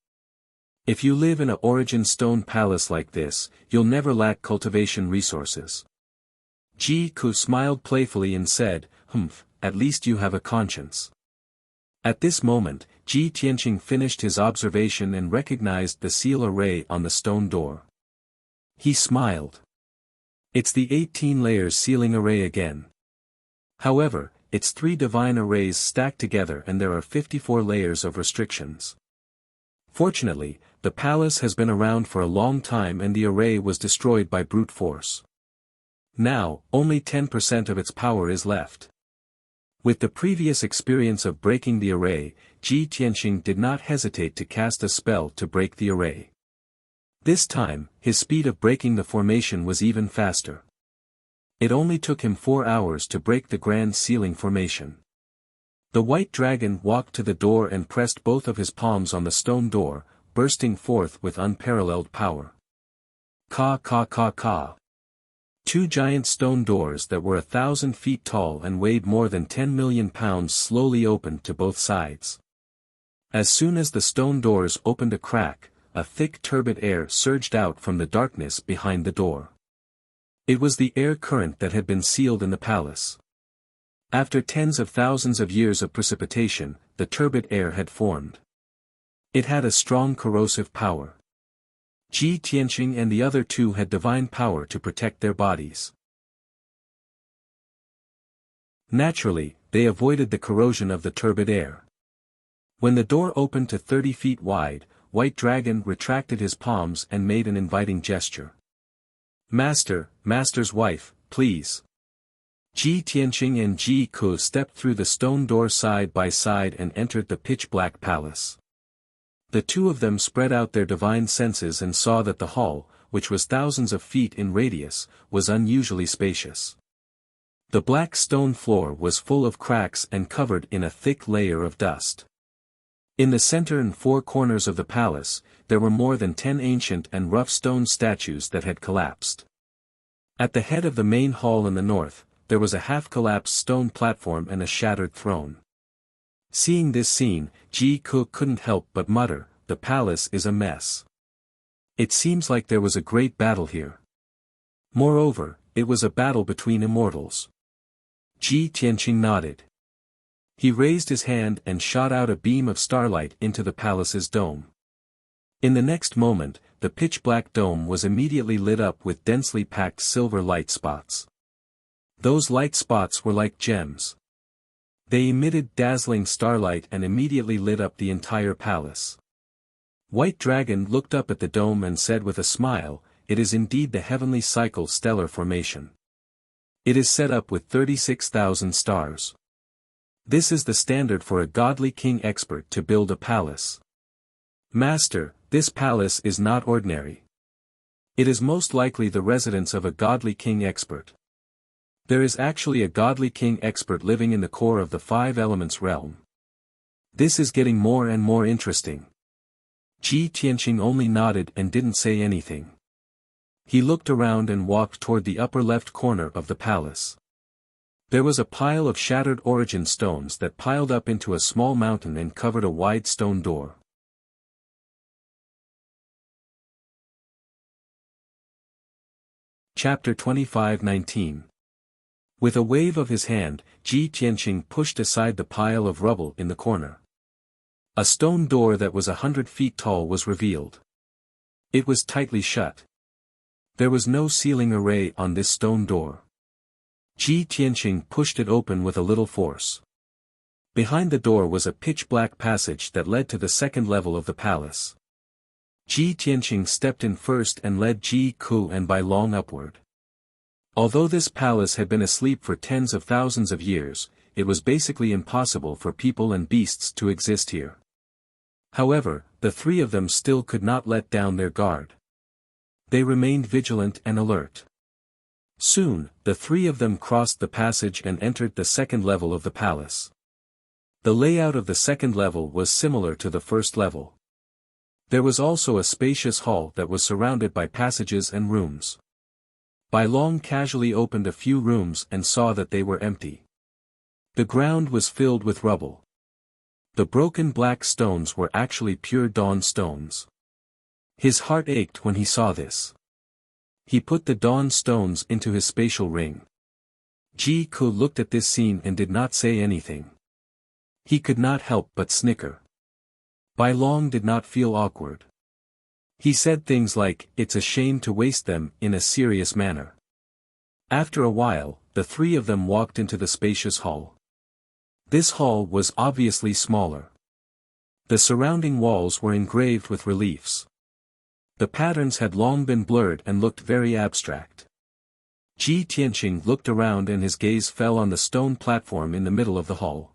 If you live in a origin stone palace like this, you'll never lack cultivation resources. Ji Ku smiled playfully and said, Humph, at least you have a conscience. At this moment, Ji Tianqing finished his observation and recognized the seal array on the stone door. He smiled. It's the 18 layers sealing array again. However, it's 3 divine arrays stacked together and there are 54 layers of restrictions. Fortunately, the palace has been around for a long time and the array was destroyed by brute force. Now, only 10% of its power is left. With the previous experience of breaking the array, Ji Tianqing did not hesitate to cast a spell to break the array. This time, his speed of breaking the formation was even faster. It only took him 4 hours to break the grand sealing formation. The White Dragon walked to the door and pressed both of his palms on the stone door, bursting forth with unparalleled power. Ka ka ka ka. 2 giant stone doors that were 1,000 feet tall and weighed more than 10 million pounds slowly opened to both sides. As soon as the stone doors opened a crack, a thick turbid air surged out from the darkness behind the door. It was the air current that had been sealed in the palace. After tens of thousands of years of precipitation, the turbid air had formed. It had a strong corrosive power. Ji Tianqing and the other 2 had divine power to protect their bodies. Naturally, they avoided the corrosion of the turbid air. When the door opened to 30 feet wide, White Dragon retracted his palms and made an inviting gesture. Master's wife, please. Ji Tianqing and Ji Ku stepped through the stone door side by side and entered the pitch-black palace. The 2 of them spread out their divine senses and saw that the hall, which was thousands of feet in radius, was unusually spacious. The black stone floor was full of cracks and covered in a thick layer of dust. In the center and 4 corners of the palace, there were more than 10 ancient and rough stone statues that had collapsed. At the head of the main hall in the north, there was a half-collapsed stone platform and a shattered throne. Seeing this scene, Ji Ku couldn't help but mutter, the palace is a mess. It seems like there was a great battle here. Moreover, it was a battle between immortals. Ji Tianqing nodded. He raised his hand and shot out a beam of starlight into the palace's dome. In the next moment, the pitch-black dome was immediately lit up with densely packed silver light spots. Those light spots were like gems. They emitted dazzling starlight and immediately lit up the entire palace. White Dragon looked up at the dome and said with a smile, it is indeed the heavenly cycle stellar formation. It is set up with 36,000 stars. This is the standard for a godly king expert to build a palace. Master, this palace is not ordinary. It is most likely the residence of a godly king expert. There is actually a godly king expert living in the core of the 5 elements realm. This is getting more and more interesting. Ji Tianqing only nodded and didn't say anything. He looked around and walked toward the upper left corner of the palace. There was a pile of shattered origin stones that piled up into a small mountain and covered a wide stone door. Chapter 25:19. With a wave of his hand, Ji Tianqing pushed aside the pile of rubble in the corner. A stone door that was 100 feet tall was revealed. It was tightly shut. There was no sealing array on this stone door. Ji Tianqing pushed it open with a little force. Behind the door was a pitch-black passage that led to the second level of the palace. Ji Tianqing stepped in first and led Ji Ku and Bai Long upward. Although this palace had been asleep for tens of thousands of years, it was basically impossible for people and beasts to exist here. However, the three of them still could not let down their guard. They remained vigilant and alert. Soon, the three of them crossed the passage and entered the second level of the palace. The layout of the second level was similar to the first level. There was also a spacious hall that was surrounded by passages and rooms. Bai Long casually opened a few rooms and saw that they were empty. The ground was filled with rubble. The broken black stones were actually pure dawn stones. His heart ached when he saw this. He put the dawn stones into his spatial ring. Ji Ku looked at this scene and did not say anything. He could not help but snicker. Bai Long did not feel awkward. He said things like, "It's a shame to waste them," in a serious manner. After a while, the three of them walked into the spacious hall. This hall was obviously smaller. The surrounding walls were engraved with reliefs. The patterns had long been blurred and looked very abstract. Ji Tianqing looked around and his gaze fell on the stone platform in the middle of the hall.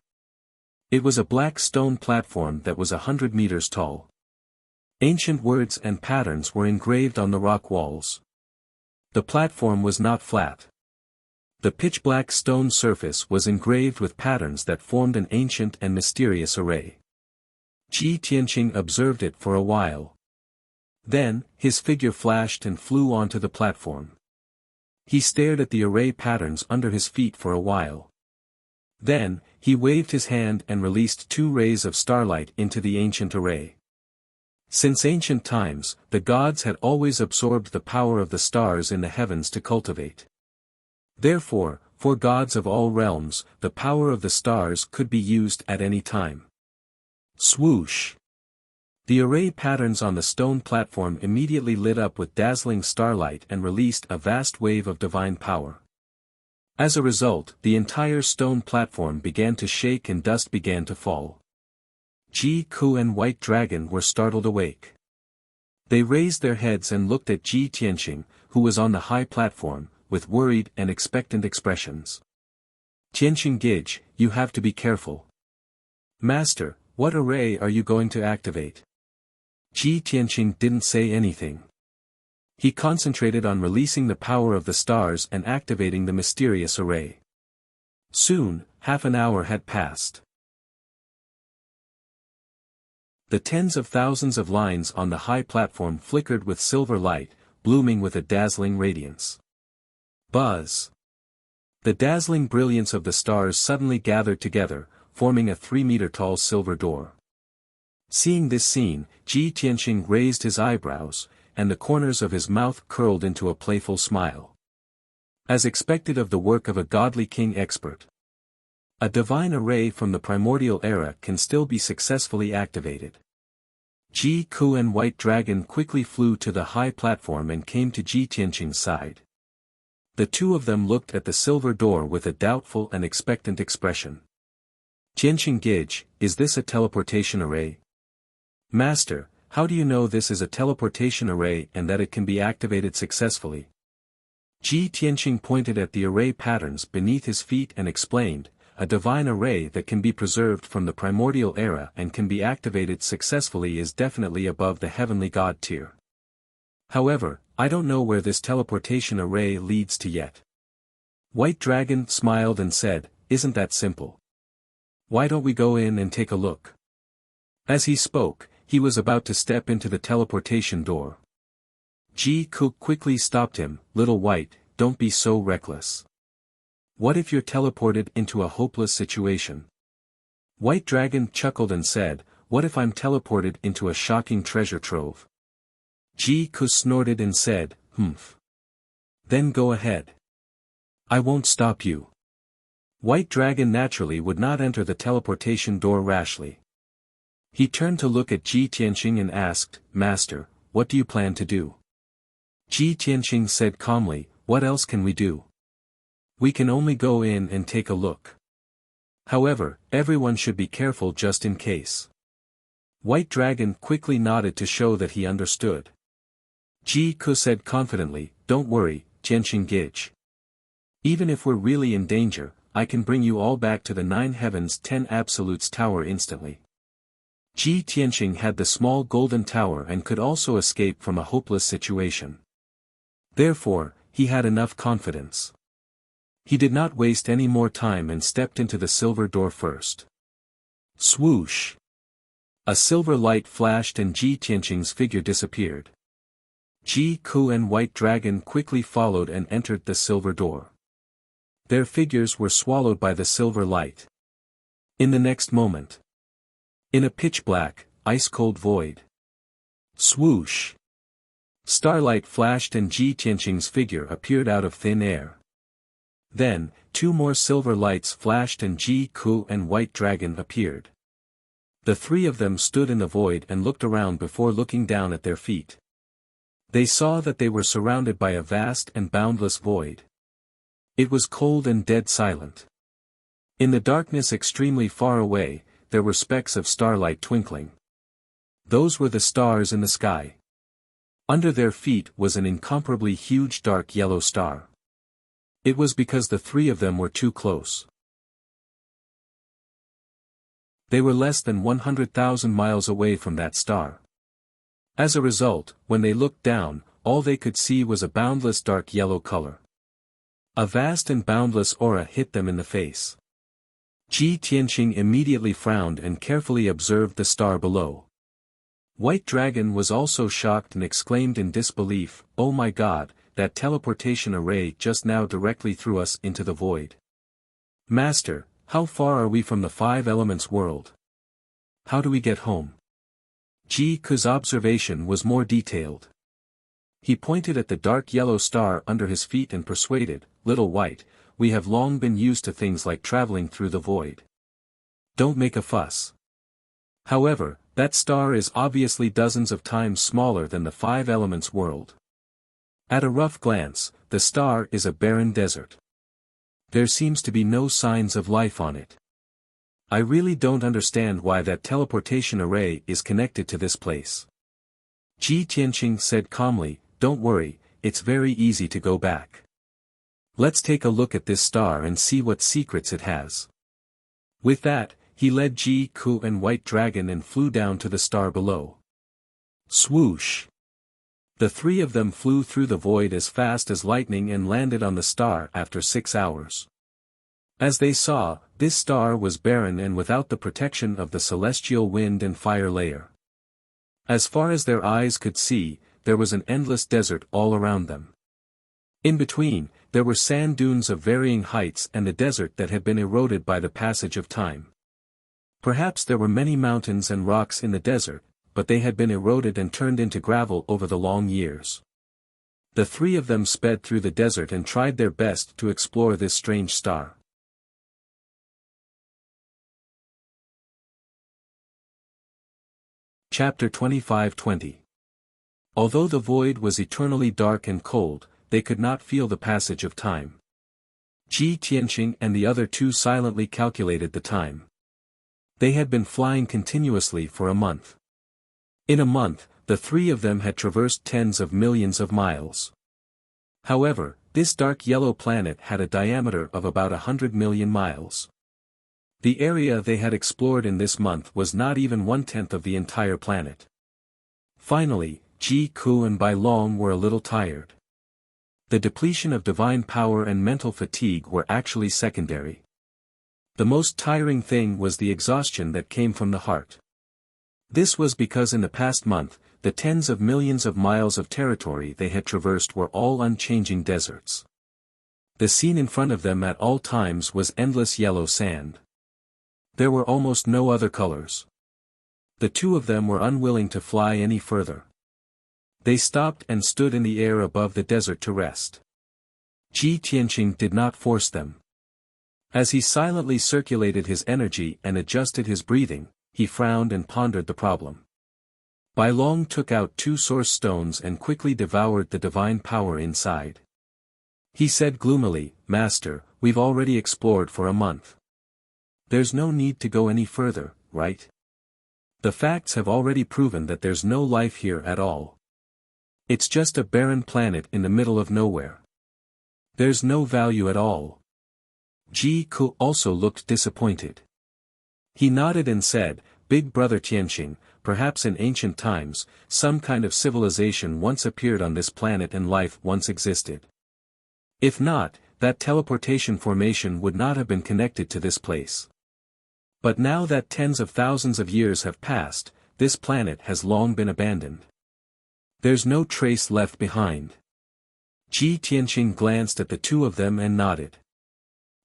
It was a black stone platform that was 100 meters tall. Ancient words and patterns were engraved on the rock walls. The platform was not flat. The pitch-black stone surface was engraved with patterns that formed an ancient and mysterious array. Ji Tianqing observed it for a while. Then, his figure flashed and flew onto the platform. He stared at the array patterns under his feet for a while. Then, he waved his hand and released 2 rays of starlight into the ancient array. Since ancient times, the gods had always absorbed the power of the stars in the heavens to cultivate. Therefore, for gods of all realms, the power of the stars could be used at any time. Swoosh! The array patterns on the stone platform immediately lit up with dazzling starlight and released a vast wave of divine power. As a result, the entire stone platform began to shake and dust began to fall. Ji Ku and White Dragon were startled awake. They raised their heads and looked at Ji Tianqing, who was on the high platform, with worried and expectant expressions. "Tianqing Gige, you have to be careful." "Master, what array are you going to activate?" Ji Tianqing didn't say anything. He concentrated on releasing the power of the stars and activating the mysterious array. Soon, half an hour had passed. The tens of thousands of lines on the high platform flickered with silver light, blooming with a dazzling radiance. Buzz! The dazzling brilliance of the stars suddenly gathered together, forming a 3-meter-tall silver door. Seeing this scene, Ji Tianqing raised his eyebrows, and the corners of his mouth curled into a playful smile. As expected of the work of a godly king expert. A divine array from the primordial era can still be successfully activated. Ji Ku and White Dragon quickly flew to the high platform and came to Ji Tianqing's side. The two of them looked at the silver door with a doubtful and expectant expression. "Tianqing Gige, is this a teleportation array?" "Master, how do you know this is a teleportation array and that it can be activated successfully?" Ji Tianqing pointed at the array patterns beneath his feet and explained, "A divine array that can be preserved from the primordial era and can be activated successfully is definitely above the heavenly god tier. However, I don't know where this teleportation array leads to yet." White Dragon smiled and said, "Isn't that simple? Why don't we go in and take a look?" As he spoke, he was about to step into the teleportation door. Ji Ku quickly stopped him, "Little White, don't be so reckless. What if you're teleported into a hopeless situation?" White Dragon chuckled and said, "What if I'm teleported into a shocking treasure trove?" Ji Ku snorted and said, "Humph. Then go ahead. I won't stop you." White Dragon naturally would not enter the teleportation door rashly. He turned to look at Ji Tianqing and asked, "Master, what do you plan to do?" Ji Tianqing said calmly, "What else can we do? We can only go in and take a look. However, everyone should be careful just in case. White Dragon quickly nodded to show that he understood. Ji Ku said confidently, "Don't worry, Jianxing Gij. Even if we're really in danger, I can bring you all back to the 9 Heavens 10 Absolutes Tower instantly." Ji Tianxing had the small golden tower and could also escape from a hopeless situation. Therefore, he had enough confidence. He did not waste any more time and stepped into the silver door first. Swoosh! A silver light flashed and Ji Tianxing's figure disappeared. Ji Ku and White Dragon quickly followed and entered the silver door. Their figures were swallowed by the silver light. In the next moment, in a pitch-black, ice-cold void, swoosh! Starlight flashed and Ji Tianxing's figure appeared out of thin air. Then, 2 more silver lights flashed and Ji Ku and White Dragon appeared. The 3 of them stood in the void and looked around before looking down at their feet. They saw that they were surrounded by a vast and boundless void. It was cold and dead silent. In the darkness extremely far away, there were specks of starlight twinkling. Those were the stars in the sky. Under their feet was an incomparably huge dark yellow star. It was because the 3 of them were too close. They were less than 100,000 miles away from that star. As a result, when they looked down, all they could see was a boundless dark yellow color. A vast and boundless aura hit them in the face. Ji Tianxing immediately frowned and carefully observed the star below. White Dragon was also shocked and exclaimed in disbelief, "Oh my God, that teleportation array just now directly threw us into the void. Master, how far are we from the 5 elements world? How do we get home?" Ji Ku's observation was more detailed. He pointed at the dark yellow star under his feet and persuaded, "Little White, we have long been used to things like traveling through the void. Don't make a fuss. However, that star is obviously dozens of times smaller than the 5 elements world. At a rough glance, the star is a barren desert. There seems to be no signs of life on it. I really don't understand why that teleportation array is connected to this place." Ji Tianxing said calmly, "Don't worry, it's very easy to go back. Let's take a look at this star and see what secrets it has." With that, he led Ji Ku and White Dragon and flew down to the star below. Swoosh! The 3 of them flew through the void as fast as lightning and landed on the star after 6 hours. As they saw, this star was barren and without the protection of the celestial wind and fire layer. As far as their eyes could see, there was an endless desert all around them. In between, there were sand dunes of varying heights and the desert that had been eroded by the passage of time. Perhaps there were many mountains and rocks in the desert, but they had been eroded and turned into gravel over the long years. The 3 of them sped through the desert and tried their best to explore this strange star. Chapter 25-20. Although the void was eternally dark and cold, they could not feel the passage of time. Ji Tianxing and the other 2 silently calculated the time. They had been flying continuously for a month. In a month, the 3 of them had traversed tens of millions of miles. However, this dark yellow planet had a diameter of about 100 million miles. The area they had explored in this month was not even 1/10 of the entire planet. Finally, Ji Ku and Bai Long were a little tired. The depletion of divine power and mental fatigue were actually secondary. The most tiring thing was the exhaustion that came from the heart. This was because in the past month, the tens of millions of miles of territory they had traversed were all unchanging deserts. The scene in front of them at all times was endless yellow sand. There were almost no other colors. The 2 of them were unwilling to fly any further. They stopped and stood in the air above the desert to rest. Ji Tianxing did not force them. As he silently circulated his energy and adjusted his breathing, he frowned and pondered the problem. Bai Long took out 2 source stones and quickly devoured the divine power inside. He said gloomily, "Master, we've already explored for a month. There's no need to go any further, right? The facts have already proven that there's no life here at all. It's just a barren planet in the middle of nowhere. There's no value at all. Ji Ku also looked disappointed. He nodded and said, Big Brother Tianqing, perhaps in ancient times, some kind of civilization once appeared on this planet and life once existed. If not, that teleportation formation would not have been connected to this place. But now that tens of thousands of years have passed, this planet has long been abandoned. There's no trace left behind. Ji Tianqing glanced at the two of them and nodded.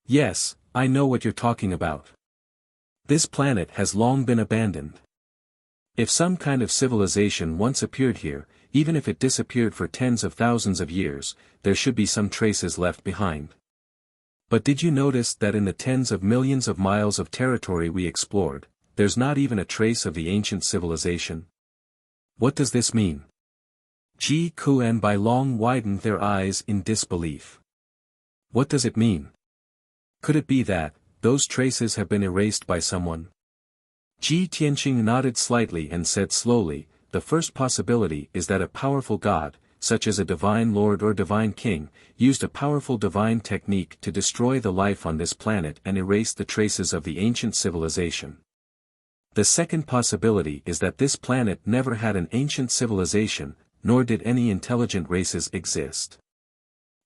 Yes, I know what you're talking about. This planet has long been abandoned. If some kind of civilization once appeared here, even if it disappeared for tens of thousands of years, there should be some traces left behind. But did you notice that in the tens of millions of miles of territory we explored, there's not even a trace of the ancient civilization? What does this mean? Ji Ku and Bai Long widened their eyes in disbelief. What does it mean? Could it be that those traces have been erased by someone? Ji Tianqing nodded slightly and said slowly, the first possibility is that a powerful god, such as a divine lord or divine king, used a powerful divine technique to destroy the life on this planet and erase the traces of the ancient civilization. The second possibility is that this planet never had an ancient civilization, nor did any intelligent races exist.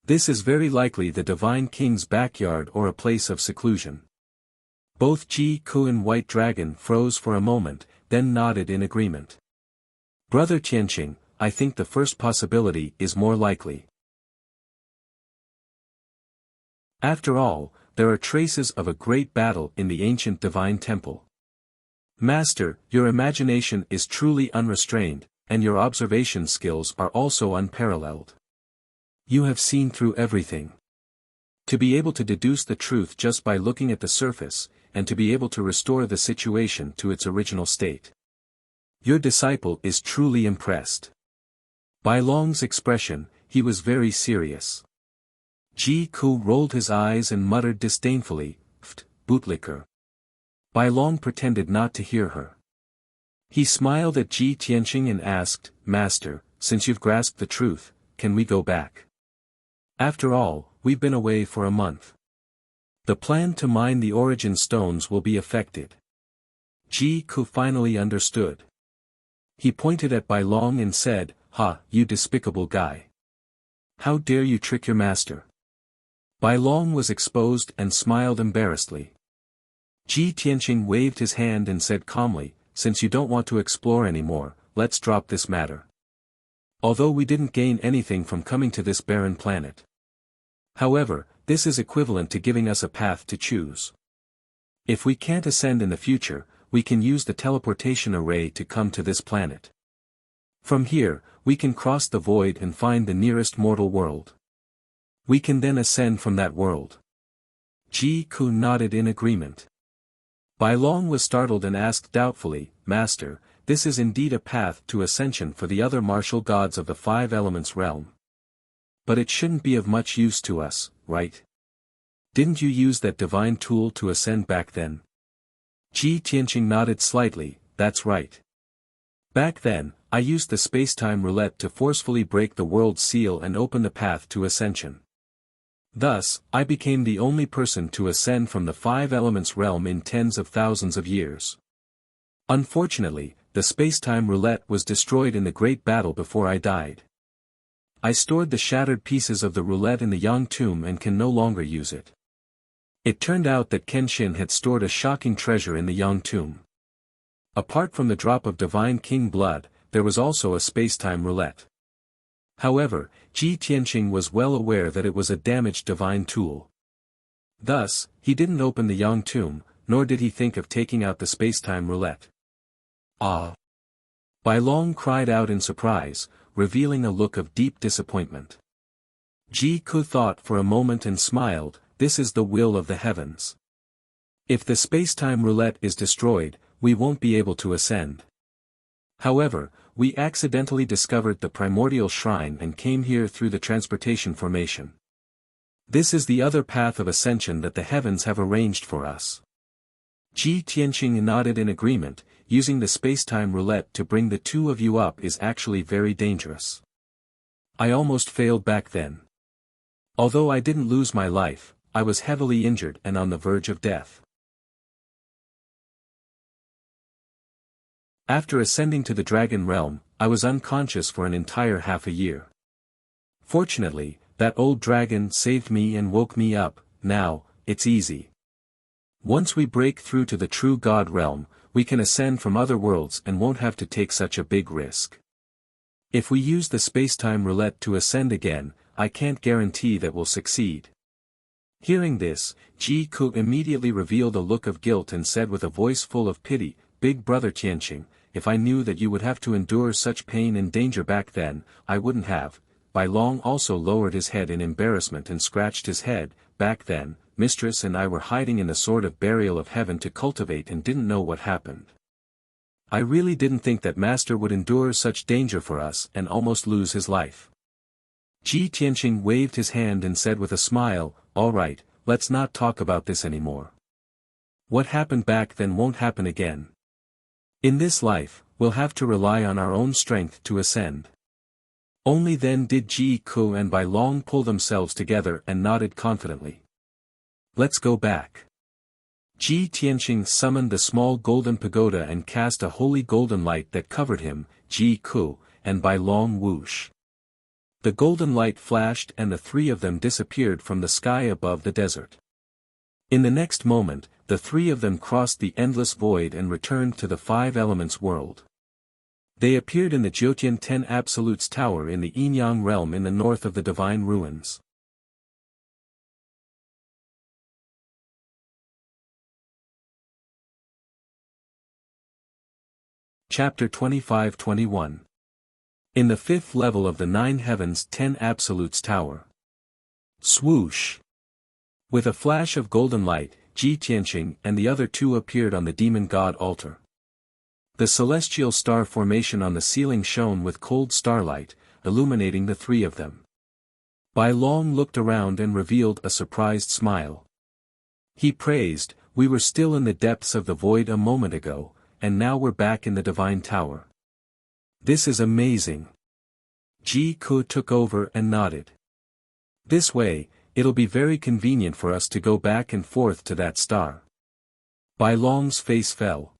This is very likely the divine king's backyard or a place of seclusion. Both Ji Ku and White Dragon froze for a moment, then nodded in agreement. Brother Tianqing, I think the first possibility is more likely. After all, there are traces of a great battle in the ancient divine temple. Master, your imagination is truly unrestrained, and your observation skills are also unparalleled. You have seen through everything. To be able to deduce the truth just by looking at the surface, and to be able to restore the situation to its original state. Your disciple is truly impressed. Bai Long's expression, he was very serious. Ji Ku rolled his eyes and muttered disdainfully, Pft, bootlicker. Bai Long pretended not to hear her. He smiled at Ji Tianqing and asked, Master, since you've grasped the truth, can we go back? After all, we've been away for a month. The plan to mine the origin stones will be affected. Ji Ku finally understood. He pointed at Bai Long and said, Ha, you despicable guy. How dare you trick your master? Bai Long was exposed and smiled embarrassedly. Ji Tianqing waved his hand and said calmly, Since you don't want to explore anymore, let's drop this matter. Although we didn't gain anything from coming to this barren planet. However, this is equivalent to giving us a path to choose. If we can't ascend in the future, we can use the teleportation array to come to this planet. From here, we can cross the void and find the nearest mortal world. We can then ascend from that world. Ji Ku nodded in agreement. Bai Long was startled and asked doubtfully, Master, this is indeed a path to ascension for the other martial gods of the five elements realm. But it shouldn't be of much use to us, right? Didn't you use that divine tool to ascend back then? Ji Tianqing nodded slightly, that's right. Back then, I used the space-time roulette to forcefully break the world seal and open the path to ascension. Thus, I became the only person to ascend from the five elements realm in tens of thousands of years. Unfortunately, the space-time roulette was destroyed in the great battle before I died. I stored the shattered pieces of the roulette in the Yang tomb and can no longer use it. It turned out that Kenshin had stored a shocking treasure in the Yang tomb. Apart from the drop of divine king blood, there was also a space-time roulette. However, Ji Tianqing was well aware that it was a damaged divine tool. Thus, he didn't open the Yang tomb, nor did he think of taking out the space-time roulette. Ah! Bai Long cried out in surprise, revealing a look of deep disappointment. Ji Ku thought for a moment and smiled, this is the will of the heavens. If the space-time roulette is destroyed, we won't be able to ascend. However, we accidentally discovered the primordial shrine and came here through the transportation formation. This is the other path of ascension that the heavens have arranged for us. Ji Tianqing nodded in agreement. Using the spacetime roulette to bring the two of you up is actually very dangerous. I almost failed back then. Although I didn't lose my life, I was heavily injured and on the verge of death. After ascending to the dragon realm, I was unconscious for an entire half a year. Fortunately, that old dragon saved me and woke me up. Now, it's easy. Once we break through to the true God realm, we can ascend from other worlds and won't have to take such a big risk. If we use the spacetime roulette to ascend again, I can't guarantee that we'll succeed. Hearing this, Ji Ku immediately revealed a look of guilt and said with a voice full of pity, "Big brother Tianqing, if I knew that you would have to endure such pain and danger back then, I wouldn't have." Bai Long also lowered his head in embarrassment and scratched his head. "Back then, Mistress and I were hiding in the sort of burial of heaven to cultivate and didn't know what happened. I really didn't think that Master would endure such danger for us and almost lose his life." Ji Tianqing waved his hand and said with a smile, "All right, let's not talk about this anymore. What happened back then won't happen again. In this life, we'll have to rely on our own strength to ascend." Only then did Ji Ku and Bai Long pull themselves together and nodded confidently. "Let's go back." Ji Tianqing summoned the small golden pagoda and cast a holy golden light that covered him, Ji Ku, and Bai Long whoosh. The golden light flashed and the three of them disappeared from the sky above the desert. In the next moment, the three of them crossed the endless void and returned to the Five Elements world. They appeared in the Jiutian Ten Absolutes Tower in the Yinyang realm in the north of the Divine Ruins. Chapter 25-21. In the fifth level of the Nine Heavens 10 Absolutes Tower. Swoosh! With a flash of golden light, Ji Tianqing and the other two appeared on the demon god altar. The celestial star formation on the ceiling shone with cold starlight, illuminating the three of them. Bai Long looked around and revealed a surprised smile. He praised, "We were still in the depths of the void a moment ago, and now we're back in the divine tower. This is amazing." Ji Ku took over and nodded. "This way, it'll be very convenient for us to go back and forth to that star." Bai Long's face fell.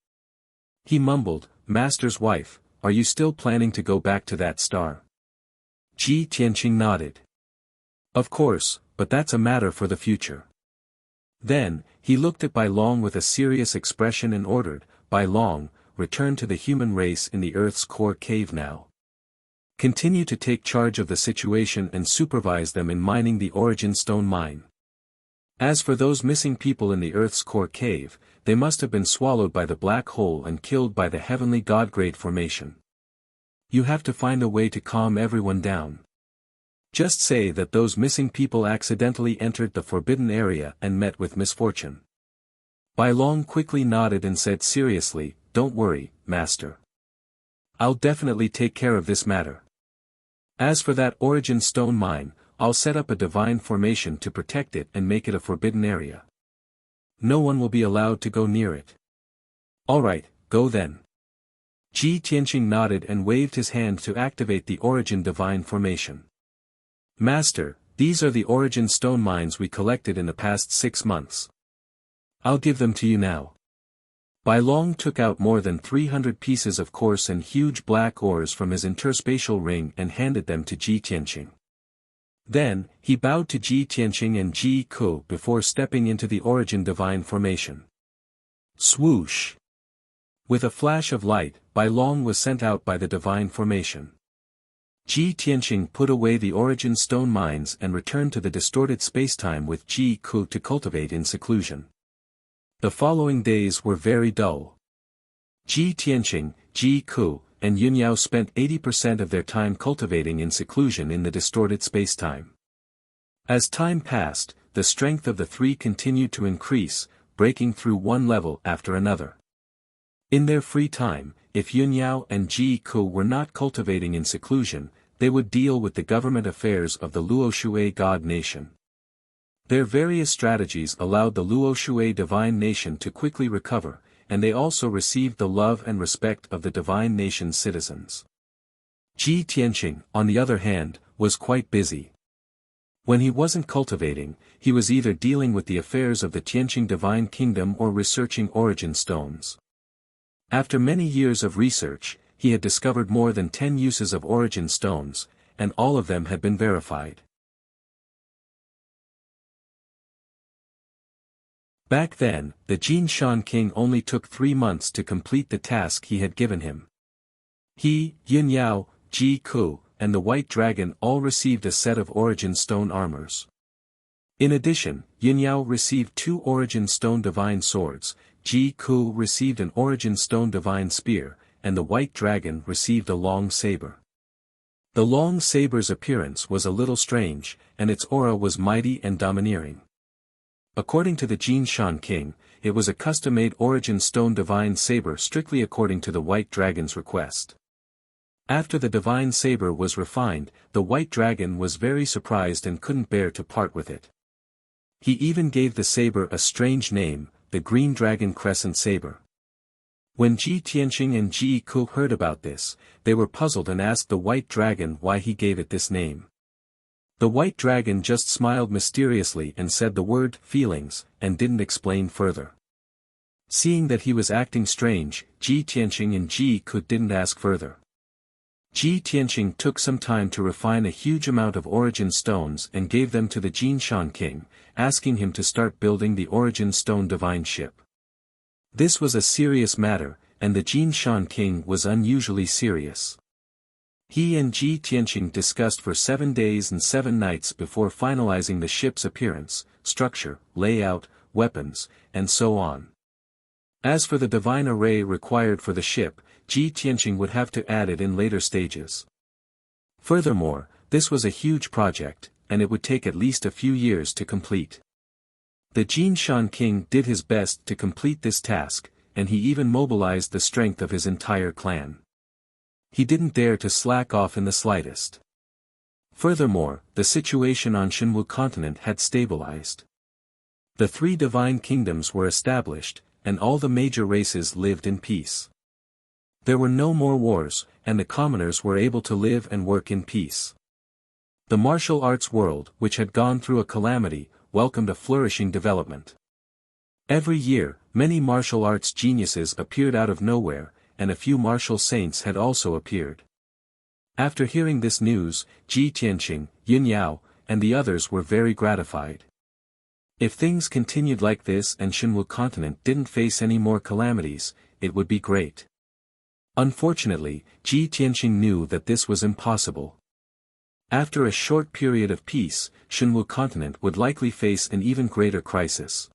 He mumbled, "Master's wife, are you still planning to go back to that star?" Ji Tianqing nodded. "Of course, but that's a matter for the future." Then, he looked at Bai Long with a serious expression and ordered, "Bai Long, return to the human race in the Earth's core cave now. Continue to take charge of the situation and supervise them in mining the Origin Stone mine. As for those missing people in the Earth's core cave, they must have been swallowed by the black hole and killed by the heavenly God-grade formation. You have to find a way to calm everyone down. Just say that those missing people accidentally entered the forbidden area and met with misfortune." Bai Long quickly nodded and said seriously, "Don't worry, Master. I'll definitely take care of this matter. As for that Origin Stone mine, I'll set up a divine formation to protect it and make it a forbidden area. No one will be allowed to go near it." "All right, go then." Ji Tianqing nodded and waved his hand to activate the Origin Divine Formation. "Master, these are the Origin Stone mines we collected in the past 6 months. I'll give them to you now." Bai Long took out more than 300 pieces of coarse and huge black ores from his interspatial ring and handed them to Ji Tianqing. Then, he bowed to Ji Tianqing and Ji Ku before stepping into the Origin Divine Formation. Swoosh! With a flash of light, Bai Long was sent out by the Divine Formation. Ji Tianqing put away the Origin Stone mines and returned to the distorted spacetime with Ji Ku to cultivate in seclusion. The following days were very dull. Ji Tianqing, Ji Ku, and Yunyao spent 80% of their time cultivating in seclusion in the distorted spacetime. As time passed, the strength of the three continued to increase, breaking through one level after another. In their free time, if Yunyao and Ji Ku were not cultivating in seclusion, they would deal with the government affairs of the Luoshui God nation. Their various strategies allowed the Luoshui divine nation to quickly recover, and they also received the love and respect of the divine nation's citizens. Ji Tianqing, on the other hand, was quite busy. When he wasn't cultivating, he was either dealing with the affairs of the Tianqing divine kingdom or researching origin stones. After many years of research, he had discovered more than 10 uses of origin stones, and all of them had been verified. Back then, the Jin Shan king only took 3 months to complete the task he had given him. He, Yin Yao, Ji Ku, and the White Dragon all received a set of origin stone armors. In addition, Yin Yao received 2 origin stone divine swords, Ji Ku received an origin stone divine spear, and the White Dragon received a long saber. The long saber's appearance was a little strange, and its aura was mighty and domineering. According to the Jin Shan king, it was a custom-made origin stone divine saber strictly according to the White Dragon's request. After the divine saber was refined, the White Dragon was very surprised and couldn't bear to part with it. He even gave the saber a strange name, the Green Dragon Crescent Saber. When Ji Tianqing and Ji Ku heard about this, they were puzzled and asked the White Dragon why he gave it this name. The White Dragon just smiled mysteriously and said the word feelings, and didn't explain further. Seeing that he was acting strange, Ji Tianqing and Ji Ku didn't ask further. Ji Tianqing took some time to refine a huge amount of origin stones and gave them to the Jin Shan king, asking him to start building the origin stone divine ship. This was a serious matter, and the Jin Shan king was unusually serious. He and Ji Tianqing discussed for 7 days and 7 nights before finalizing the ship's appearance, structure, layout, weapons, and so on. As for the divine array required for the ship, Ji Tianqing would have to add it in later stages. Furthermore, this was a huge project, and it would take at least a few years to complete. The Jin Shan king did his best to complete this task, and he even mobilized the strength of his entire clan. He didn't dare to slack off in the slightest. Furthermore, the situation on Shenwu continent had stabilized. The 3 divine kingdoms were established, and all the major races lived in peace. There were no more wars, and the commoners were able to live and work in peace. The martial arts world, which had gone through a calamity, welcomed a flourishing development. Every year, many martial arts geniuses appeared out of nowhere, and a few martial saints had also appeared. After hearing this news, Ji Tianqing, Yin Yao, and the others were very gratified. If things continued like this and Shenwu continent didn't face any more calamities, it would be great. Unfortunately, Ji Tianqing knew that this was impossible. After a short period of peace, Shenwu continent would likely face an even greater crisis.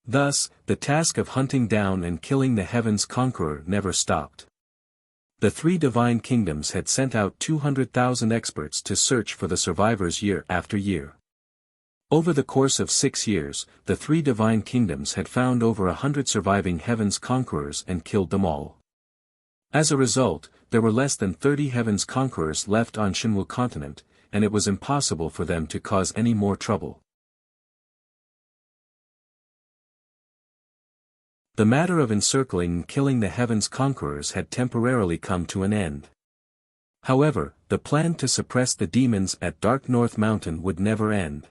Thus, the task of hunting down and killing the Heaven's Conqueror never stopped. The 3 divine kingdoms had sent out 200,000 experts to search for the survivors year after year. Over the course of 6 years, the 3 divine kingdoms had found over 100 surviving Heaven's Conquerors and killed them all. As a result, there were less than 30 Heaven's Conquerors left on Shenwu continent, and it was impossible for them to cause any more trouble. The matter of encircling and killing the Heaven's Conquerors had temporarily come to an end. However, the plan to suppress the demons at Dark North Mountain would never end.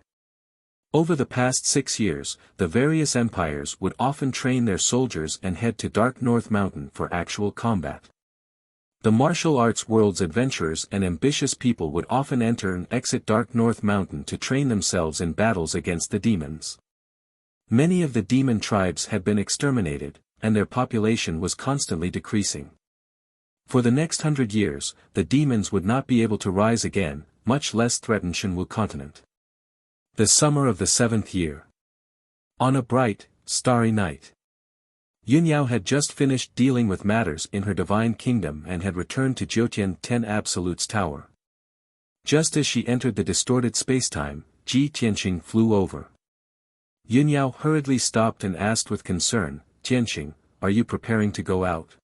Over the past 6 years, the various empires would often train their soldiers and head to Dark North Mountain for actual combat. The martial arts world's adventurers and ambitious people would often enter and exit Dark North Mountain to train themselves in battles against the demons. Many of the demon tribes had been exterminated, and their population was constantly decreasing. For the next 100 years, the demons would not be able to rise again, much less threaten Shenwu continent. The summer of the 7th year. On a bright, starry night, Yin Yao had just finished dealing with matters in her divine kingdom and had returned to Jiutian 10 Absolute's tower. Just as she entered the distorted spacetime, Ji Tianqing flew over. Yin Yao hurriedly stopped and asked with concern, "Tianqing, are you preparing to go out?"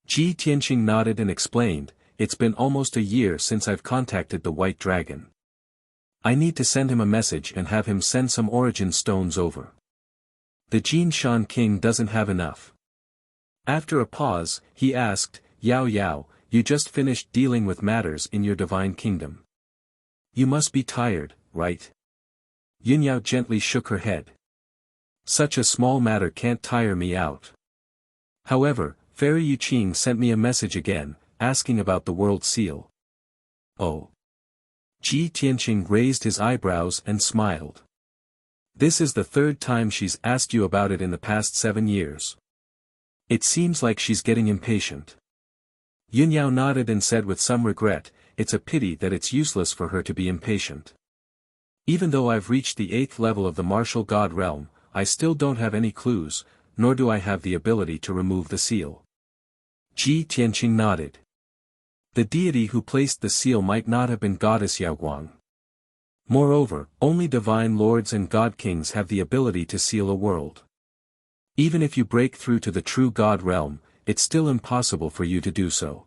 Ji Tianqing nodded and explained, "It's been almost a year since I've contacted the White Dragon. I need to send him a message and have him send some origin stones over. The Jin Shan king doesn't have enough. After a pause, he asked, Yao Yao, you just finished dealing with matters in your divine kingdom. You must be tired, right? Yin Yao gently shook her head. Such a small matter can't tire me out. However, Fairy Yuqing sent me a message again, asking about the world seal. Oh. Ji Tianqing raised his eyebrows and smiled. This is the third time she's asked you about it in the past 7 years. It seems like she's getting impatient. Yin Yao nodded and said with some regret, it's a pity that it's useless for her to be impatient. Even though I've reached the 8th level of the martial god realm, I still don't have any clues, nor do I have the ability to remove the seal. Ji Tianqing nodded. The deity who placed the seal might not have been goddess Yaoguang. Moreover, only divine lords and god kings have the ability to seal a world. Even if you break through to the true god realm, it's still impossible for you to do so.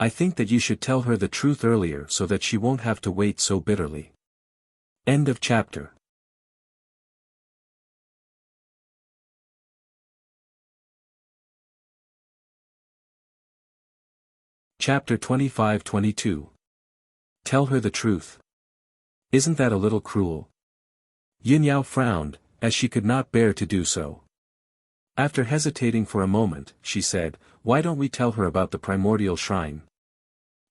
I think that you should tell her the truth earlier so that she won't have to wait so bitterly. End of chapter. Chapter 25-22. Tell her the truth. Isn't that a little cruel? Yin Yao frowned, as she could not bear to do so. After hesitating for a moment, she said, why don't we tell her about the primordial shrine?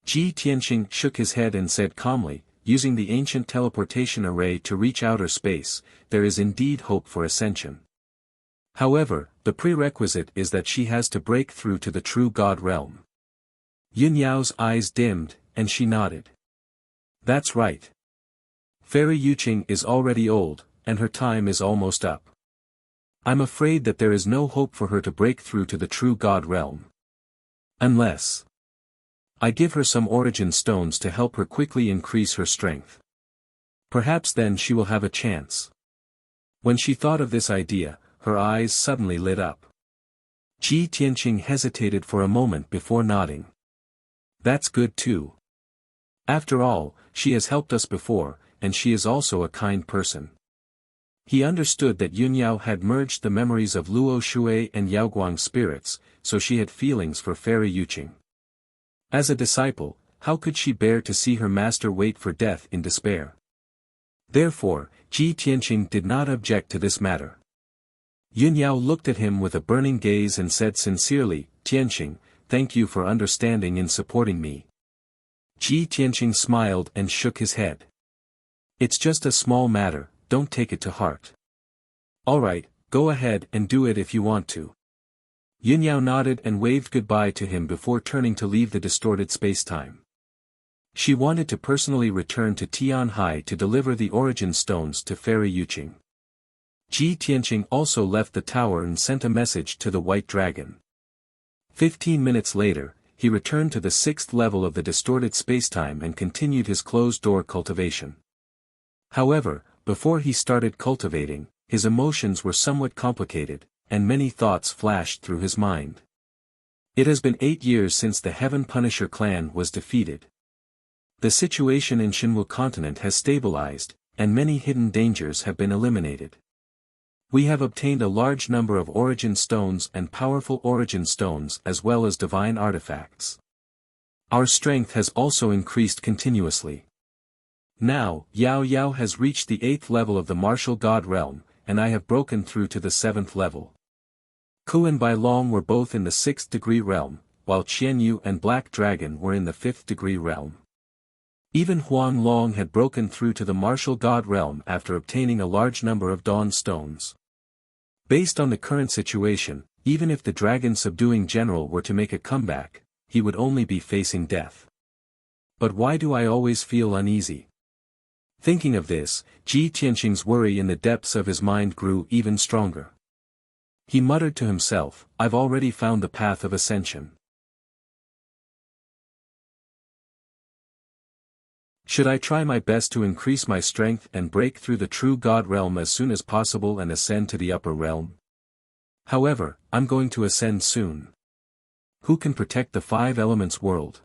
Ji Tianqing shook his head and said calmly, using the ancient teleportation array to reach outer space, there is indeed hope for ascension. However, the prerequisite is that she has to break through to the true god realm. Yin Yao's eyes dimmed, and she nodded. That's right. Fairy Yuqing is already old, and her time is almost up. I'm afraid that there is no hope for her to break through to the true god realm. Unless I give her some origin stones to help her quickly increase her strength. Perhaps then she will have a chance. When she thought of this idea, her eyes suddenly lit up. Ji Tianqing hesitated for a moment before nodding. That's good too. After all, she has helped us before, and she is also a kind person. He understood that Yun Yao had merged the memories of Luo Shui and Yaoguang spirits, so she had feelings for Fairy Yuqing. As a disciple, how could she bear to see her master wait for death in despair? Therefore, Ji Tianqing did not object to this matter. Yun Yao looked at him with a burning gaze and said sincerely, Tianqing, thank you for understanding and supporting me. Ji Tianqing smiled and shook his head. It's just a small matter, don't take it to heart. Alright, go ahead and do it if you want to. Yin Yao nodded and waved goodbye to him before turning to leave the distorted spacetime. She wanted to personally return to Tianhai to deliver the origin stones to Fairy Yuqing. Ji Tianqing also left the tower and sent a message to the White Dragon. 15 minutes later, he returned to the 6th level of the distorted spacetime and continued his closed-door cultivation. However, before he started cultivating, his emotions were somewhat complicated, and many thoughts flashed through his mind. It has been 8 years since the Heaven Punisher clan was defeated. The situation in Shinwu continent has stabilized, and many hidden dangers have been eliminated. We have obtained a large number of origin stones and powerful origin stones as well as divine artifacts. Our strength has also increased continuously. Now, Yao Yao has reached the 8th level of the martial god realm, and I have broken through to the 7th level. Ku and Bai Long were both in the 6th degree realm, while Qian Yu and Black Dragon were in the 5th degree realm. Even Huang Long had broken through to the martial god realm after obtaining a large number of dawn stones. Based on the current situation, even if the dragon subduing general were to make a comeback, he would only be facing death. But why do I always feel uneasy? Thinking of this, Ji Tianqing's worry in the depths of his mind grew even stronger. He muttered to himself, I've already found the path of ascension. Should I try my best to increase my strength and break through the true God realm as soon as possible and ascend to the upper realm? However, I'm going to ascend soon. Who can protect the 5 elements world?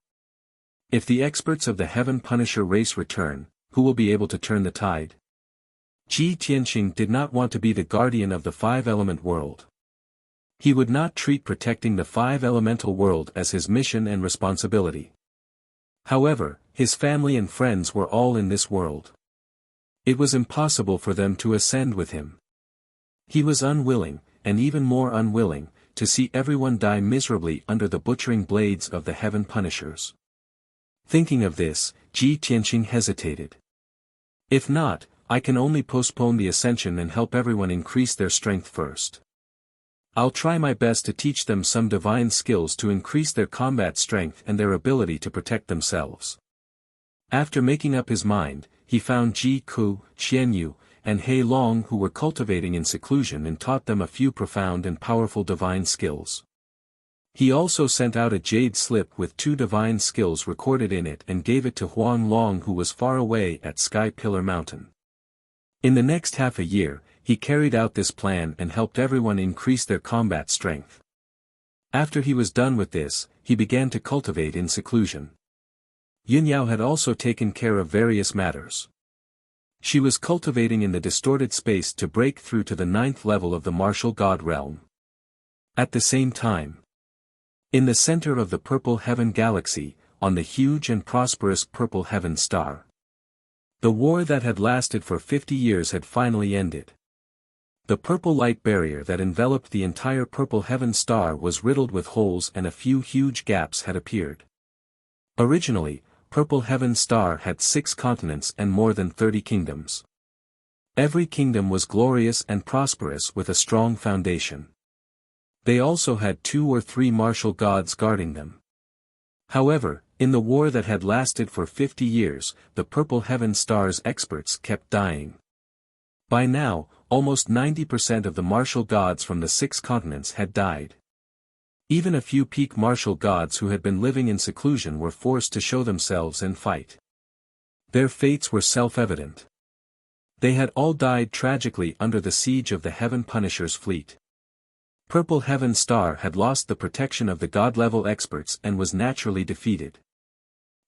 If the experts of the Heaven Punisher race return, who will be able to turn the tide? Ji Tianxing did not want to be the guardian of the five-element world. He would not treat protecting the five-elemental world as his mission and responsibility. However, his family and friends were all in this world. It was impossible for them to ascend with him. He was unwilling, and even more unwilling, to see everyone die miserably under the butchering blades of the heaven punishers. Thinking of this, Ji Tianxing hesitated. If not, I can only postpone the ascension and help everyone increase their strength first. I'll try my best to teach them some divine skills to increase their combat strength and their ability to protect themselves. After making up his mind, he found Ji Ku, Qian Yu, and He Long who were cultivating in seclusion and taught them a few profound and powerful divine skills. He also sent out a jade slip with 2 divine skills recorded in it and gave it to Huang Long who was far away at Sky Pillar Mountain. In the next half a year, he carried out this plan and helped everyone increase their combat strength. After he was done with this, he began to cultivate in seclusion. Yunyao had also taken care of various matters. She was cultivating in the distorted space to break through to the 9th level of the martial god realm. At the same time, in the center of the Purple Heaven Galaxy, on the huge and prosperous Purple Heaven Star, the war that had lasted for 50 years had finally ended. The purple light barrier that enveloped the entire Purple Heaven Star was riddled with holes and a few huge gaps had appeared. Originally, Purple Heaven Star had 6 continents and more than 30 kingdoms. Every kingdom was glorious and prosperous with a strong foundation. They also had 2 or 3 martial gods guarding them. However, in the war that had lasted for 50 years, the Purple Heaven Star's experts kept dying. By now, almost 90% of the martial gods from the 6 continents had died. Even a few peak martial gods who had been living in seclusion were forced to show themselves and fight. Their fates were self-evident. They had all died tragically under the siege of the Heaven Punisher's fleet. Purple Heaven Star had lost the protection of the god-level experts and was naturally defeated.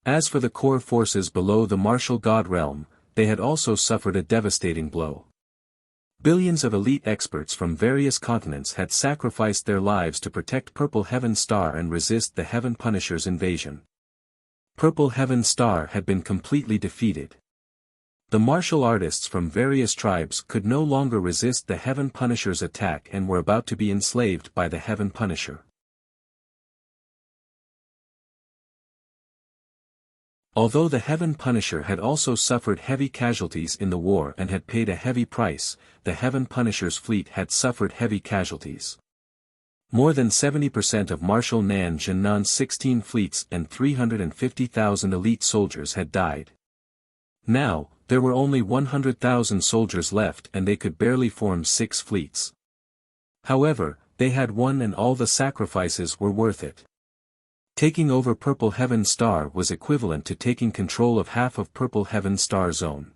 As for the core forces below the martial god realm, they had also suffered a devastating blow. Billions of elite experts from various continents had sacrificed their lives to protect Purple Heaven Star and resist the Heaven Punisher's invasion. Purple Heaven Star had been completely defeated. The martial artists from various tribes could no longer resist the Heaven Punisher's attack and were about to be enslaved by the Heaven Punisher. Although the Heaven Punisher had also suffered heavy casualties in the war and had paid a heavy price, the Heaven Punisher's fleet had suffered heavy casualties. More than 70% of Marshal Nan Jinnan's 16 fleets and 350,000 elite soldiers had died. Now, there were only 100,000 soldiers left and they could barely form 6 fleets. However, they had won and all the sacrifices were worth it. Taking over Purple Heaven Star was equivalent to taking control of half of Purple Heaven Star Zone.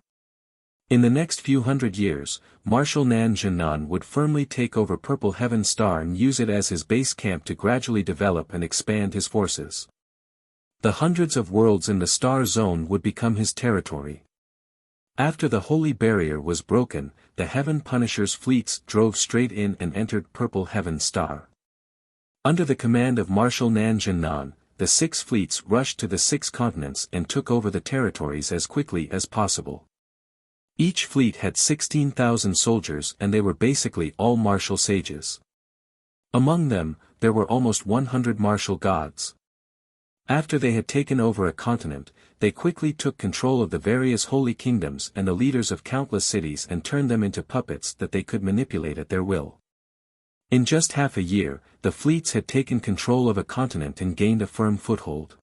In the next few hundred years, Marshal Nan Jinnan would firmly take over Purple Heaven Star and use it as his base camp to gradually develop and expand his forces. The hundreds of worlds in the Star Zone would become his territory. After the Holy Barrier was broken, the Heaven Punisher's fleets drove straight in and entered Purple Heaven Star. Under the command of Marshal Nan Jinnan, the 6 fleets rushed to the 6 continents and took over the territories as quickly as possible. Each fleet had 16,000 soldiers and they were basically all martial sages. Among them, there were almost 100 martial gods. After they had taken over a continent, they quickly took control of the various holy kingdoms and the leaders of countless cities and turned them into puppets that they could manipulate at their will. In just half a year, the fleets had taken control of a continent and gained a firm foothold.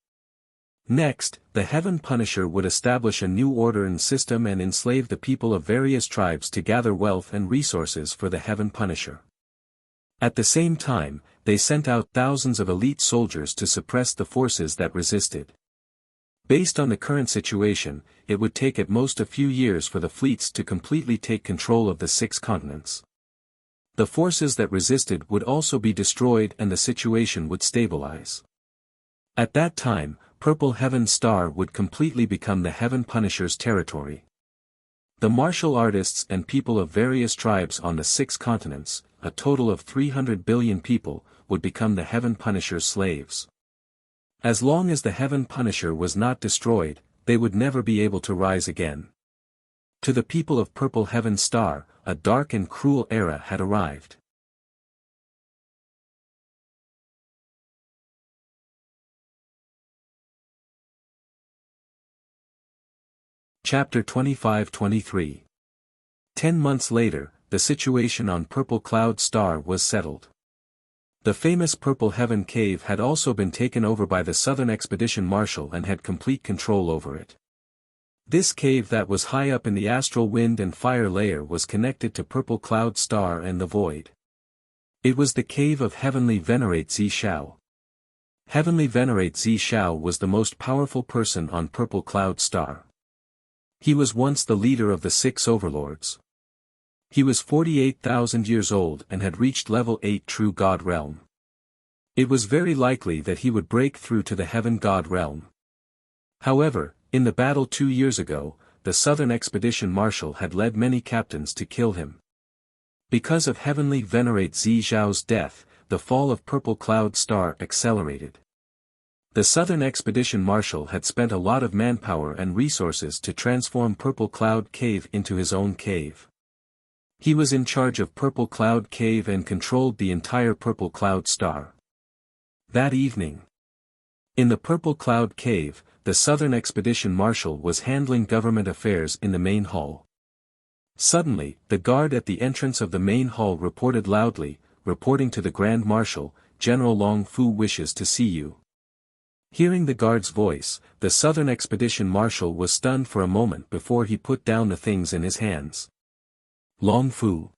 Next, the Heaven Punisher would establish a new order and system and enslave the people of various tribes to gather wealth and resources for the Heaven Punisher. At the same time, they sent out thousands of elite soldiers to suppress the forces that resisted. Based on the current situation, it would take at most a few years for the fleets to completely take control of the 6 continents. The forces that resisted would also be destroyed and the situation would stabilize. At that time, Purple Heaven Star would completely become the Heaven Punisher's territory. The martial artists and people of various tribes on the 6 continents, a total of 300 billion people, would become the Heaven Punisher's slaves. As long as the Heaven Punisher was not destroyed, they would never be able to rise again. To the people of Purple Heaven Star, a dark and cruel era had arrived. Chapter 25-23. 10 months later, the situation on Purple Cloud Star was settled. The famous Purple Heaven Cave had also been taken over by the Southern Expedition Marshal and had complete control over it. This cave that was high up in the astral wind and fire layer was connected to Purple Cloud Star and the Void. It was the cave of Heavenly Venerate Zi Shao. Heavenly Venerate Zi Shao was the most powerful person on Purple Cloud Star. He was once the leader of the 6 overlords. He was 48,000 years old and had reached level 8 True God Realm. It was very likely that he would break through to the Heaven God Realm. However, in the battle 2 years ago, the Southern Expedition Marshal had led many captains to kill him. Because of Heavenly Venerate Zi Shao's death, the fall of Purple Cloud Star accelerated. The Southern Expedition Marshal had spent a lot of manpower and resources to transform Purple Cloud Cave into his own cave. He was in charge of Purple Cloud Cave and controlled the entire Purple Cloud Star. That evening, in the Purple Cloud Cave, the Southern Expedition Marshal was handling government affairs in the main hall. Suddenly, the guard at the entrance of the main hall reported loudly, reporting to the Grand Marshal, "General Long Fu wishes to see you." Hearing the guard's voice, the Southern Expedition Marshal was stunned for a moment before he put down the things in his hands. Long Fu.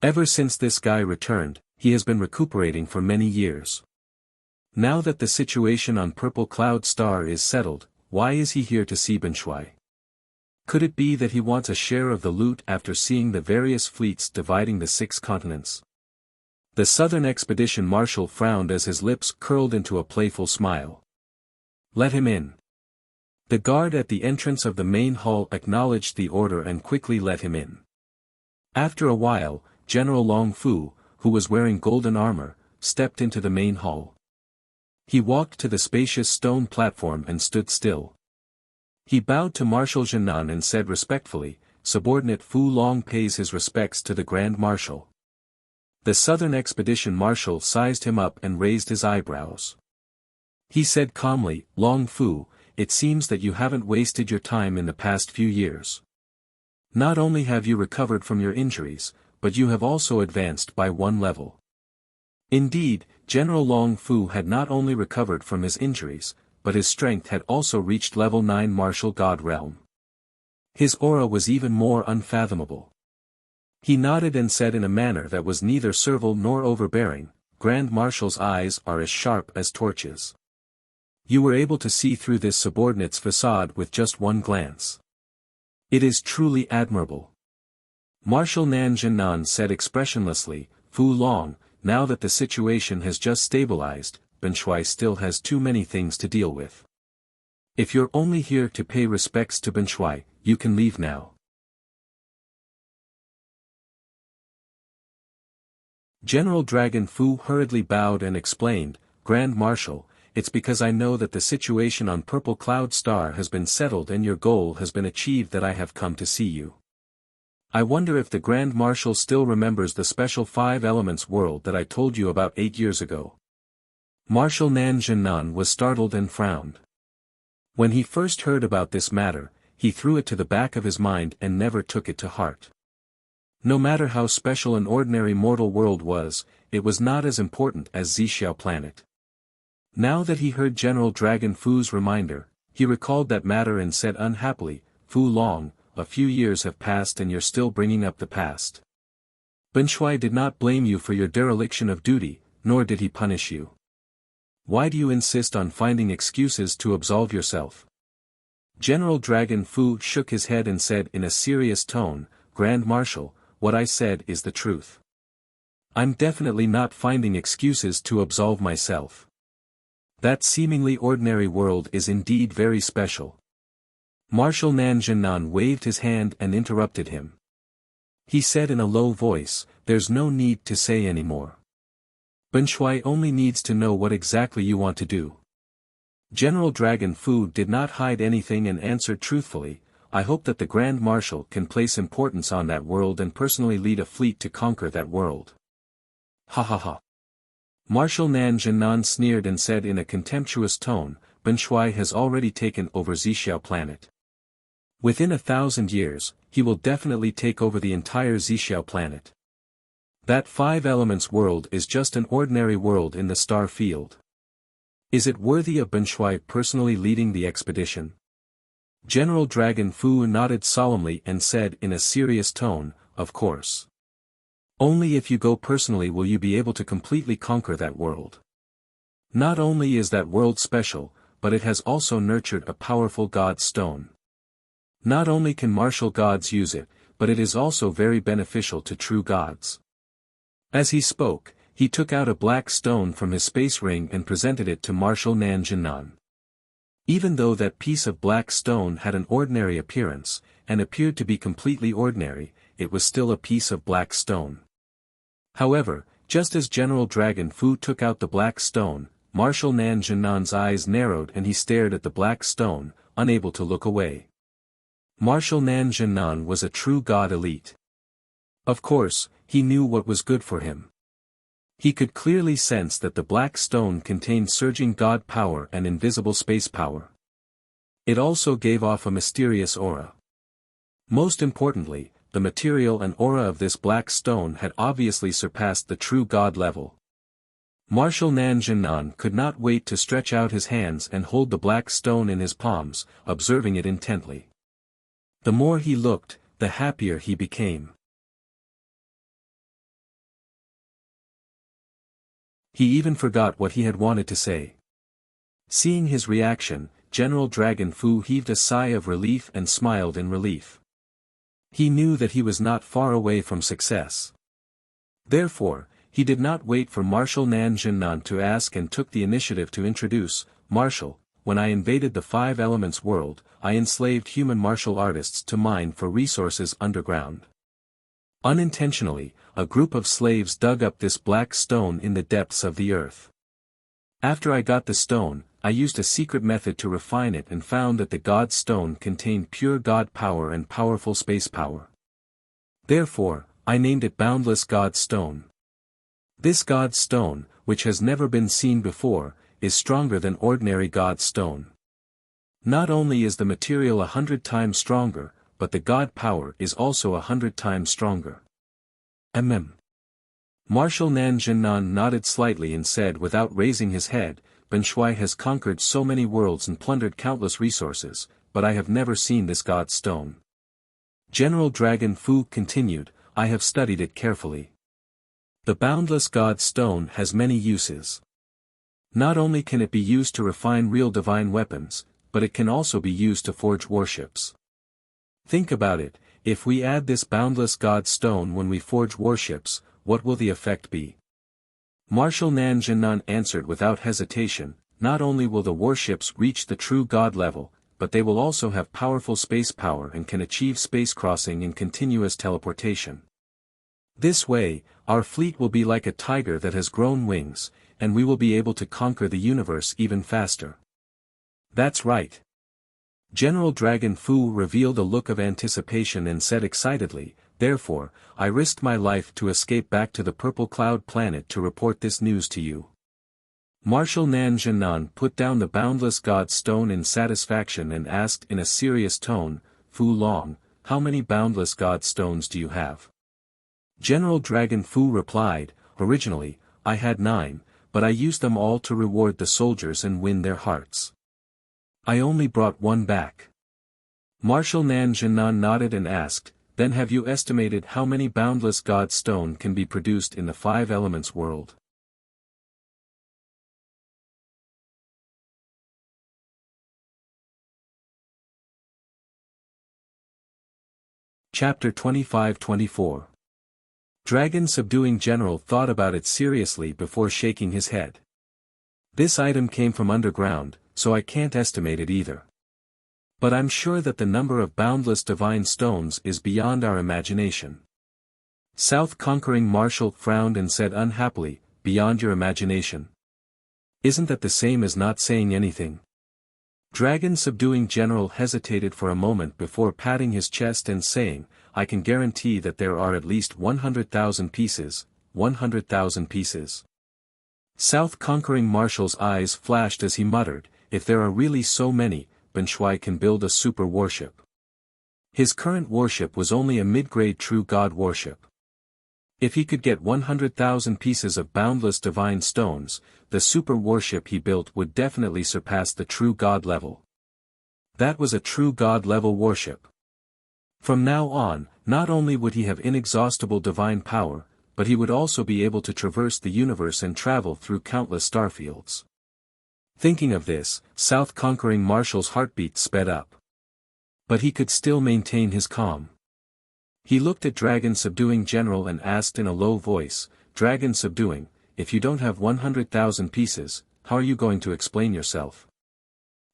Ever since this guy returned, he has been recuperating for many years. Now that the situation on Purple Cloud Star is settled, why is he here to see Benshui? Could it be that he wants a share of the loot after seeing the various fleets dividing the 6 continents? The Southern Expedition Marshal frowned as his lips curled into a playful smile. Let him in. The guard at the entrance of the main hall acknowledged the order and quickly let him in. After a while, General Long Fu, who was wearing golden armor, stepped into the main hall. He walked to the spacious stone platform and stood still. He bowed to Marshal Jinan and said respectfully, "Subordinate Fu Long pays his respects to the Grand Marshal." The Southern Expedition Marshal sized him up and raised his eyebrows. He said calmly, "Long Fu, it seems that you haven't wasted your time in the past few years. Not only have you recovered from your injuries, but you have also advanced by 1 level." Indeed, General Long Fu had not only recovered from his injuries, but his strength had also reached level 9 Martial God Realm. His aura was even more unfathomable. He nodded and said in a manner that was neither servile nor overbearing, "Grand Marshal's eyes are as sharp as torches. You were able to see through this subordinate's facade with just 1 glance. It is truly admirable." Marshal Nan Jinan said expressionlessly, "Fu Long, now that the situation has just stabilized, Benshui still has too many things to deal with. If you're only here to pay respects to Benshui, you can leave now." General Dragon Fu hurriedly bowed and explained, "Grand Marshal, it's because I know that the situation on Purple Cloud Star has been settled and your goal has been achieved that I have come to see you. I wonder if the Grand Marshal still remembers the special 5 elements world that I told you about 8 years ago." Marshal Nan Jinan was startled and frowned. When he first heard about this matter, he threw it to the back of his mind and never took it to heart. No matter how special an ordinary mortal world was, it was not as important as Zixiao planet. Now that he heard General Dragon Fu's reminder, he recalled that matter and said unhappily, "Fu Long, a few years have passed and you're still bringing up the past. Benshui did not blame you for your dereliction of duty, nor did he punish you. Why do you insist on finding excuses to absolve yourself?" General Dragon Fu shook his head and said in a serious tone, "Grand Marshal, what I said is the truth. I'm definitely not finding excuses to absolve myself. That seemingly ordinary world is indeed very special. Marshal Nanjinan waved his hand and interrupted him. He said in a low voice, "There's no need to say anymore. Ben Shui only needs to know what exactly you want to do." General Dragon Fu did not hide anything and answered truthfully, "I hope that the Grand Marshal can place importance on that world and personally lead a fleet to conquer that world." Ha ha ha. Marshal Nanjinan sneered and said in a contemptuous tone, "Ben Shui has already taken over Zixiao planet. Within 1,000 years, he will definitely take over the entire Zixiao planet. That five elements world is just an ordinary world in the star field. Is it worthy of Ben Shui personally leading the expedition?" General Dragon Fu nodded solemnly and said in a serious tone, "Of course. Only if you go personally will you be able to completely conquer that world. Not only is that world special, but it has also nurtured a powerful god stone. Not only can martial gods use it, but it is also very beneficial to true gods." As he spoke, he took out a black stone from his space ring and presented it to Marshal Nanjinan. Even though that piece of black stone had an ordinary appearance, and appeared to be completely ordinary, it was still a piece of black stone. However, just as General Dragon Fu took out the black stone, Marshal Nanjinan's eyes narrowed and he stared at the black stone, unable to look away. Marshal Nanjinan was a true god elite. Of course, he knew what was good for him. He could clearly sense that the black stone contained surging god power and invisible space power. It also gave off a mysterious aura. Most importantly, the material and aura of this black stone had obviously surpassed the true god level. Marshal Nanjinan could not wait to stretch out his hands and hold the black stone in his palms, observing it intently. The more he looked, the happier he became. He even forgot what he had wanted to say. Seeing his reaction, General Dragon Fu heaved a sigh of relief and smiled in relief. He knew that he was not far away from success. Therefore, he did not wait for Marshal Nanjinan to ask and took the initiative to introduce, "Marshal, when I invaded the Five Elements world, I enslaved human martial artists to mine for resources underground. Unintentionally, a group of slaves dug up this black stone in the depths of the earth. After I got the stone, I used a secret method to refine it and found that the god stone contained pure god power and powerful space power. Therefore, I named it Boundless God Stone. This god stone, which has never been seen before, is stronger than ordinary god stone. Not only is the material 100 times stronger, but the god power is also 100 times stronger." Marshal Nanjinan nodded slightly and said without raising his head, "Ben Shui has conquered so many worlds and plundered countless resources, but I have never seen this god stone." General Dragon Fu continued, "I have studied it carefully. The Boundless God Stone has many uses. Not only can it be used to refine real divine weapons, but it can also be used to forge warships. Think about it, if we add this Boundless God Stone when we forge warships, what will the effect be?" Marshal Nanjinan answered without hesitation, "Not only will the warships reach the true god level, but they will also have powerful space power and can achieve space crossing and continuous teleportation. This way, our fleet will be like a tiger that has grown wings, and we will be able to conquer the universe even faster." "That's right." General Dragon Fu revealed a look of anticipation and said excitedly, "Therefore, I risked my life to escape back to the Purple Cloud planet to report this news to you." Marshal Nanjinan put down the Boundless God Stone in satisfaction and asked in a serious tone, "Fu Long, how many Boundless God Stones do you have?" General Dragon Fu replied, "Originally, I had 9, but I used them all to reward the soldiers and win their hearts. I only brought 1 back." Marshal Nanjinan nodded and asked, "Then have you estimated how many Boundless God Stone can be produced in the Five Elements world?" Chapter 25-24. Dragon Subduing General thought about it seriously before shaking his head. This item came from underground, so I can't estimate it either. But I'm sure that the number of boundless divine stones is beyond our imagination. South Conquering Marshal frowned and said unhappily, beyond your imagination. Isn't that the same as not saying anything? Dragon Subduing General hesitated for a moment before patting his chest and saying, I can guarantee that there are at least 100,000 pieces, 100,000 pieces. South Conquering Marshal's eyes flashed as he muttered, if there are really so many, Ben Shui can build a super warship. His current warship was only a mid-grade true god warship. If he could get 100,000 pieces of boundless divine stones, the super warship he built would definitely surpass the true god level. That was a true god level warship. From now on, not only would he have inexhaustible divine power, but he would also be able to traverse the universe and travel through countless starfields. Thinking of this, South Conquering Marshal's heartbeat sped up. But he could still maintain his calm. He looked at Dragon Subduing General and asked in a low voice, Dragon Subduing, if you don't have 100,000 pieces, how are you going to explain yourself?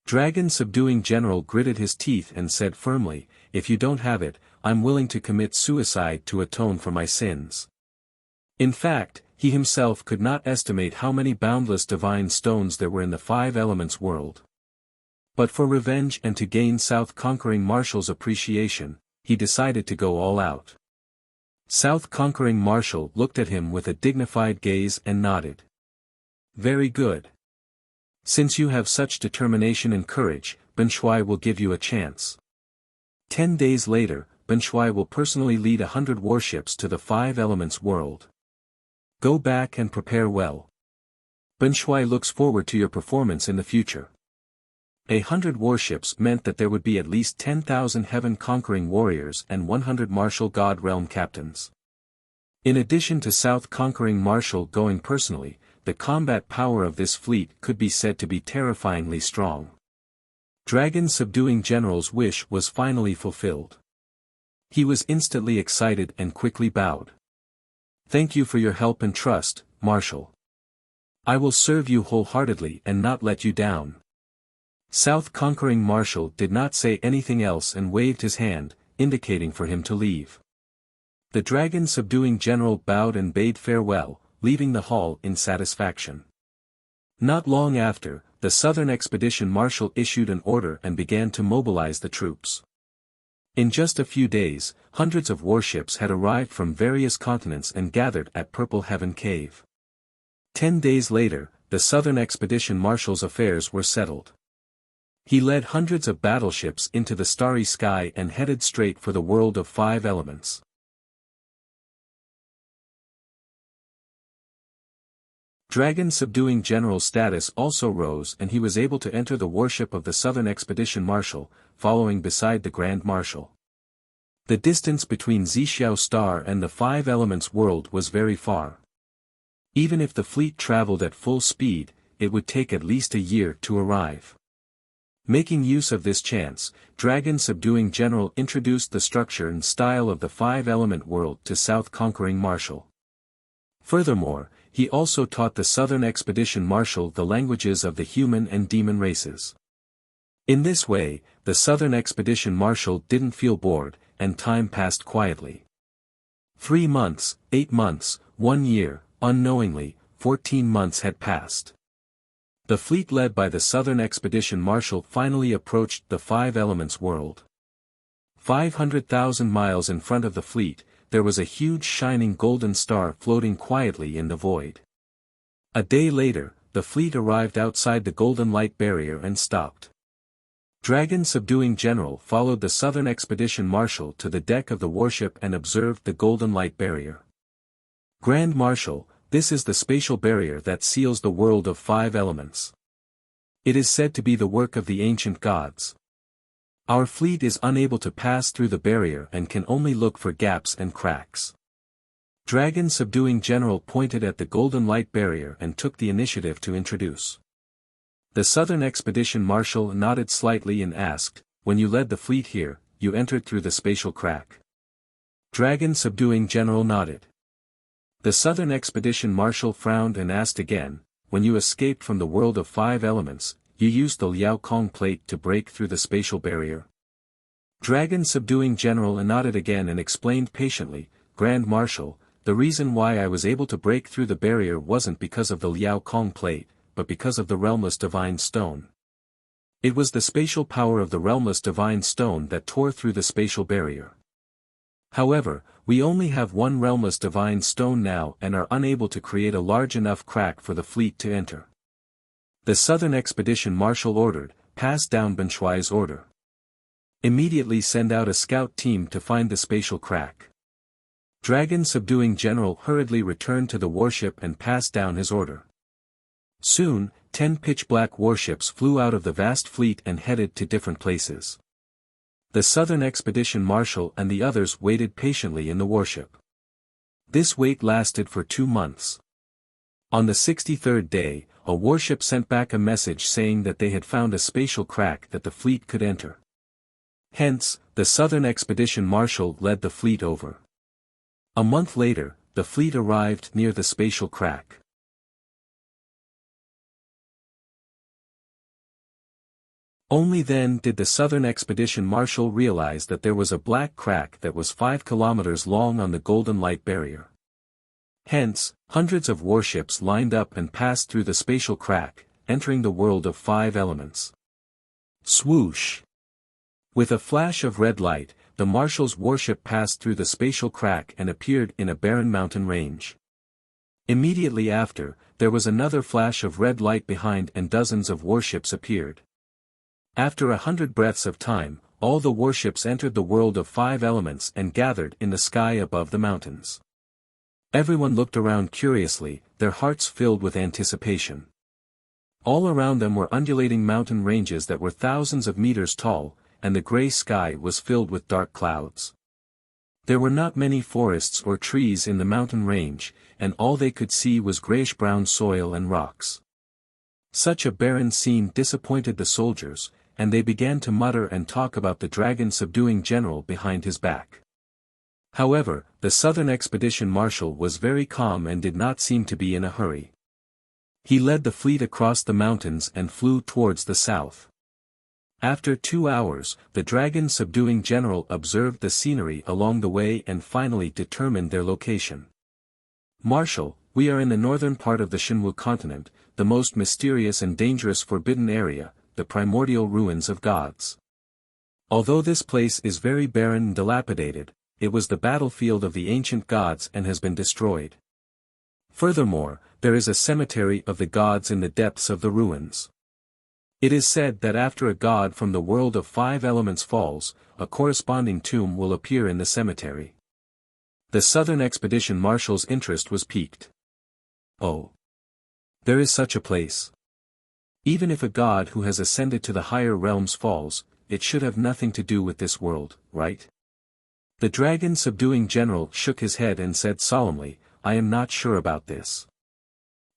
Dragon Subduing General gritted his teeth and said firmly, if you don't have it, I'm willing to commit suicide to atone for my sins. In fact, he himself could not estimate how many boundless divine stones there were in the Five Elements world. But for revenge and to gain South Conquering Marshal's appreciation, he decided to go all out. South Conquering Marshal looked at him with a dignified gaze and nodded. Very good. Since you have such determination and courage, Ben Shui will give you a chance. 10 days later, Ben Shui will personally lead 100 warships to the Five Elements world. Go back and prepare well. Ben Shui looks forward to your performance in the future. 100 warships meant that there would be at least 10,000 heaven-conquering warriors and 100 martial god realm captains. In addition to South Conquering Marshal going personally, the combat power of this fleet could be said to be terrifyingly strong. Dragon Subduing General's wish was finally fulfilled. He was instantly excited and quickly bowed. Thank you for your help and trust, Marshal. I will serve you wholeheartedly and not let you down. South Conquering Marshal did not say anything else and waved his hand, indicating for him to leave. The Dragon Subduing General bowed and bade farewell, leaving the hall in satisfaction. Not long after, the Southern Expedition Marshal issued an order and began to mobilize the troops. In just a few days, hundreds of warships had arrived from various continents and gathered at Purple Heaven Cave. 10 days later, the Southern Expedition Marshal's affairs were settled. He led hundreds of battleships into the starry sky and headed straight for the world of Five Elements. Dragon Subduing General's status also rose and he was able to enter the warship of the Southern Expedition Marshal, following beside the Grand Marshal. The distance between Zixiao Star and the Five Elements world was very far. Even if the fleet traveled at full speed, it would take at least a year to arrive. Making use of this chance, Dragon Subduing General introduced the structure and style of the Five-Element world to South Conquering Marshal. Furthermore, he also taught the Southern Expedition Marshal the languages of the human and demon races. In this way, the Southern Expedition Marshal didn't feel bored, and time passed quietly. 3 months, 8 months, 1 year, unknowingly, 14 months had passed. The fleet led by the Southern Expedition Marshal finally approached the Five Elements world. 500,000 miles in front of the fleet, there was a huge shining golden star floating quietly in the void. A day later, the fleet arrived outside the Golden Light Barrier and stopped. Dragon Subduing General followed the Southern Expedition Marshal to the deck of the warship and observed the Golden Light Barrier. Grand Marshal, this is the spatial barrier that seals the world of Five Elements. It is said to be the work of the ancient gods. Our fleet is unable to pass through the barrier and can only look for gaps and cracks. Dragon Subduing General pointed at the Golden Light Barrier and took the initiative to introduce. The Southern Expedition Marshal nodded slightly and asked, when you led the fleet here, you entered through the spatial crack. Dragon Subduing General nodded. The Southern Expedition Marshal frowned and asked again, when you escaped from the world of 5 elements, you used the Liao Kong plate to break through the spatial barrier? Dragon subduing general nodded again and explained patiently, Grand Marshal, the reason why I was able to break through the barrier wasn't because of the Liao Kong plate, but because of the realmless divine stone. It was the spatial power of the realmless divine stone that tore through the spatial barrier. However, we only have one realmless divine stone now and are unable to create a large enough crack for the fleet to enter. The Southern Expedition Marshal ordered, pass down Benshuai's order. Immediately send out a scout team to find the spatial crack. Dragon subduing general hurriedly returned to the warship and passed down his order. Soon, 10 pitch-black warships flew out of the vast fleet and headed to different places. The Southern Expedition Marshal and the others waited patiently in the warship. This wait lasted for 2 months. On the 63rd day, a warship sent back a message saying that they had found a spatial crack that the fleet could enter. Hence, the Southern Expedition Marshal led the fleet over. A month later, the fleet arrived near the spatial crack. Only then did the Southern Expedition Marshal realize that there was a black crack that was 5 kilometers long on the Golden Light Barrier. Hence, hundreds of warships lined up and passed through the spatial crack, entering the world of 5 elements. Swoosh! With a flash of red light, the Marshal's warship passed through the spatial crack and appeared in a barren mountain range. Immediately after, there was another flash of red light behind and dozens of warships appeared. After 100 breaths of time, all the warships entered the world of 5 elements and gathered in the sky above the mountains. Everyone looked around curiously, their hearts filled with anticipation. All around them were undulating mountain ranges that were thousands of meters tall, and the gray sky was filled with dark clouds. There were not many forests or trees in the mountain range, and all they could see was grayish-brown soil and rocks. Such a barren scene disappointed the soldiers, and they began to mutter and talk about the dragon subduing general behind his back. However, the Southern Expedition Marshal was very calm and did not seem to be in a hurry. He led the fleet across the mountains and flew towards the south. After 2 hours, the dragon subduing general observed the scenery along the way and finally determined their location. Marshal, we are in the northern part of the Shenwu continent, the most mysterious and dangerous forbidden area, the primordial ruins of gods. Although this place is very barren and dilapidated, it was the battlefield of the ancient gods and has been destroyed. Furthermore, there is a cemetery of the gods in the depths of the ruins. It is said that after a god from the world of 5 elements falls, a corresponding tomb will appear in the cemetery. The Southern Expedition Marshal's interest was piqued. Oh! There is such a place. Even if a god who has ascended to the higher realms falls, it should have nothing to do with this world, right? The dragon subduing general shook his head and said solemnly, I am not sure about this.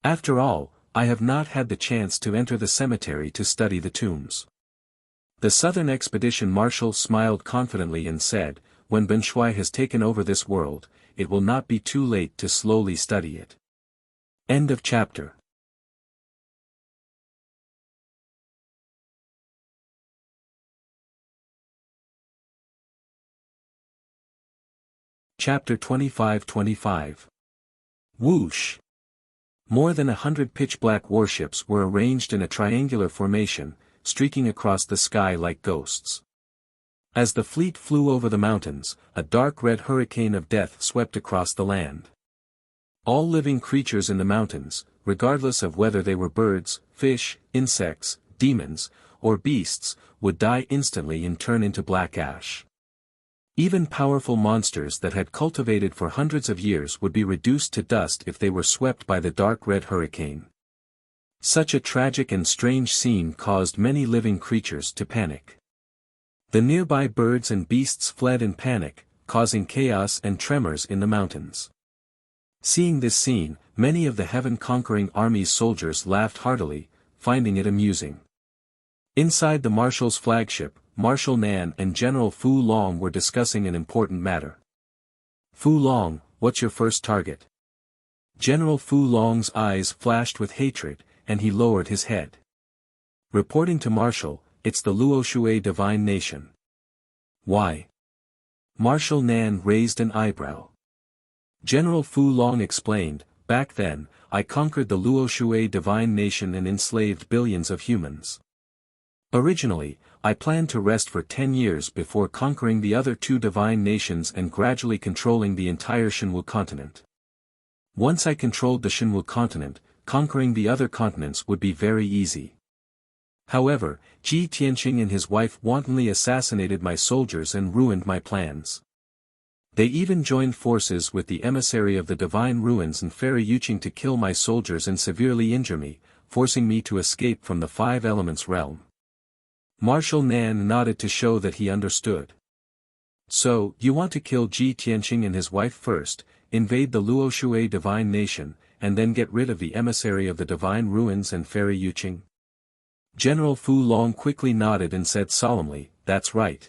After all, I have not had the chance to enter the cemetery to study the tombs. The Southern Expedition Marshal smiled confidently and said, when Benshui has taken over this world, it will not be too late to slowly study it. End of chapter. Chapter 25-25. Whoosh! More than 100 pitch-black warships were arranged in a triangular formation, streaking across the sky like ghosts. As the fleet flew over the mountains, a dark red hurricane of death swept across the land. All living creatures in the mountains, regardless of whether they were birds, fish, insects, demons, or beasts, would die instantly and turn into black ash. Even powerful monsters that had cultivated for hundreds of years would be reduced to dust if they were swept by the dark red hurricane. Such a tragic and strange scene caused many living creatures to panic. The nearby birds and beasts fled in panic, causing chaos and tremors in the mountains. Seeing this scene, many of the heaven-conquering army's soldiers laughed heartily, finding it amusing. Inside the Marshal's flagship, Marshal Nan and General Fu Long were discussing an important matter. Fu Long, what's your first target? General Fu Long's eyes flashed with hatred, and he lowered his head. Reporting to Marshal, it's the Luoshui divine nation. Why? Marshal Nan raised an eyebrow. General Fu Long explained, back then, I conquered the Luoshui divine nation and enslaved billions of humans. Originally, I planned to rest for 10 years before conquering the other 2 divine nations and gradually controlling the entire Shinwu continent. Once I controlled the Shinwu continent, conquering the other continents would be very easy. However, Ji Tianqing and his wife wantonly assassinated my soldiers and ruined my plans. They even joined forces with the emissary of the Divine Ruins and Fairy Yuqing to kill my soldiers and severely injure me, forcing me to escape from the 5 Elements realm. Marshal Nan nodded to show that he understood. So, you want to kill Ji Tianqing and his wife first, invade the Luoshui divine nation, and then get rid of the emissary of the Divine Ruins and Fairy Yuqing? General Fu Long quickly nodded and said solemnly, that's right.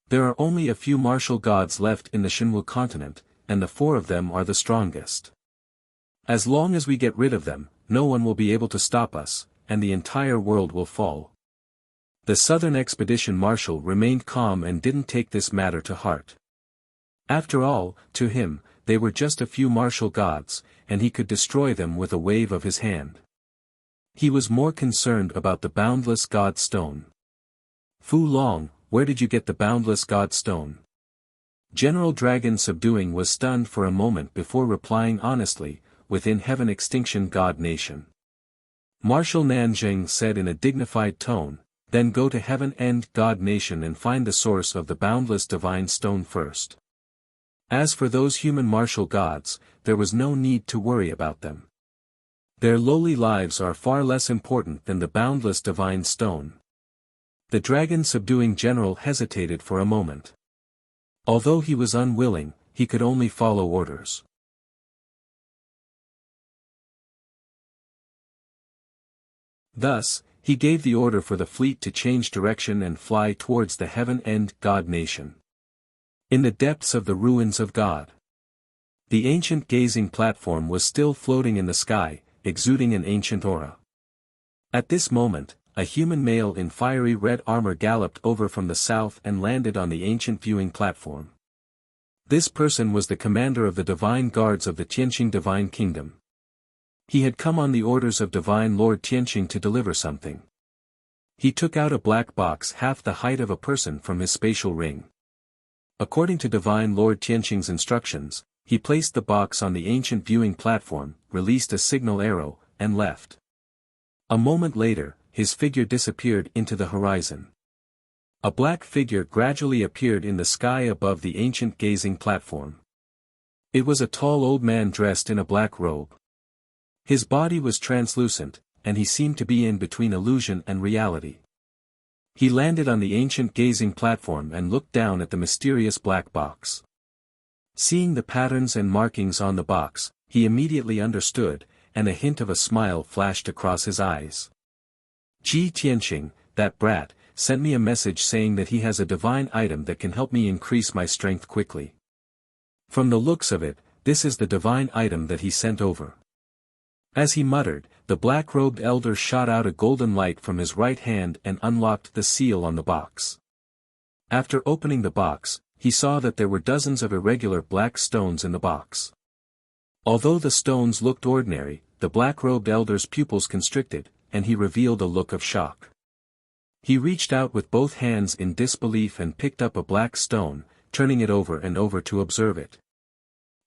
There are only a few martial gods left in the Shinwu continent, and the 4 of them are the strongest. As long as we get rid of them, no one will be able to stop us, and the entire world will fall. The Southern Expedition Marshal remained calm and didn't take this matter to heart. After all, to him, they were just a few martial gods, and he could destroy them with a wave of his hand. He was more concerned about the Boundless God Stone. Fu Long, where did you get the Boundless God Stone? General Dragon Subduing was stunned for a moment before replying honestly, within Heaven Extinction God Nation. Marshal Nanjing said in a dignified tone, then go to Heaven End God Nation and find the source of the Boundless Divine Stone first. As for those human martial gods, there was no need to worry about them. Their lowly lives are far less important than the boundless divine stone. The dragon subduing general hesitated for a moment. Although he was unwilling, he could only follow orders. Thus, he gave the order for the fleet to change direction and fly towards the Heaven End God Nation. In the depths of the ruins of God. The ancient gazing platform was still floating in the sky, exuding an ancient aura. At this moment, a human male in fiery red armor galloped over from the south and landed on the ancient viewing platform. This person was the commander of the divine guards of the Tianqing Divine Kingdom. He had come on the orders of Divine Lord Tianqing to deliver something. He took out a black box half the height of a person from his spatial ring. According to Divine Lord Tianqing's instructions, he placed the box on the ancient viewing platform, released a signal arrow, and left. A moment later, his figure disappeared into the horizon. A black figure gradually appeared in the sky above the ancient gazing platform. It was a tall old man dressed in a black robe. His body was translucent, and he seemed to be in between illusion and reality. He landed on the ancient gazing platform and looked down at the mysterious black box. Seeing the patterns and markings on the box, he immediately understood, and a hint of a smile flashed across his eyes. Ji Tianqing, that brat, sent me a message saying that he has a divine item that can help me increase my strength quickly. From the looks of it, this is the divine item that he sent over. As he muttered, the black-robed elder shot out a golden light from his right hand and unlocked the seal on the box. After opening the box, he saw that there were dozens of irregular black stones in the box. Although the stones looked ordinary, the black-robed elder's pupils constricted, and he revealed a look of shock. He reached out with both hands in disbelief and picked up a black stone, turning it over and over to observe it.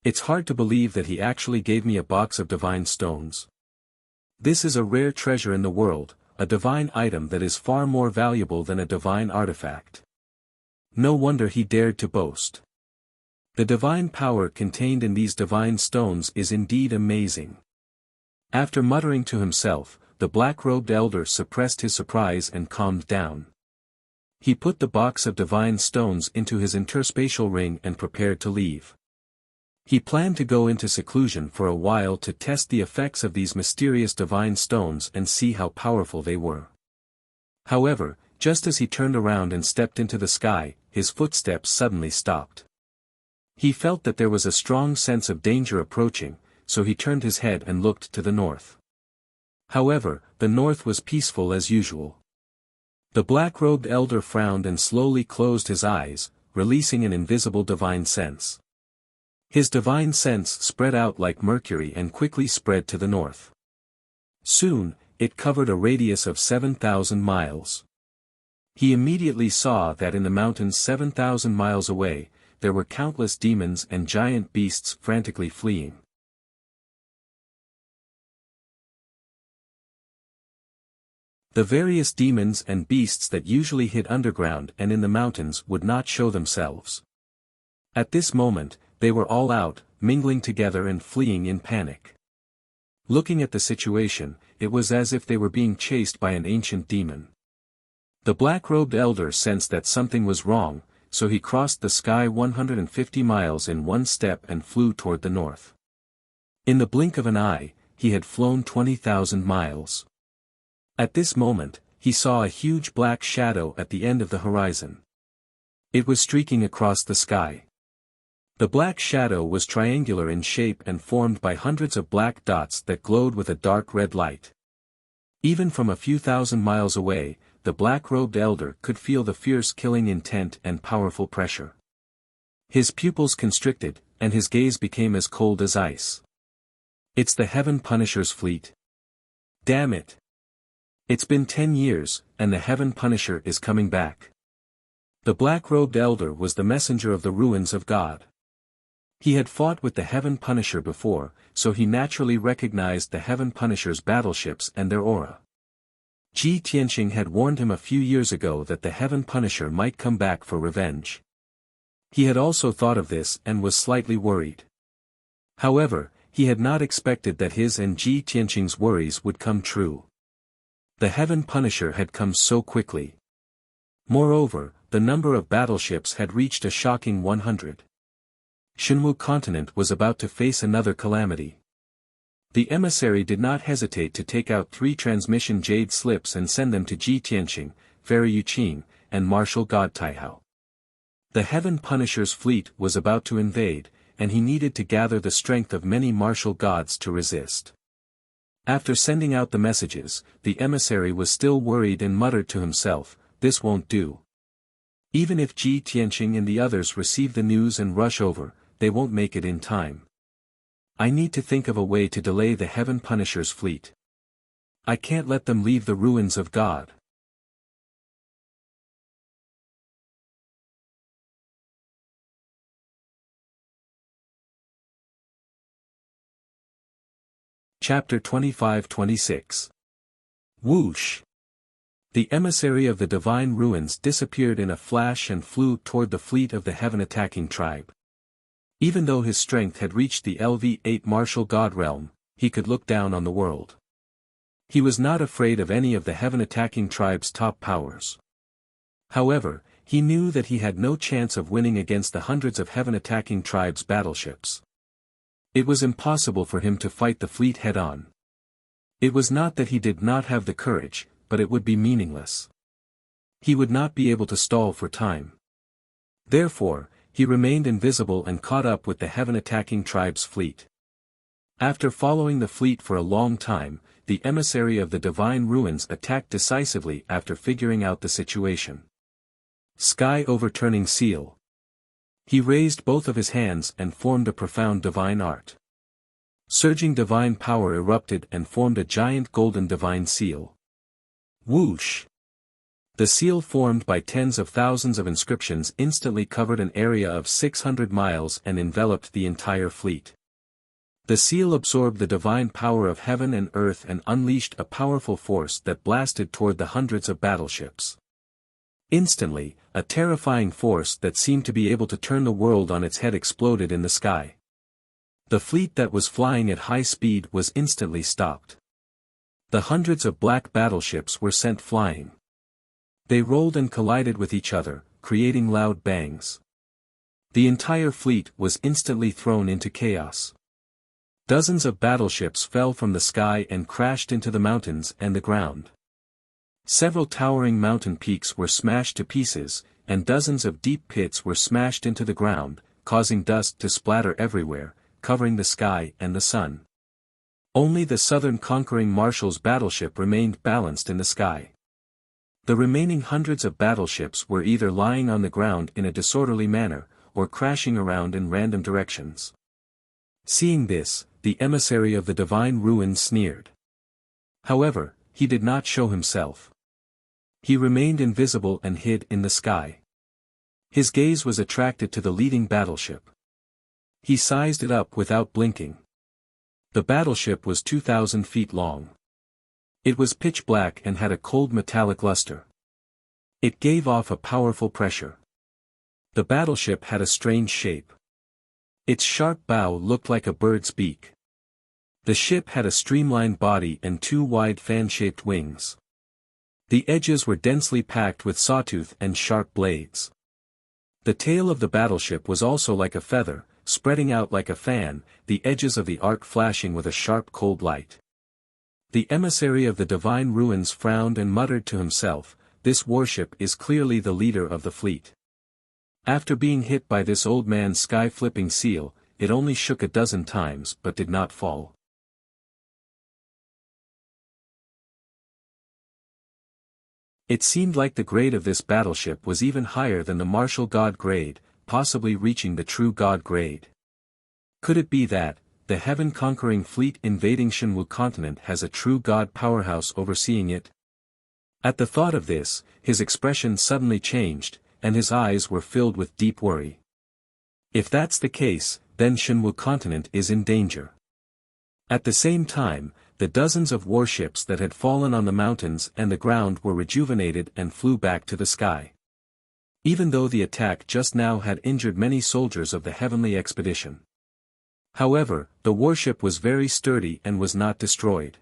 It's hard to believe that he actually gave me a box of divine stones. This is a rare treasure in the world, a divine item that is far more valuable than a divine artifact. No wonder he dared to boast. The divine power contained in these divine stones is indeed amazing. After muttering to himself, the black-robed elder suppressed his surprise and calmed down. He put the box of divine stones into his interspatial ring and prepared to leave. He planned to go into seclusion for a while to test the effects of these mysterious divine stones and see how powerful they were. However, just as he turned around and stepped into the sky, his footsteps suddenly stopped. He felt that there was a strong sense of danger approaching, so he turned his head and looked to the north. However, the north was peaceful as usual. The black-robed elder frowned and slowly closed his eyes, releasing an invisible divine sense. His divine sense spread out like mercury and quickly spread to the north. Soon, it covered a radius of 7,000 miles. He immediately saw that in the mountains 7,000 miles away, there were countless demons and giant beasts frantically fleeing. The various demons and beasts that usually hid underground and in the mountains would not show themselves. At this moment, they were all out, mingling together and fleeing in panic. Looking at the situation, it was as if they were being chased by an ancient demon. The black-robed elder sensed that something was wrong, so he crossed the sky 150 miles in one step and flew toward the north. In the blink of an eye, he had flown 20,000 miles. At this moment, he saw a huge black shadow at the end of the horizon. It was streaking across the sky. The black shadow was triangular in shape and formed by hundreds of black dots that glowed with a dark red light. Even from a few thousand miles away, the black-robed elder could feel the fierce killing intent and powerful pressure. His pupils constricted, and his gaze became as cold as ice. It's the Heaven Punisher's fleet. Damn it! It's been 10 years, and the Heaven Punisher is coming back. The black-robed elder was the messenger of the ruins of God. He had fought with the Heaven Punisher before, so he naturally recognized the Heaven Punisher's battleships and their aura. Ji Tianqing had warned him a few years ago that the Heaven Punisher might come back for revenge. He had also thought of this and was slightly worried. However, he had not expected that his and Ji Tianqing's worries would come true. The Heaven Punisher had come so quickly. Moreover, the number of battleships had reached a shocking 100. Shenwu continent was about to face another calamity. The emissary did not hesitate to take out 3 transmission jade slips and send them to Ji Tianqing, Fairy Yuqing, and Martial God Taihao. The Heaven Punisher's fleet was about to invade, and he needed to gather the strength of many martial gods to resist. After sending out the messages, the emissary was still worried and muttered to himself, "This won't do. Even if Ji Tianqing and the others receive the news and rush over, they won't make it in time. I need to think of a way to delay the Heaven Punisher's fleet. I can't let them leave the ruins of God." Chapter 25-26. Whoosh! The emissary of the divine ruins disappeared in a flash and flew toward the fleet of the heaven-attacking tribe. Even though his strength had reached the LV-8 martial god realm, he could look down on the world. He was not afraid of any of the heaven-attacking tribe's top powers. However, he knew that he had no chance of winning against the hundreds of heaven-attacking tribe's battleships. It was impossible for him to fight the fleet head-on. It was not that he did not have the courage, but it would be meaningless. He would not be able to stall for time. Therefore, he remained invisible and caught up with the heaven-attacking tribe's fleet. After following the fleet for a long time, the emissary of the divine ruins attacked decisively after figuring out the situation. Sky overturning seal. He raised both of his hands and formed a profound divine art. Surging divine power erupted and formed a giant golden divine seal. Whoosh! The seal formed by tens of thousands of inscriptions instantly covered an area of 600 miles and enveloped the entire fleet. The seal absorbed the divine power of heaven and earth and unleashed a powerful force that blasted toward the hundreds of battleships. Instantly, a terrifying force that seemed to be able to turn the world on its head exploded in the sky. The fleet that was flying at high speed was instantly stopped. The hundreds of black battleships were sent flying. They rolled and collided with each other, creating loud bangs. The entire fleet was instantly thrown into chaos. Dozens of battleships fell from the sky and crashed into the mountains and the ground. Several towering mountain peaks were smashed to pieces, and dozens of deep pits were smashed into the ground, causing dust to splatter everywhere, covering the sky and the sun. Only the southern conquering marshal's battleship remained balanced in the sky. The remaining hundreds of battleships were either lying on the ground in a disorderly manner, or crashing around in random directions. Seeing this, the emissary of the divine ruin sneered. However, he did not show himself. He remained invisible and hid in the sky. His gaze was attracted to the leading battleship. He sized it up without blinking. The battleship was 2,000 feet long. It was pitch black and had a cold metallic luster. It gave off a powerful pressure. The battleship had a strange shape. Its sharp bow looked like a bird's beak. The ship had a streamlined body and two wide fan-shaped wings. The edges were densely packed with sawtooth and sharp blades. The tail of the battleship was also like a feather, spreading out like a fan, the edges of the arc flashing with a sharp cold light. The emissary of the divine ruins frowned and muttered to himself, "This warship is clearly the leader of the fleet." After being hit by this old man's sky-flipping seal, it only shook a dozen times but did not fall. It seemed like the grade of this battleship was even higher than the martial god grade, possibly reaching the true god grade. Could it be that, the heaven-conquering fleet invading Shenwu continent has a true god powerhouse overseeing it? At the thought of this, his expression suddenly changed, and his eyes were filled with deep worry. If that's the case, then Shenwu continent is in danger. At the same time, the dozens of warships that had fallen on the mountains and the ground were rejuvenated and flew back to the sky. Even though the attack just now had injured many soldiers of the heavenly expedition. However, the warship was very sturdy and was not destroyed.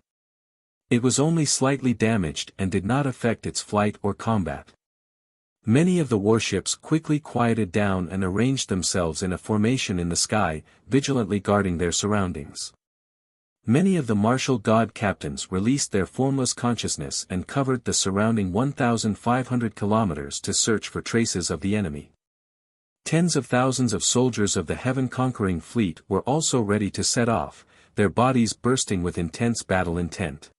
It was only slightly damaged and did not affect its flight or combat. Many of the warships quickly quieted down and arranged themselves in a formation in the sky, vigilantly guarding their surroundings. Many of the martial god captains released their formless consciousness and covered the surrounding 1,500 kilometers to search for traces of the enemy. Tens of thousands of soldiers of the heaven-conquering fleet were also ready to set off, their bodies bursting with intense battle intent.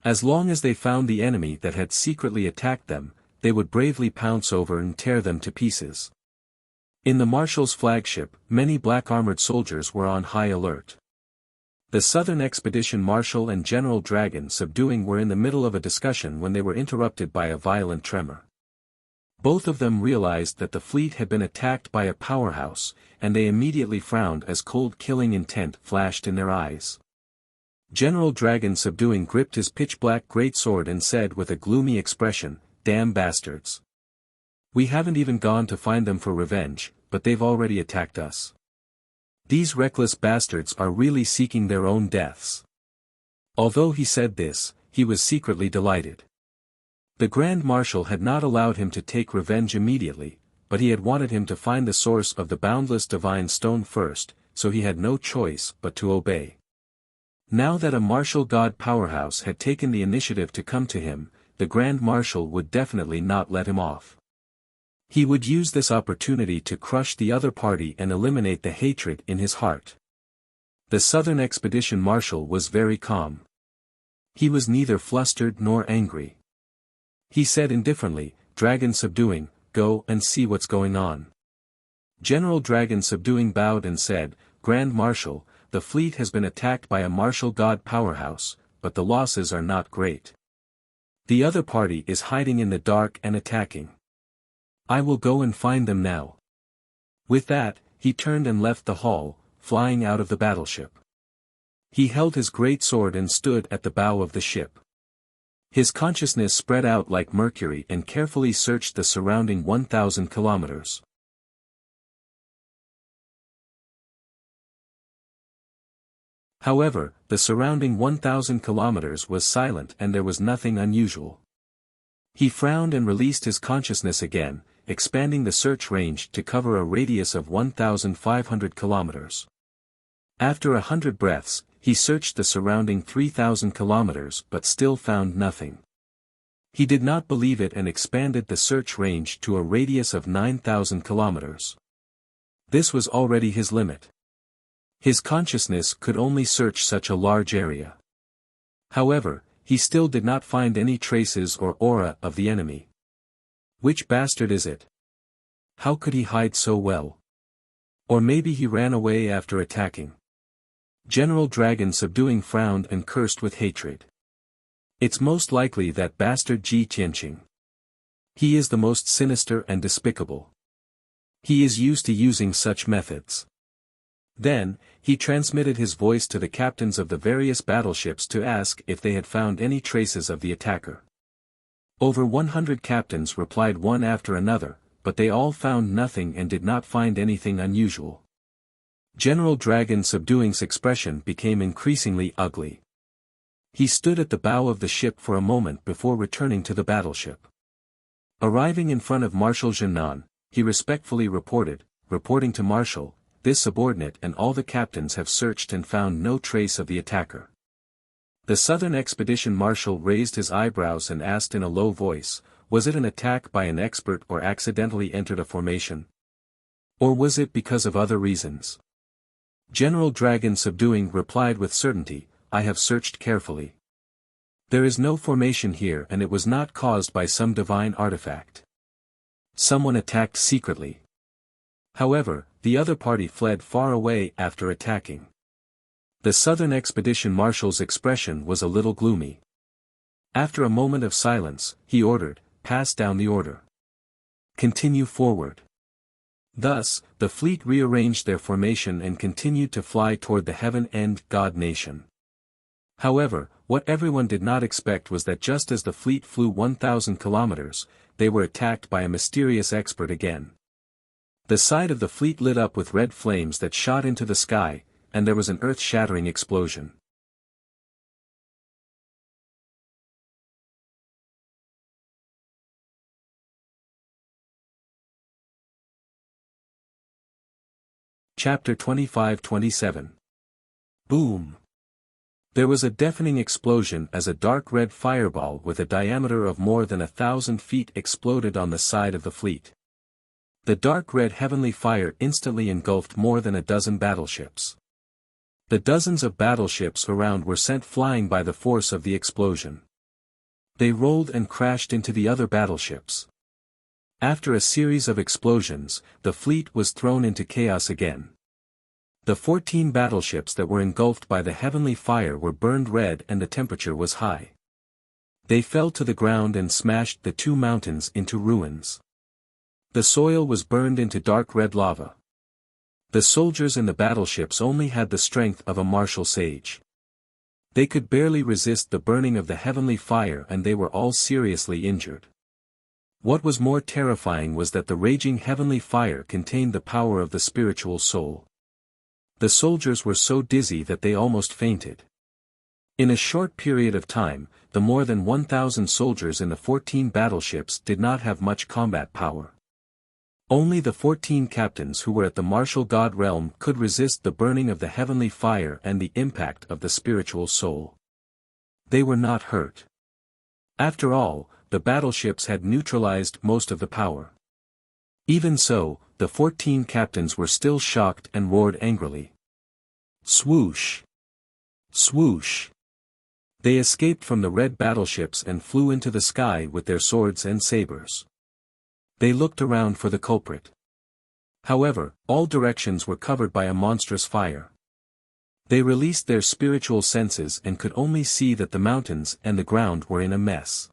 As long as they found the enemy that had secretly attacked them, they would bravely pounce over and tear them to pieces. In the Marshal's flagship, many black-armored soldiers were on high alert. The Southern Expedition Marshal and General Dragon Subduing were in the middle of a discussion when they were interrupted by a violent tremor. Both of them realized that the fleet had been attacked by a powerhouse, and they immediately frowned as cold killing intent flashed in their eyes. General Dragon Subduing gripped his pitch-black greatsword and said with a gloomy expression, "Damn bastards. We haven't even gone to find them for revenge, but they've already attacked us. These reckless bastards are really seeking their own deaths." Although he said this, he was secretly delighted. The Grand Marshal had not allowed him to take revenge immediately, but he had wanted him to find the source of the boundless divine stone first, so he had no choice but to obey. Now that a martial god powerhouse had taken the initiative to come to him, the Grand Marshal would definitely not let him off. He would use this opportunity to crush the other party and eliminate the hatred in his heart. The Southern Expedition Marshal was very calm. He was neither flustered nor angry. He said indifferently, "Dragon Subduing, go and see what's going on." General Dragon Subduing bowed and said, "Grand Marshal, the fleet has been attacked by a martial god powerhouse, but the losses are not great. The other party is hiding in the dark and attacking. I will go and find them now." With that, he turned and left the hall, flying out of the battleship. He held his great sword and stood at the bow of the ship. His consciousness spread out like mercury and carefully searched the surrounding 1,000 kilometers. However, the surrounding 1,000 kilometers was silent and there was nothing unusual. He frowned and released his consciousness again, expanding the search range to cover a radius of 1,500 kilometers. After 100 breaths, he searched the surrounding 3,000 kilometers but still found nothing. He did not believe it and expanded the search range to a radius of 9,000 kilometers. This was already his limit. His consciousness could only search such a large area. However, he still did not find any traces or aura of the enemy. Which bastard is it? How could he hide so well? Or maybe he ran away after attacking. General Dragon Subduing frowned and cursed with hatred. It's most likely that bastard Ji Tianqing. He is the most sinister and despicable. He is used to using such methods. Then, he transmitted his voice to the captains of the various battleships to ask if they had found any traces of the attacker. Over 100 captains replied one after another, but they all found nothing and did not find anything unusual. General Dragon Subduing's expression became increasingly ugly. He stood at the bow of the ship for a moment before returning to the battleship. Arriving in front of Marshal Jinan, he respectfully reporting to Marshal, this subordinate and all the captains have searched and found no trace of the attacker. The Southern Expedition Marshal raised his eyebrows and asked in a low voice, was it an attack by an expert or accidentally entered a formation? Or was it because of other reasons? General Dragon Subduing replied with certainty, I have searched carefully. There is no formation here and it was not caused by some divine artifact. Someone attacked secretly. However, the other party fled far away after attacking. The Southern Expedition Marshal's expression was a little gloomy. After a moment of silence, he ordered, pass down the order. Continue forward. Thus, the fleet rearranged their formation and continued to fly toward the Heaven-End God Nation. However, what everyone did not expect was that just as the fleet flew 1,000 kilometers, they were attacked by a mysterious expert again. The side of the fleet lit up with red flames that shot into the sky, and there was an earth-shattering explosion. Chapter 25-27. Boom! There was a deafening explosion as a dark red fireball with a diameter of more than 1,000 feet exploded on the side of the fleet. The dark red heavenly fire instantly engulfed more than a dozen battleships. The dozens of battleships around were sent flying by the force of the explosion. They rolled and crashed into the other battleships. After a series of explosions, the fleet was thrown into chaos again. The 14 battleships that were engulfed by the heavenly fire were burned red and the temperature was high. They fell to the ground and smashed the two mountains into ruins. The soil was burned into dark red lava. The soldiers in the battleships only had the strength of a martial sage. They could barely resist the burning of the heavenly fire and they were all seriously injured. What was more terrifying was that the raging heavenly fire contained the power of the spiritual soul. The soldiers were so dizzy that they almost fainted. In a short period of time, the more than 1,000 soldiers in the 14 battleships did not have much combat power. Only the 14 captains who were at the martial god realm could resist the burning of the heavenly fire and the impact of the spiritual soul. They were not hurt. After all, the battleships had neutralized most of the power. Even so, the 14 captains were still shocked and roared angrily. Swoosh! Swoosh! They escaped from the red battleships and flew into the sky with their swords and sabers. They looked around for the culprit. However, all directions were covered by a monstrous fire. They released their spiritual senses and could only see that the mountains and the ground were in a mess.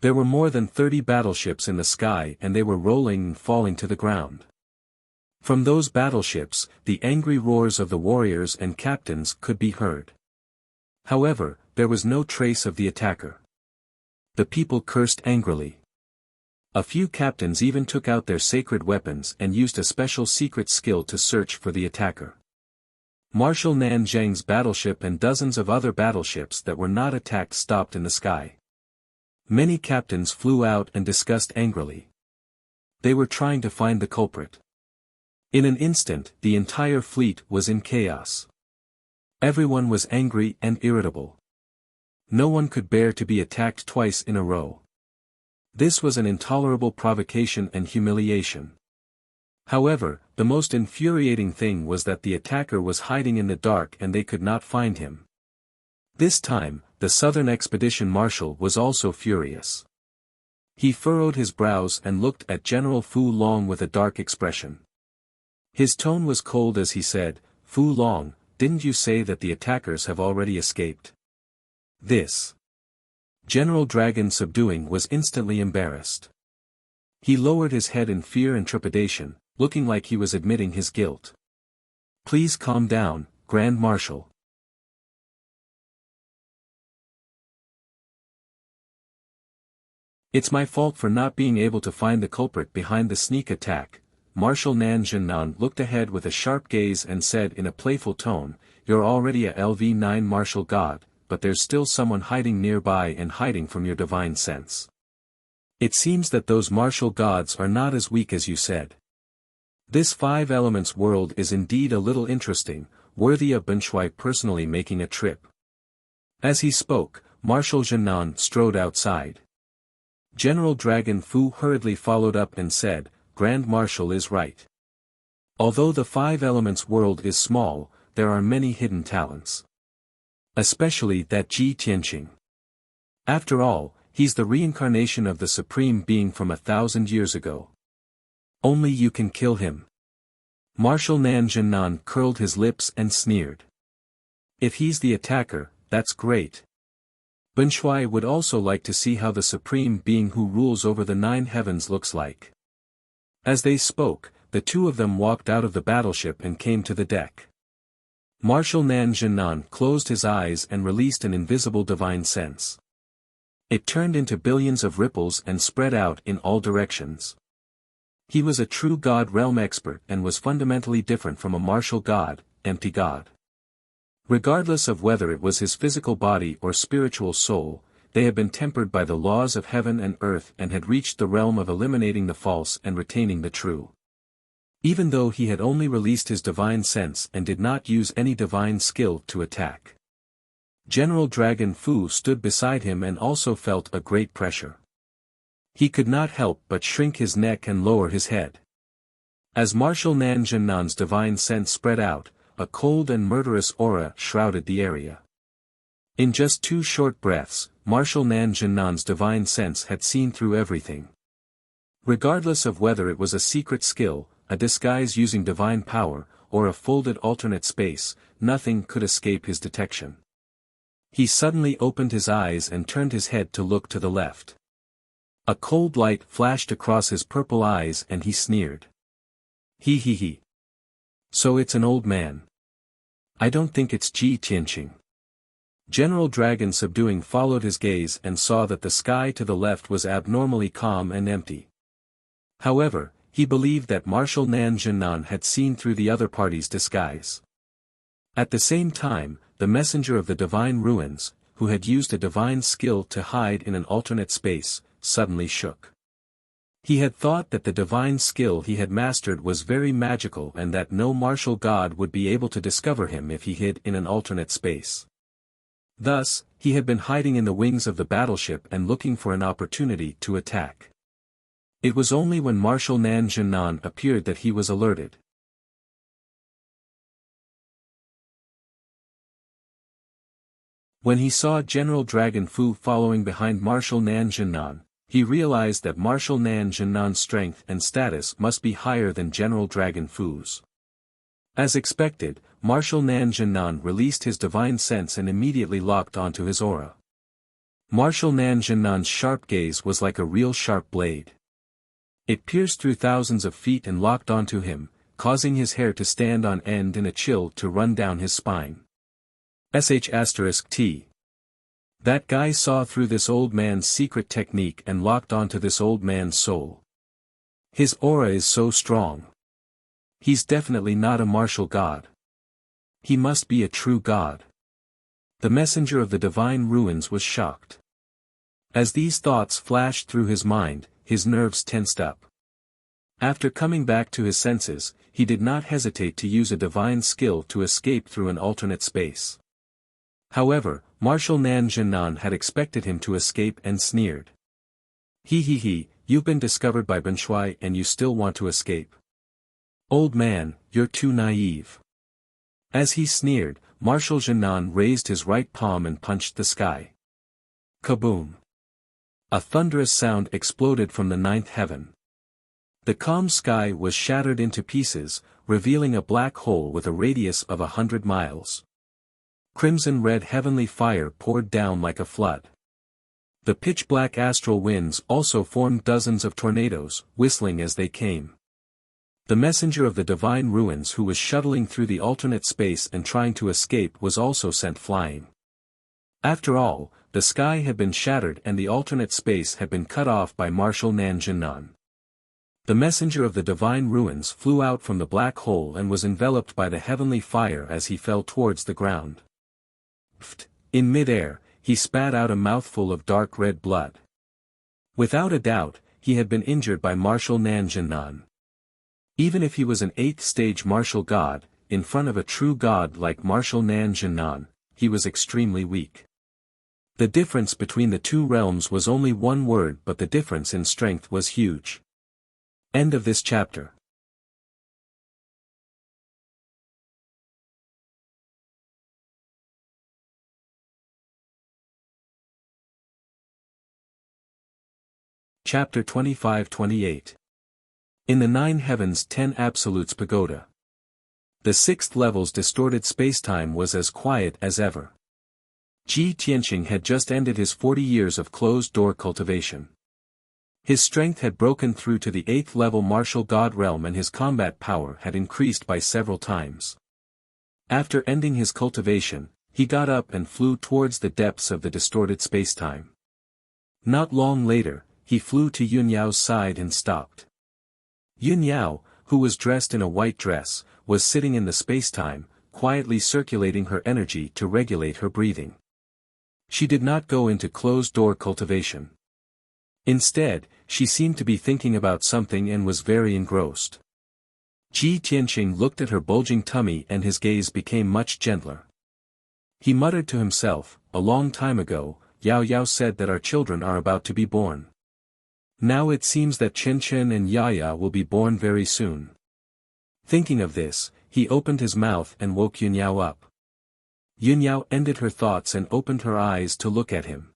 There were more than 30 battleships in the sky and they were rolling and falling to the ground. From those battleships, the angry roars of the warriors and captains could be heard. However, there was no trace of the attacker. The people cursed angrily. A few captains even took out their sacred weapons and used a special secret skill to search for the attacker. Marshal Nanjang's battleship and dozens of other battleships that were not attacked stopped in the sky. Many captains flew out and discussed angrily. They were trying to find the culprit. In an instant, the entire fleet was in chaos. Everyone was angry and irritable. No one could bear to be attacked twice in a row. This was an intolerable provocation and humiliation. However, the most infuriating thing was that the attacker was hiding in the dark and they could not find him. This time, the Southern Expedition Marshal was also furious. He furrowed his brows and looked at General Fu Long with a dark expression. His tone was cold as he said, "Fu Long, didn't you say that the attackers have already escaped?" This General Dragon Subduing was instantly embarrassed. He lowered his head in fear and trepidation, looking like he was admitting his guilt. "Please calm down, Grand Marshal. It's my fault for not being able to find the culprit behind the sneak attack." Marshal Nan Zhennan looked ahead with a sharp gaze and said in a playful tone, "You're already a LV9 martial god, but there's still someone hiding nearby and hiding from your divine sense. It seems that those martial gods are not as weak as you said. This five elements world is indeed a little interesting, worthy of Benshui personally making a trip." As he spoke, Marshal Zhennan strode outside. General Dragon Fu hurriedly followed up and said, "Grand Marshal is right. Although the five elements world is small, there are many hidden talents. Especially that Ji Tianqing. After all, he's the reincarnation of the Supreme Being from 1,000 years ago. Only you can kill him." Marshal Nan Zhennan curled his lips and sneered. "If he's the attacker, that's great. Benshui would also like to see how the Supreme Being who rules over the 9 heavens looks like." As they spoke, the two of them walked out of the battleship and came to the deck. Marshal Nan Zhennan closed his eyes and released an invisible divine sense. It turned into billions of ripples and spread out in all directions. He was a true God realm expert and was fundamentally different from a martial god, empty god. Regardless of whether it was his physical body or spiritual soul, they had been tempered by the laws of heaven and earth and had reached the realm of eliminating the false and retaining the true. Even though he had only released his divine sense and did not use any divine skill to attack. General Dragon Fu stood beside him and also felt a great pressure. He could not help but shrink his neck and lower his head. As Marshal Nan Zhennan's divine sense spread out, a cold and murderous aura shrouded the area. In just 2 short breaths, Marshal Nan Zhennan's divine sense had seen through everything. Regardless of whether it was a secret skill, a disguise using divine power, or a folded alternate space, nothing could escape his detection. He suddenly opened his eyes and turned his head to look to the left. A cold light flashed across his purple eyes and he sneered. He. So it's an old man. I don't think it's Ji Tianqing." General Dragon Subduing followed his gaze and saw that the sky to the left was abnormally calm and empty. However, he believed that Marshal Nan Zhennan had seen through the other party's disguise. At the same time, the messenger of the divine ruins, who had used a divine skill to hide in an alternate space, suddenly shook. He had thought that the divine skill he had mastered was very magical and that no martial god would be able to discover him if he hid in an alternate space. Thus, he had been hiding in the wings of the battleship and looking for an opportunity to attack. It was only when Marshal Nan Zhennan appeared that he was alerted. When he saw General Dragon Fu following behind Marshal Nan Zhennan, he realized that Marshal Nan Zhennan's strength and status must be higher than General Dragon Fu's. As expected, Marshal Nan Zhennan released his divine sense and immediately locked onto his aura. Marshal Nan Zhennan's sharp gaze was like a real sharp blade. It pierced through thousands of feet and locked onto him, causing his hair to stand on end and a chill to run down his spine. **T. That guy saw through this old man's secret technique and locked onto this old man's soul. His aura is so strong. He's definitely not a martial god. He must be a true god." The messenger of the divine ruins was shocked. As these thoughts flashed through his mind, his nerves tensed up. After coming back to his senses, he did not hesitate to use a divine skill to escape through an alternate space. However, Marshal Nan Zhennan had expected him to escape and sneered. He, you've been discovered by Benshui and you still want to escape. Old man, you're too naive. As he sneered, Marshal Jinan raised his right palm and punched the sky. Kaboom! A thunderous sound exploded from the ninth heaven. The calm sky was shattered into pieces, revealing a black hole with a radius of 100 miles. Crimson-red heavenly fire poured down like a flood. The pitch-black astral winds also formed dozens of tornadoes, whistling as they came. The messenger of the divine ruins who was shuttling through the alternate space and trying to escape was also sent flying. After all, the sky had been shattered and the alternate space had been cut off by Marshal Nanjinan. The messenger of the divine ruins flew out from the black hole and was enveloped by the heavenly fire as he fell towards the ground. In mid-air, he spat out a mouthful of dark red blood. Without a doubt, he had been injured by Marshal Nanjinan. Even if he was an 8th-stage martial god, in front of a true god like Marshal Nanjinan, he was extremely weak. The difference between the two realms was only one word, but the difference in strength was huge. End of this chapter. Chapter 25-28. In the 9 heavens 10 absolutes pagoda. The 6th level's distorted spacetime was as quiet as ever. Ji Tianqing had just ended his 40 years of closed-door cultivation. His strength had broken through to the 8th level martial god realm and his combat power had increased by several times. After ending his cultivation, he got up and flew towards the depths of the distorted spacetime. Not long later, he flew to Yun Yao's side and stopped. Yun Yao, who was dressed in a white dress, was sitting in the spacetime, quietly circulating her energy to regulate her breathing. She did not go into closed-door cultivation. Instead, she seemed to be thinking about something and was very engrossed. Ji Tianqing looked at her bulging tummy and his gaze became much gentler. He muttered to himself, "A long time ago, Yao Yao said that our children are about to be born. Now it seems that Chen Chen and Yaya will be born very soon." Thinking of this, he opened his mouth and woke Yun Yao up. Yun Yao ended her thoughts and opened her eyes to look at him.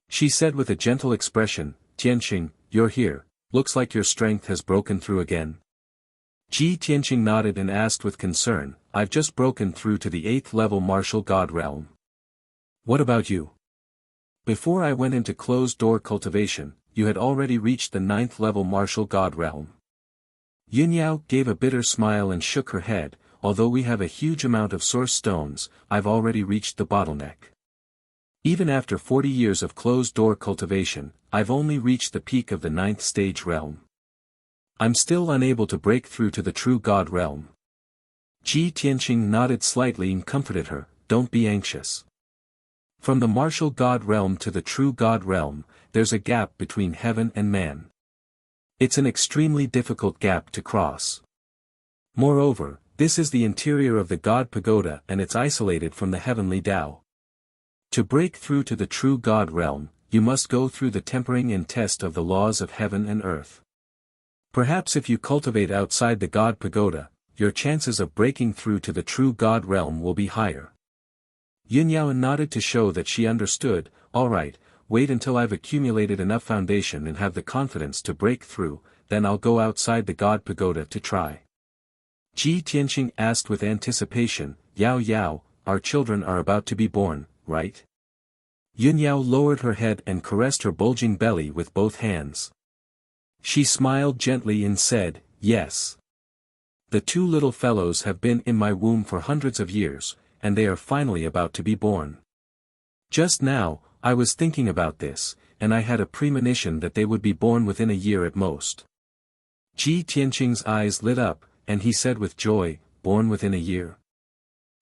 She said with a gentle expression, "Tianqing, you're here, looks like your strength has broken through again." Ji Tianqing nodded and asked with concern, "I've just broken through to the 8th level martial god realm. What about you? Before I went into closed-door cultivation, you had already reached the 9th level martial god realm." Yun Yao gave a bitter smile and shook her head, "Although we have a huge amount of source stones, I've already reached the bottleneck. Even after 40 years of closed-door cultivation, I've only reached the peak of the 9th stage realm. I'm still unable to break through to the true god realm." Ji Tianqing nodded slightly and comforted her, "Don't be anxious. From the martial god realm to the true god realm, there's a gap between heaven and man. It's an extremely difficult gap to cross. Moreover, this is the interior of the God Pagoda and it's isolated from the heavenly Tao. To break through to the true God realm, you must go through the tempering and test of the laws of heaven and earth. Perhaps if you cultivate outside the God Pagoda, your chances of breaking through to the true God realm will be higher." Yun Yao nodded to show that she understood. "All right, wait until I've accumulated enough foundation and have the confidence to break through, then I'll go outside the God Pagoda to try." Ji Tianqing asked with anticipation, "Yao Yao, our children are about to be born, right?" Yun Yao lowered her head and caressed her bulging belly with both hands. She smiled gently and said, "Yes. The 2 little fellows have been in my womb for hundreds of years, and they are finally about to be born. Just now, I was thinking about this, and I had a premonition that they would be born within a year at most." Ji Tianqing's eyes lit up, and he said with joy, "Born within a year?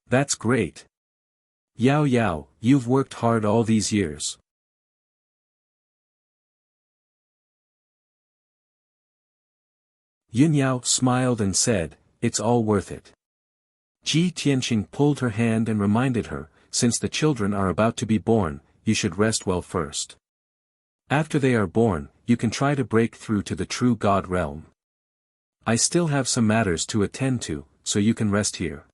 That's great. Yao Yao, you've worked hard all these years." Yun Yao smiled and said, "It's all worth it." Ji Tianqing pulled her hand and reminded her, "Since the children are about to be born, you should rest well first. After they are born, you can try to break through to the true God realm. I still have some matters to attend to, so you can rest here.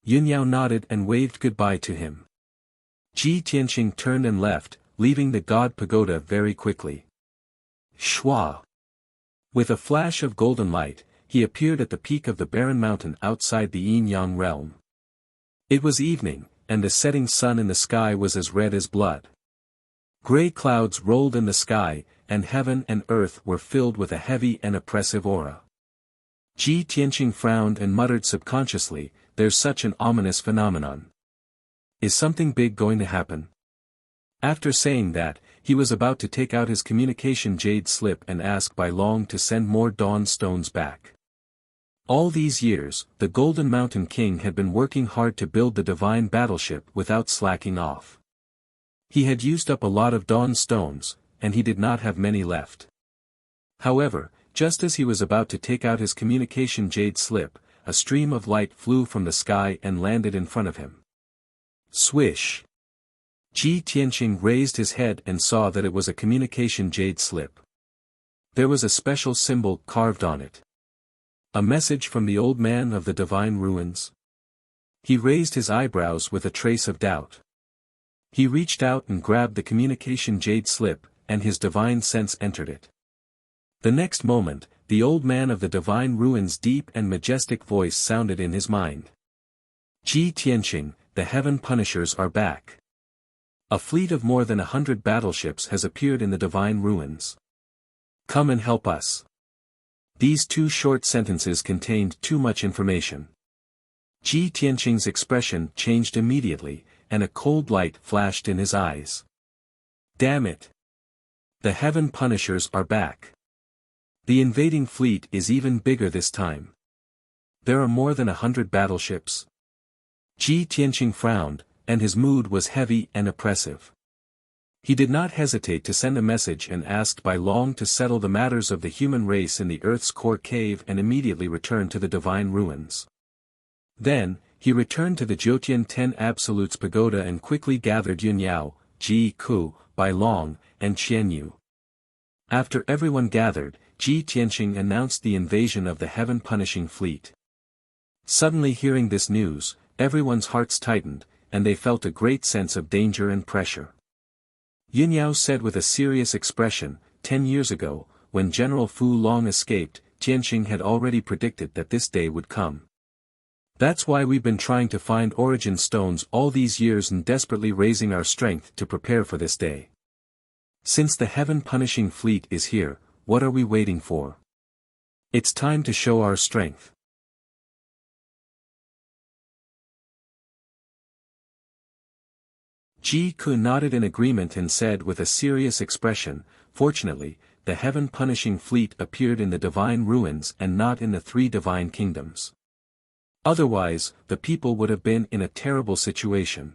Yunyao nodded and waved goodbye to him. Ji Tianqing turned and left, leaving the god pagoda very quickly. Shua! With a flash of golden light, he appeared at the peak of the barren mountain outside the Yin-Yang realm. It was evening, and the setting sun in the sky was as red as blood. Gray clouds rolled in the sky, and heaven and earth were filled with a heavy and oppressive aura. Ji Tianqing frowned and muttered subconsciously, "There's such an ominous phenomenon. Is something big going to happen?" After saying that, he was about to take out his communication jade slip and ask Bai Long to send more dawn stones back. All these years, the Golden Mountain King had been working hard to build the divine battleship without slacking off. He had used up a lot of dawn stones, and he did not have many left. However, just as he was about to take out his communication jade slip, a stream of light flew from the sky and landed in front of him. Swish! Ji Tianqing raised his head and saw that it was a communication jade slip. There was a special symbol carved on it. A message from the old man of the divine ruins. He raised his eyebrows with a trace of doubt. He reached out and grabbed the communication jade slip, and his divine sense entered it. The next moment, the old man of the divine ruins' deep and majestic voice sounded in his mind. Ji Tianqing, the heaven punishers are back. A fleet of more than 100 battleships has appeared in the divine ruins. Come and help us. These two short sentences contained too much information. Ji Tianqing's expression changed immediately, and a cold light flashed in his eyes. Damn it! The heaven punishers are back. The invading fleet is even bigger this time. There are more than 100 battleships. Ji Tianqing frowned, and his mood was heavy and oppressive. He did not hesitate to send a message and asked Bai Long to settle the matters of the human race in the Earth's core cave and immediately return to the divine ruins. Then, he returned to the Jiutian 10 Absolutes Pagoda and quickly gathered Yunyao, Ji Ku, Bai Long, and Qianyu. After everyone gathered, Ji Tianqing announced the invasion of the heaven-punishing fleet. Suddenly hearing this news, everyone's hearts tightened, and they felt a great sense of danger and pressure. Yunyao said with a serious expression, 10 years ago, when General Fu Long escaped, Tianqing had already predicted that this day would come. That's why we've been trying to find origin stones all these years and desperately raising our strength to prepare for this day. Since the heaven-punishing fleet is here, what are we waiting for? It's time to show our strength. Ji Ku nodded in agreement and said with a serious expression, "Fortunately, the heaven-punishing fleet appeared in the divine ruins and not in the 3 divine kingdoms. Otherwise, the people would have been in a terrible situation.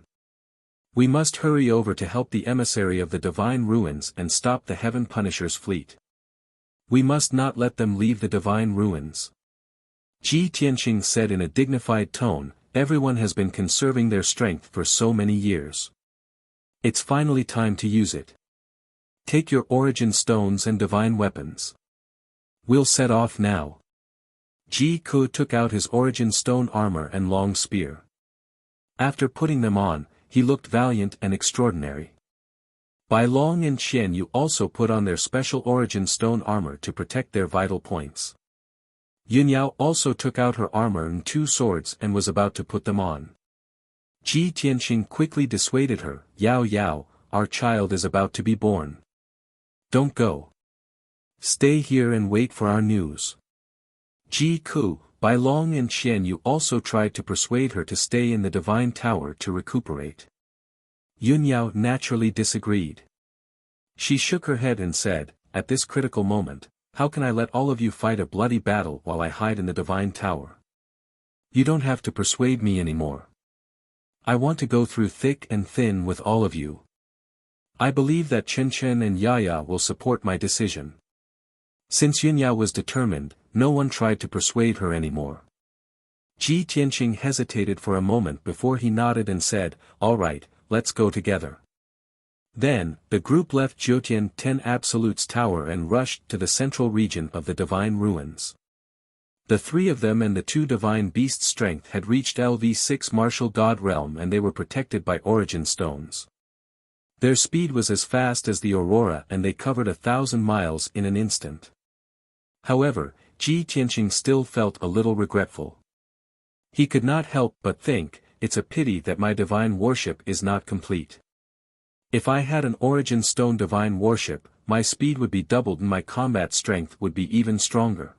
We must hurry over to help the emissary of the divine ruins and stop the heaven punisher's fleet. We must not let them leave the divine ruins." Ji Tianqing said in a dignified tone, "Everyone has been conserving their strength for so many years. It's finally time to use it. Take your origin stones and divine weapons. We'll set off now." Ji Ku took out his origin stone armor and long spear. After putting them on, he looked valiant and extraordinary. Bai Long and Qianyu also put on their special origin stone armor to protect their vital points. Yunyao also took out her armor and 2 swords and was about to put them on. Ji Tianqing quickly dissuaded her, "Yao Yao, our child is about to be born. Don't go. Stay here and wait for our news." Ji Ku, Bai Long and Qianyu also tried to persuade her to stay in the divine tower to recuperate. Yunyao naturally disagreed. She shook her head and said, "At this critical moment, how can I let all of you fight a bloody battle while I hide in the divine tower? You don't have to persuade me anymore. I want to go through thick and thin with all of you. I believe that Chen Chen and Yaya will support my decision." Since Yunyao was determined, no one tried to persuade her anymore. Ji Tianqing hesitated for a moment before he nodded and said, "All right, let's go together." Then, the group left Jiutian 10 Absolutes Tower and rushed to the central region of the divine ruins. The three of them and the two divine beasts' strength had reached LV6 martial god realm, and they were protected by origin stones. Their speed was as fast as the aurora, and they covered 1,000 miles in an instant. However, Ji Tianqing still felt a little regretful. He could not help but think, it's a pity that my divine worship is not complete. If I had an origin stone divine worship, my speed would be doubled and my combat strength would be even stronger.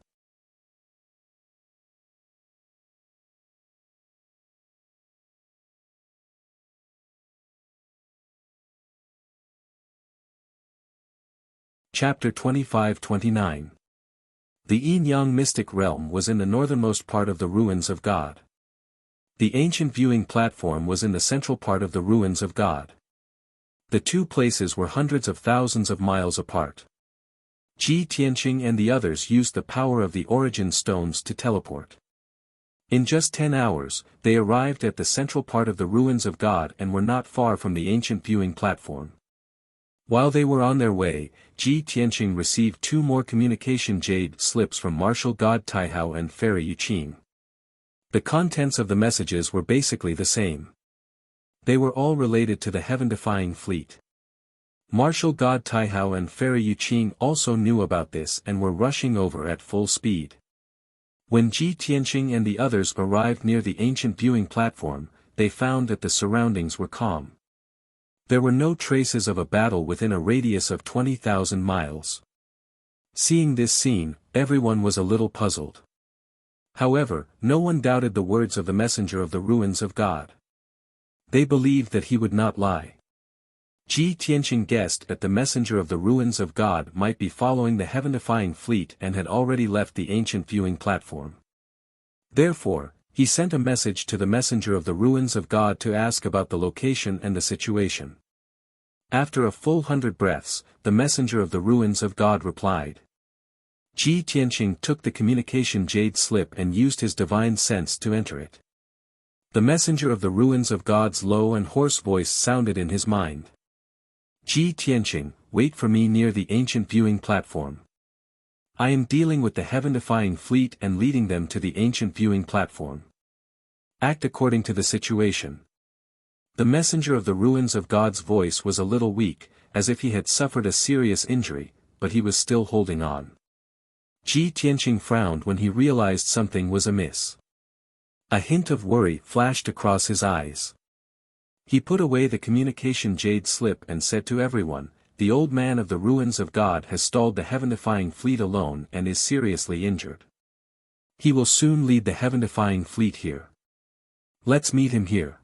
Chapter 25-29. The Yin-Yang mystic realm was in the northernmost part of the ruins of God. The ancient viewing platform was in the central part of the ruins of God. The two places were hundreds of thousands of miles apart. Ji Tianqing and the others used the power of the origin stones to teleport. In just 10 hours, they arrived at the central part of the ruins of God and were not far from the ancient viewing platform. While they were on their way, Ji Tianqing received 2 more communication jade slips from martial god Taihao and fairy Yuqing. The contents of the messages were basically the same. They were all related to the heaven-defying fleet. Martial god Taihao and fairy Yuqing also knew about this and were rushing over at full speed. When Ji Tianqing and the others arrived near the ancient viewing platform, they found that the surroundings were calm. There were no traces of a battle within a radius of 20,000 miles. Seeing this scene, everyone was a little puzzled. However, no one doubted the words of the messenger of the ruins of God. They believed that he would not lie. Ji Tianqing guessed that the messenger of the ruins of God might be following the heaven-defying fleet and had already left the ancient viewing platform. Therefore, he sent a message to the messenger of the ruins of God to ask about the location and the situation. After a full 100 breaths, the messenger of the ruins of God replied. Ji Tianqing took the communication jade slip and used his divine sense to enter it. The messenger of the ruins of God's low and hoarse voice sounded in his mind. Ji Tianqing, wait for me near the ancient viewing platform. I am dealing with the heaven-defying fleet and leading them to the ancient viewing platform. Act according to the situation. The messenger of the ruins of God's voice was a little weak, as if he had suffered a serious injury, but he was still holding on. Ji Tianqing frowned when he realized something was amiss. A hint of worry flashed across his eyes. He put away the communication jade slip and said to everyone, the old man of the ruins of God has stalled the heaven-defying fleet alone and is seriously injured. He will soon lead the heaven-defying fleet here. Let's meet him here.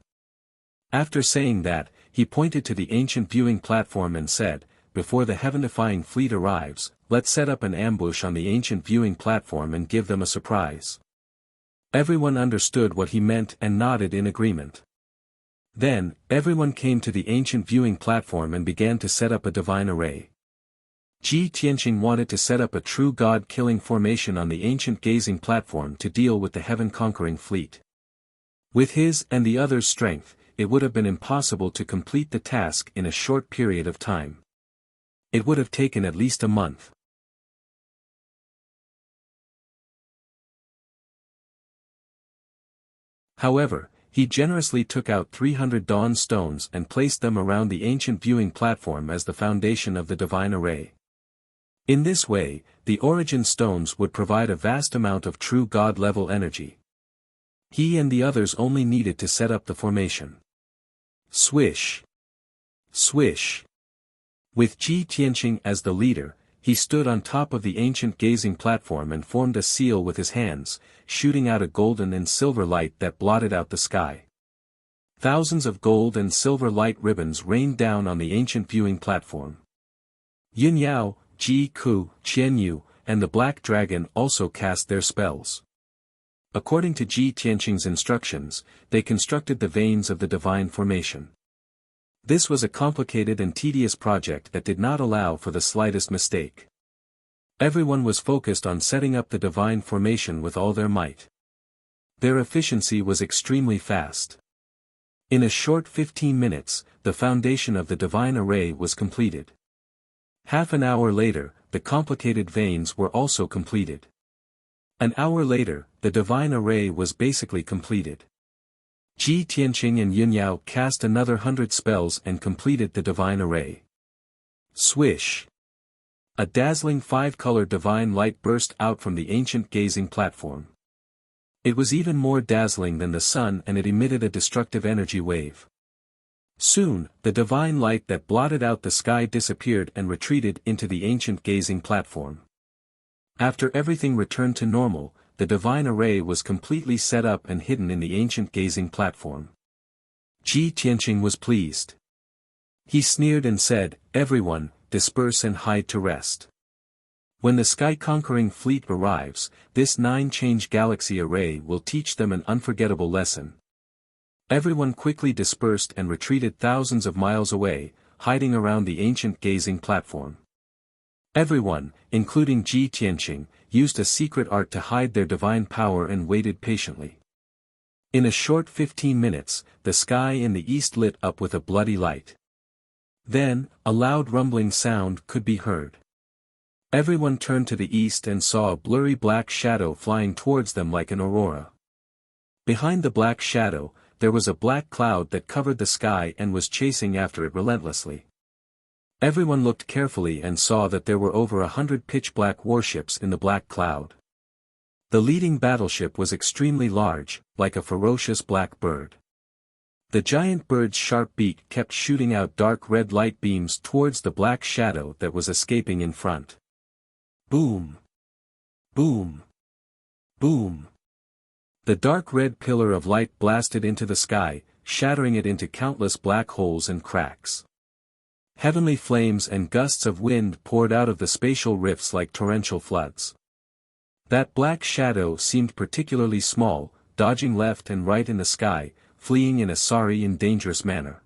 After saying that, he pointed to the ancient viewing platform and said, before the heaven-defying fleet arrives, let's set up an ambush on the ancient viewing platform and give them a surprise. Everyone understood what he meant and nodded in agreement. Then, everyone came to the ancient viewing platform and began to set up a divine array. Ji Tianqing wanted to set up a true god-killing formation on the ancient gazing platform to deal with the heaven-conquering fleet. With his and the others' strength, it would have been impossible to complete the task in a short period of time. It would have taken at least a month. However, he generously took out 300 dawn stones and placed them around the ancient viewing platform as the foundation of the divine array. In this way, the origin stones would provide a vast amount of true god-level energy. He and the others only needed to set up the formation. Swish! Swish! With Ji Tianqing as the leader, he stood on top of the ancient gazing platform and formed a seal with his hands, shooting out a golden and silver light that blotted out the sky. Thousands of gold and silver light ribbons rained down on the ancient viewing platform. Yin Yao, Ji Ku, Qian Yu, and the Black Dragon also cast their spells. According to Ji Tianqing's instructions, they constructed the veins of the divine formation. This was a complicated and tedious project that did not allow for the slightest mistake. Everyone was focused on setting up the divine formation with all their might. Their efficiency was extremely fast. In a short 15 minutes, the foundation of the divine array was completed. Half an hour later, the complicated veins were also completed. An hour later, the divine array was basically completed. Ji Tianqing and Yunyao cast another 100 spells and completed the divine array. Swish! A dazzling 5-color divine light burst out from the ancient gazing platform. It was even more dazzling than the sun, and it emitted a destructive energy wave. Soon, the divine light that blotted out the sky disappeared and retreated into the ancient gazing platform. After everything returned to normal, the divine array was completely set up and hidden in the ancient gazing platform. Ji Tianqing was pleased. He sneered and said, "Everyone, disperse and hide to rest. When the sky-conquering fleet arrives, this 9-change galaxy array will teach them an unforgettable lesson." Everyone quickly dispersed and retreated thousands of miles away, hiding around the ancient gazing platform. Everyone, including Ji Tianqing, used a secret art to hide their divine power and waited patiently. In a short 15 minutes, the sky in the east lit up with a bloody light. Then, a loud rumbling sound could be heard. Everyone turned to the east and saw a blurry black shadow flying towards them like an aurora. Behind the black shadow, there was a black cloud that covered the sky and was chasing after it relentlessly. Everyone looked carefully and saw that there were over 100 pitch-black warships in the black cloud. The leading battleship was extremely large, like a ferocious black bird. The giant bird's sharp beak kept shooting out dark red light beams towards the black shadow that was escaping in front. Boom! Boom! Boom! The dark red pillar of light blasted into the sky, shattering it into countless black holes and cracks. Heavenly flames and gusts of wind poured out of the spatial rifts like torrential floods. That black shadow seemed particularly small, dodging left and right in the sky, fleeing in a sorry and dangerous manner.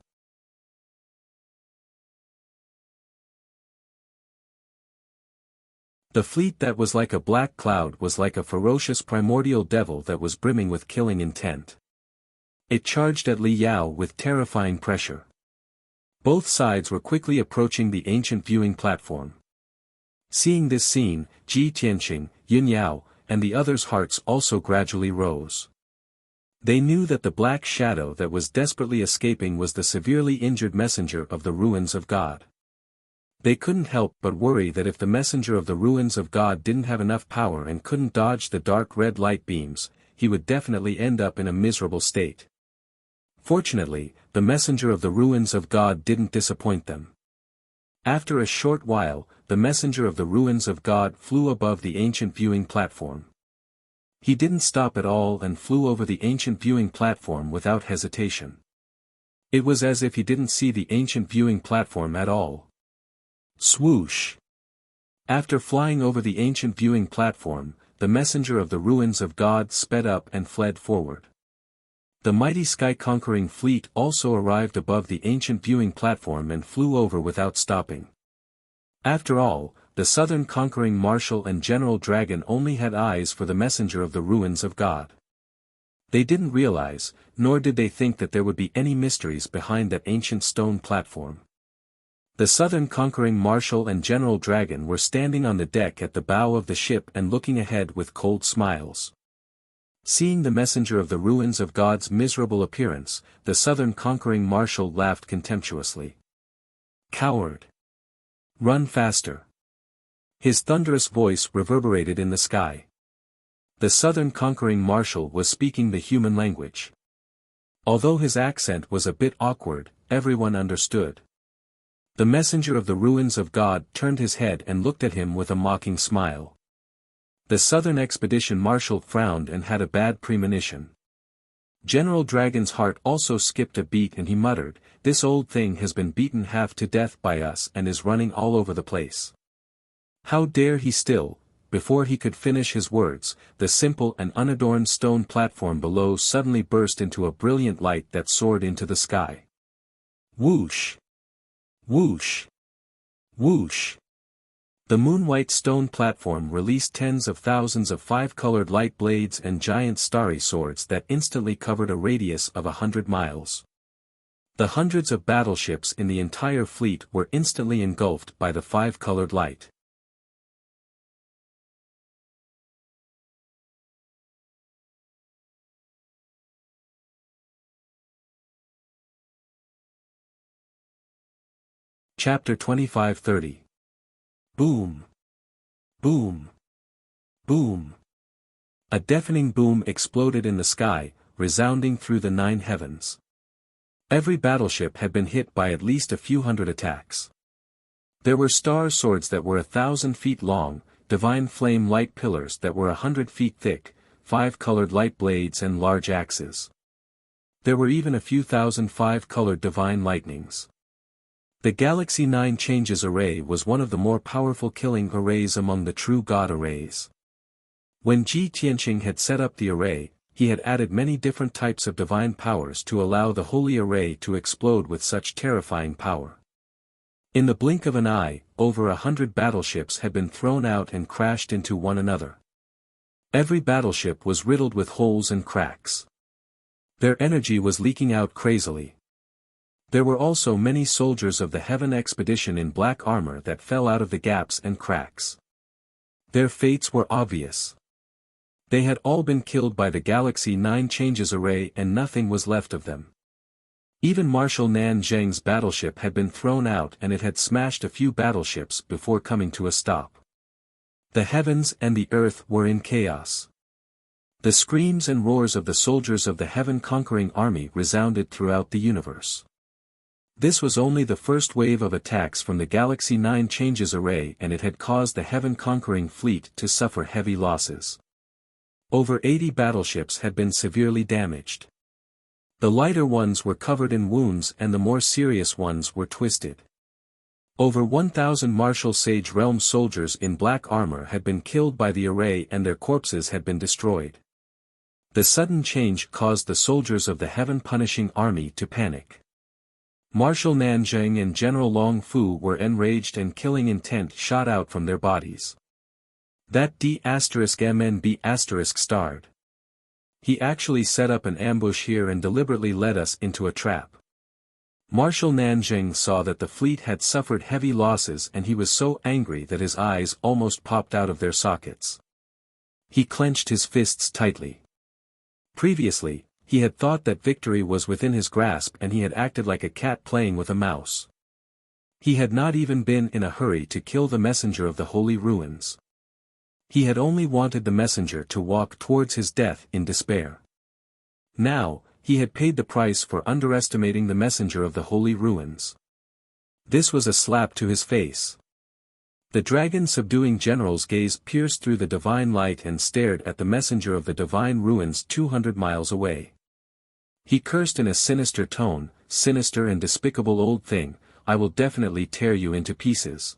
The fleet that was like a black cloud was like a ferocious primordial devil that was brimming with killing intent. It charged at Li Yao with terrifying pressure. Both sides were quickly approaching the ancient viewing platform. Seeing this scene, Ji Tianqing, Yunyao, and the others' hearts also gradually rose. They knew that the black shadow that was desperately escaping was the severely injured messenger of the ruins of God. They couldn't help but worry that if the messenger of the ruins of God didn't have enough power and couldn't dodge the dark red light beams, he would definitely end up in a miserable state. Fortunately, the messenger of the ruins of God didn't disappoint them. After a short while, the messenger of the ruins of God flew above the ancient viewing platform. He didn't stop at all and flew over the ancient viewing platform without hesitation. It was as if he didn't see the ancient viewing platform at all. Swoosh! After flying over the ancient viewing platform, the messenger of the ruins of God sped up and fled forward. The mighty sky-conquering fleet also arrived above the ancient viewing platform and flew over without stopping. After all, the southern conquering marshal and general dragon only had eyes for the messenger of the ruins of God. They didn't realize, nor did they think that there would be any mysteries behind that ancient stone platform. The southern conquering marshal and general dragon were standing on the deck at the bow of the ship and looking ahead with cold smiles. Seeing the messenger of the ruins of God's miserable appearance, the southern conquering marshal laughed contemptuously. "Coward! Run faster!" His thunderous voice reverberated in the sky. The southern conquering marshal was speaking the human language. Although his accent was a bit awkward, everyone understood. The messenger of the ruins of God turned his head and looked at him with a mocking smile. The Southern Expedition Marshal frowned and had a bad premonition. General Dragon's heart also skipped a beat and he muttered, "This old thing has been beaten half to death by us and is running all over the place. How dare he still?" Before he could finish his words, the simple and unadorned stone platform below suddenly burst into a brilliant light that soared into the sky. Whoosh! Whoosh! Whoosh! The moon-white stone platform released tens of thousands of 5-colored light blades and giant starry swords that instantly covered a radius of 100 miles. The hundreds of battleships in the entire fleet were instantly engulfed by the 5-colored light. Chapter 25-30. Boom! Boom! Boom! A deafening boom exploded in the sky, resounding through the 9 heavens. Every battleship had been hit by at least a few hundred attacks. There were star swords that were 1,000 feet long, divine flame light pillars that were 100 feet thick, 5-colored light blades and large axes. There were even a few thousand 5-colored divine lightnings. The Galaxy 9 Changes array was one of the more powerful killing arrays among the true God arrays. When Ji Tianqing had set up the array, he had added many different types of divine powers to allow the holy array to explode with such terrifying power. In the blink of an eye, over 100 battleships had been thrown out and crashed into one another. Every battleship was riddled with holes and cracks. Their energy was leaking out crazily. There were also many soldiers of the Heaven Expedition in black armor that fell out of the gaps and cracks. Their fates were obvious. They had all been killed by the Galaxy 9 Changes array and nothing was left of them. Even Marshal Nanjing's battleship had been thrown out and it had smashed a few battleships before coming to a stop. The heavens and the earth were in chaos. The screams and roars of the soldiers of the heaven-conquering army resounded throughout the universe. This was only the first wave of attacks from the Galaxy 9 Changes array and it had caused the heaven-conquering fleet to suffer heavy losses. Over 80 battleships had been severely damaged. The lighter ones were covered in wounds and the more serious ones were twisted. Over 1,000 Martial Sage Realm soldiers in black armor had been killed by the array and their corpses had been destroyed. The sudden change caused the soldiers of the Heaven-punishing army to panic. Marshal Nanjing and General Long Fu were enraged and killing intent shot out from their bodies. That D*MNB* starred. He actually set up an ambush here and deliberately led us into a trap. Marshal Nanjing saw that the fleet had suffered heavy losses and he was so angry that his eyes almost popped out of their sockets. He clenched his fists tightly. Previously, he had thought that victory was within his grasp and he had acted like a cat playing with a mouse. He had not even been in a hurry to kill the messenger of the holy ruins. He had only wanted the messenger to walk towards his death in despair. Now, he had paid the price for underestimating the messenger of the holy ruins. This was a slap to his face. The dragon-subduing general's gaze pierced through the divine light and stared at the messenger of the divine ruins 200 miles away. He cursed in a sinister tone, "Sinister and despicable old thing, I will definitely tear you into pieces."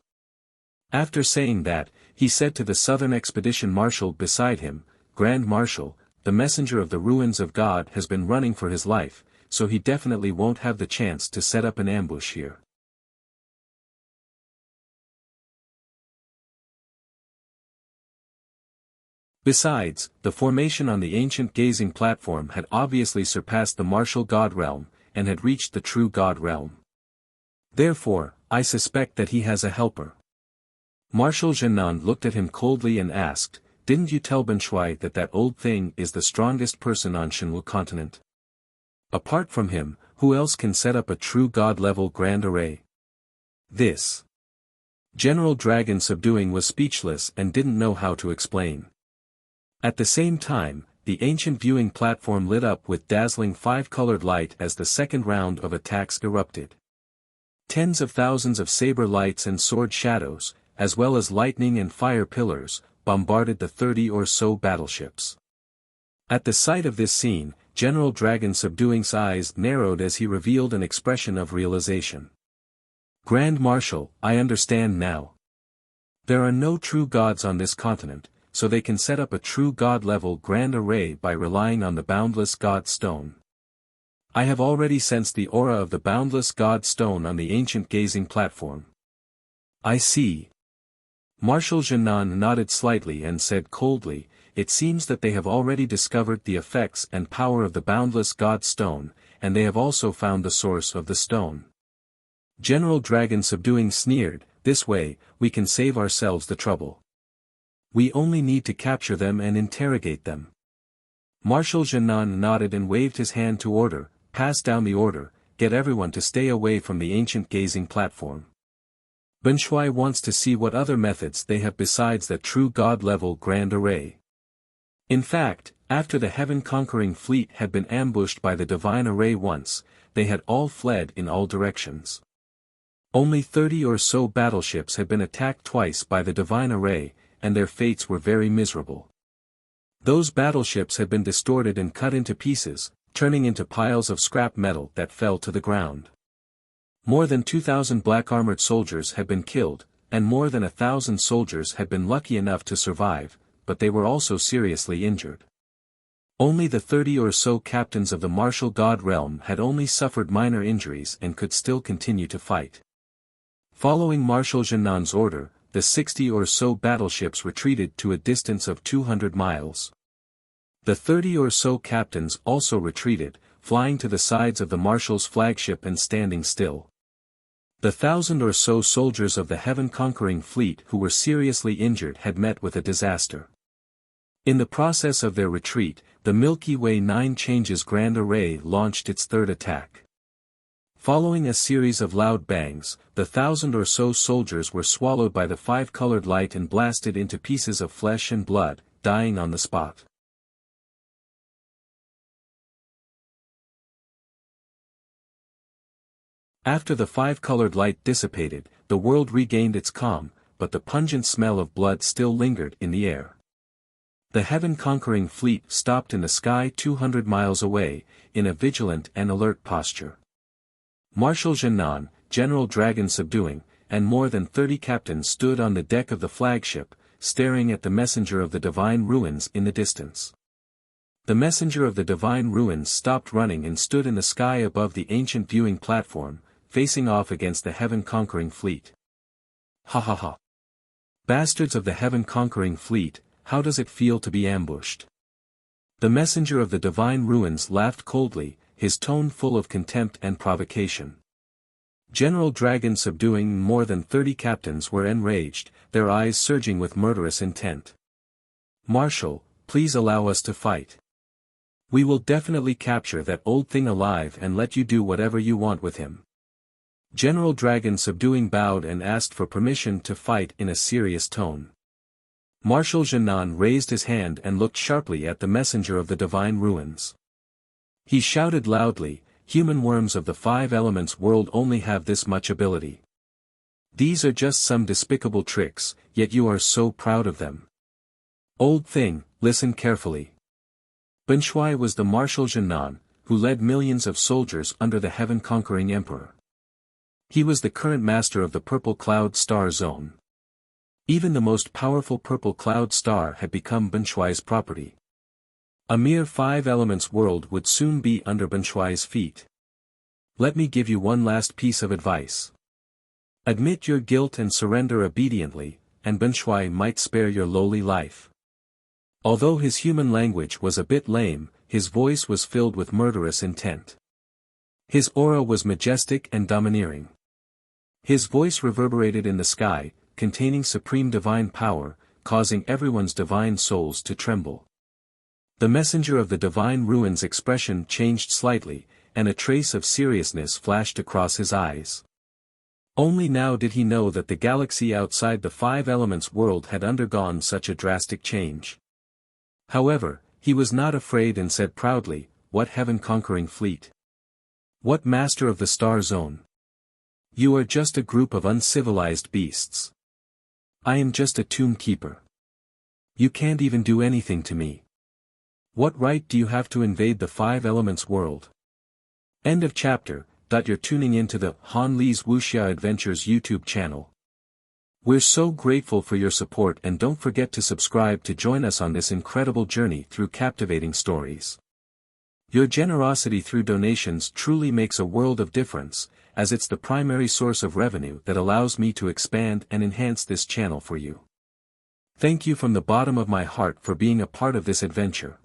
After saying that, he said to the Southern Expedition Marshal beside him, "Grand Marshal, the messenger of the ruins of God has been running for his life, so he definitely won't have the chance to set up an ambush here." Besides, the formation on the ancient gazing platform had obviously surpassed the martial God realm, and had reached the true God realm. Therefore, I suspect that he has a helper. Marshal Zhenan looked at him coldly and asked, "Didn't you tell Ben Shui that that old thing is the strongest person on Shenwu continent? Apart from him, who else can set up a true God-level grand array?" This General Dragon Subduing was speechless and didn't know how to explain. At the same time, the ancient viewing platform lit up with dazzling 5-colored light as the second round of attacks erupted. Tens of thousands of saber lights and sword shadows, as well as lightning and fire pillars, bombarded the 30 or so battleships. At the sight of this scene, General Dragon Subduing's eyes narrowed as he revealed an expression of realization. "Grand Marshal, I understand now. There are no true gods on this continent, so they can set up a true God-level grand array by relying on the Boundless God Stone. I have already sensed the aura of the Boundless God Stone on the ancient gazing platform." "I see." Marshal Zhenan nodded slightly and said coldly, "It seems that they have already discovered the effects and power of the Boundless God Stone, and they have also found the source of the stone." General Dragon Subduing sneered, "This way, we can save ourselves the trouble. We only need to capture them and interrogate them." Marshal Zhenan nodded and waved his hand to order, "Pass down the order, get everyone to stay away from the ancient gazing platform." Shui wants to see what other methods they have besides that true god-level grand array. In fact, after the heaven-conquering fleet had been ambushed by the divine array once, they had all fled in all directions. Only 30 or so battleships had been attacked twice by the divine array, and their fates were very miserable. Those battleships had been distorted and cut into pieces, turning into piles of scrap metal that fell to the ground. More than 2,000 black-armored soldiers had been killed, and more than 1,000 soldiers had been lucky enough to survive, but they were also seriously injured. Only the 30 or so captains of the martial god realm had only suffered minor injuries and could still continue to fight. Following Marshal Jinnan's order, the 60 or so battleships retreated to a distance of 200 miles. The 30 or so captains also retreated, flying to the sides of the marshal's flagship and standing still. The 1,000 or so soldiers of the heaven-conquering fleet who were seriously injured had met with a disaster. In the process of their retreat, the Milky Way 9 Changes Grand Array launched its third attack. Following a series of loud bangs, the 1,000 or so soldiers were swallowed by the 5-colored light and blasted into pieces of flesh and blood, dying on the spot. After the 5-colored light dissipated, the world regained its calm, but the pungent smell of blood still lingered in the air. The heaven-conquering fleet stopped in the sky 200 miles away, in a vigilant and alert posture. Marshal Jinnan, General Dragon subduing, and more than 30 captains stood on the deck of the flagship, staring at the messenger of the divine ruins in the distance. The messenger of the divine ruins stopped running and stood in the sky above the ancient viewing platform, facing off against the heaven-conquering fleet. Ha ha ha. Bastards of the heaven-conquering fleet, how does it feel to be ambushed? The messenger of the divine ruins laughed coldly, his tone full of contempt and provocation. General Dragon subduing more than 30 captains were enraged, their eyes surging with murderous intent. Marshal, please allow us to fight. We will definitely capture that old thing alive and let you do whatever you want with him. General Dragon subduing bowed and asked for permission to fight in a serious tone. Marshal Jinnan raised his hand and looked sharply at the messenger of the divine ruins. He shouted loudly, "Human worms of the 5 elements world only have this much ability. These are just some despicable tricks, yet you are so proud of them. Old thing, listen carefully. Shui was the Marshal Jinnan, who led millions of soldiers under the heaven-conquering emperor. He was the current master of the Purple Cloud Star Zone. Even the most powerful Purple Cloud Star had become Shui's property. A mere 5 elements world would soon be under Shui's feet. Let me give you one last piece of advice. Admit your guilt and surrender obediently, and Shui might spare your lowly life." Although his human language was a bit lame, his voice was filled with murderous intent. His aura was majestic and domineering. His voice reverberated in the sky, containing supreme divine power, causing everyone's divine souls to tremble. The messenger of the divine ruins' expression changed slightly, and a trace of seriousness flashed across his eyes. Only now did he know that the galaxy outside the 5 elements world had undergone such a drastic change. However, he was not afraid and said proudly, "What heaven-conquering fleet? What master of the star zone? You are just a group of uncivilized beasts. I am just a tomb keeper. You can't even do anything to me. What right do you have to invade the 5 elements world?" End of chapter. You're tuning into the Han Li's Wuxia Adventures YouTube channel. We're so grateful for your support, and don't forget to subscribe to join us on this incredible journey through captivating stories. Your generosity through donations truly makes a world of difference, as it's the primary source of revenue that allows me to expand and enhance this channel for you. Thank you from the bottom of my heart for being a part of this adventure.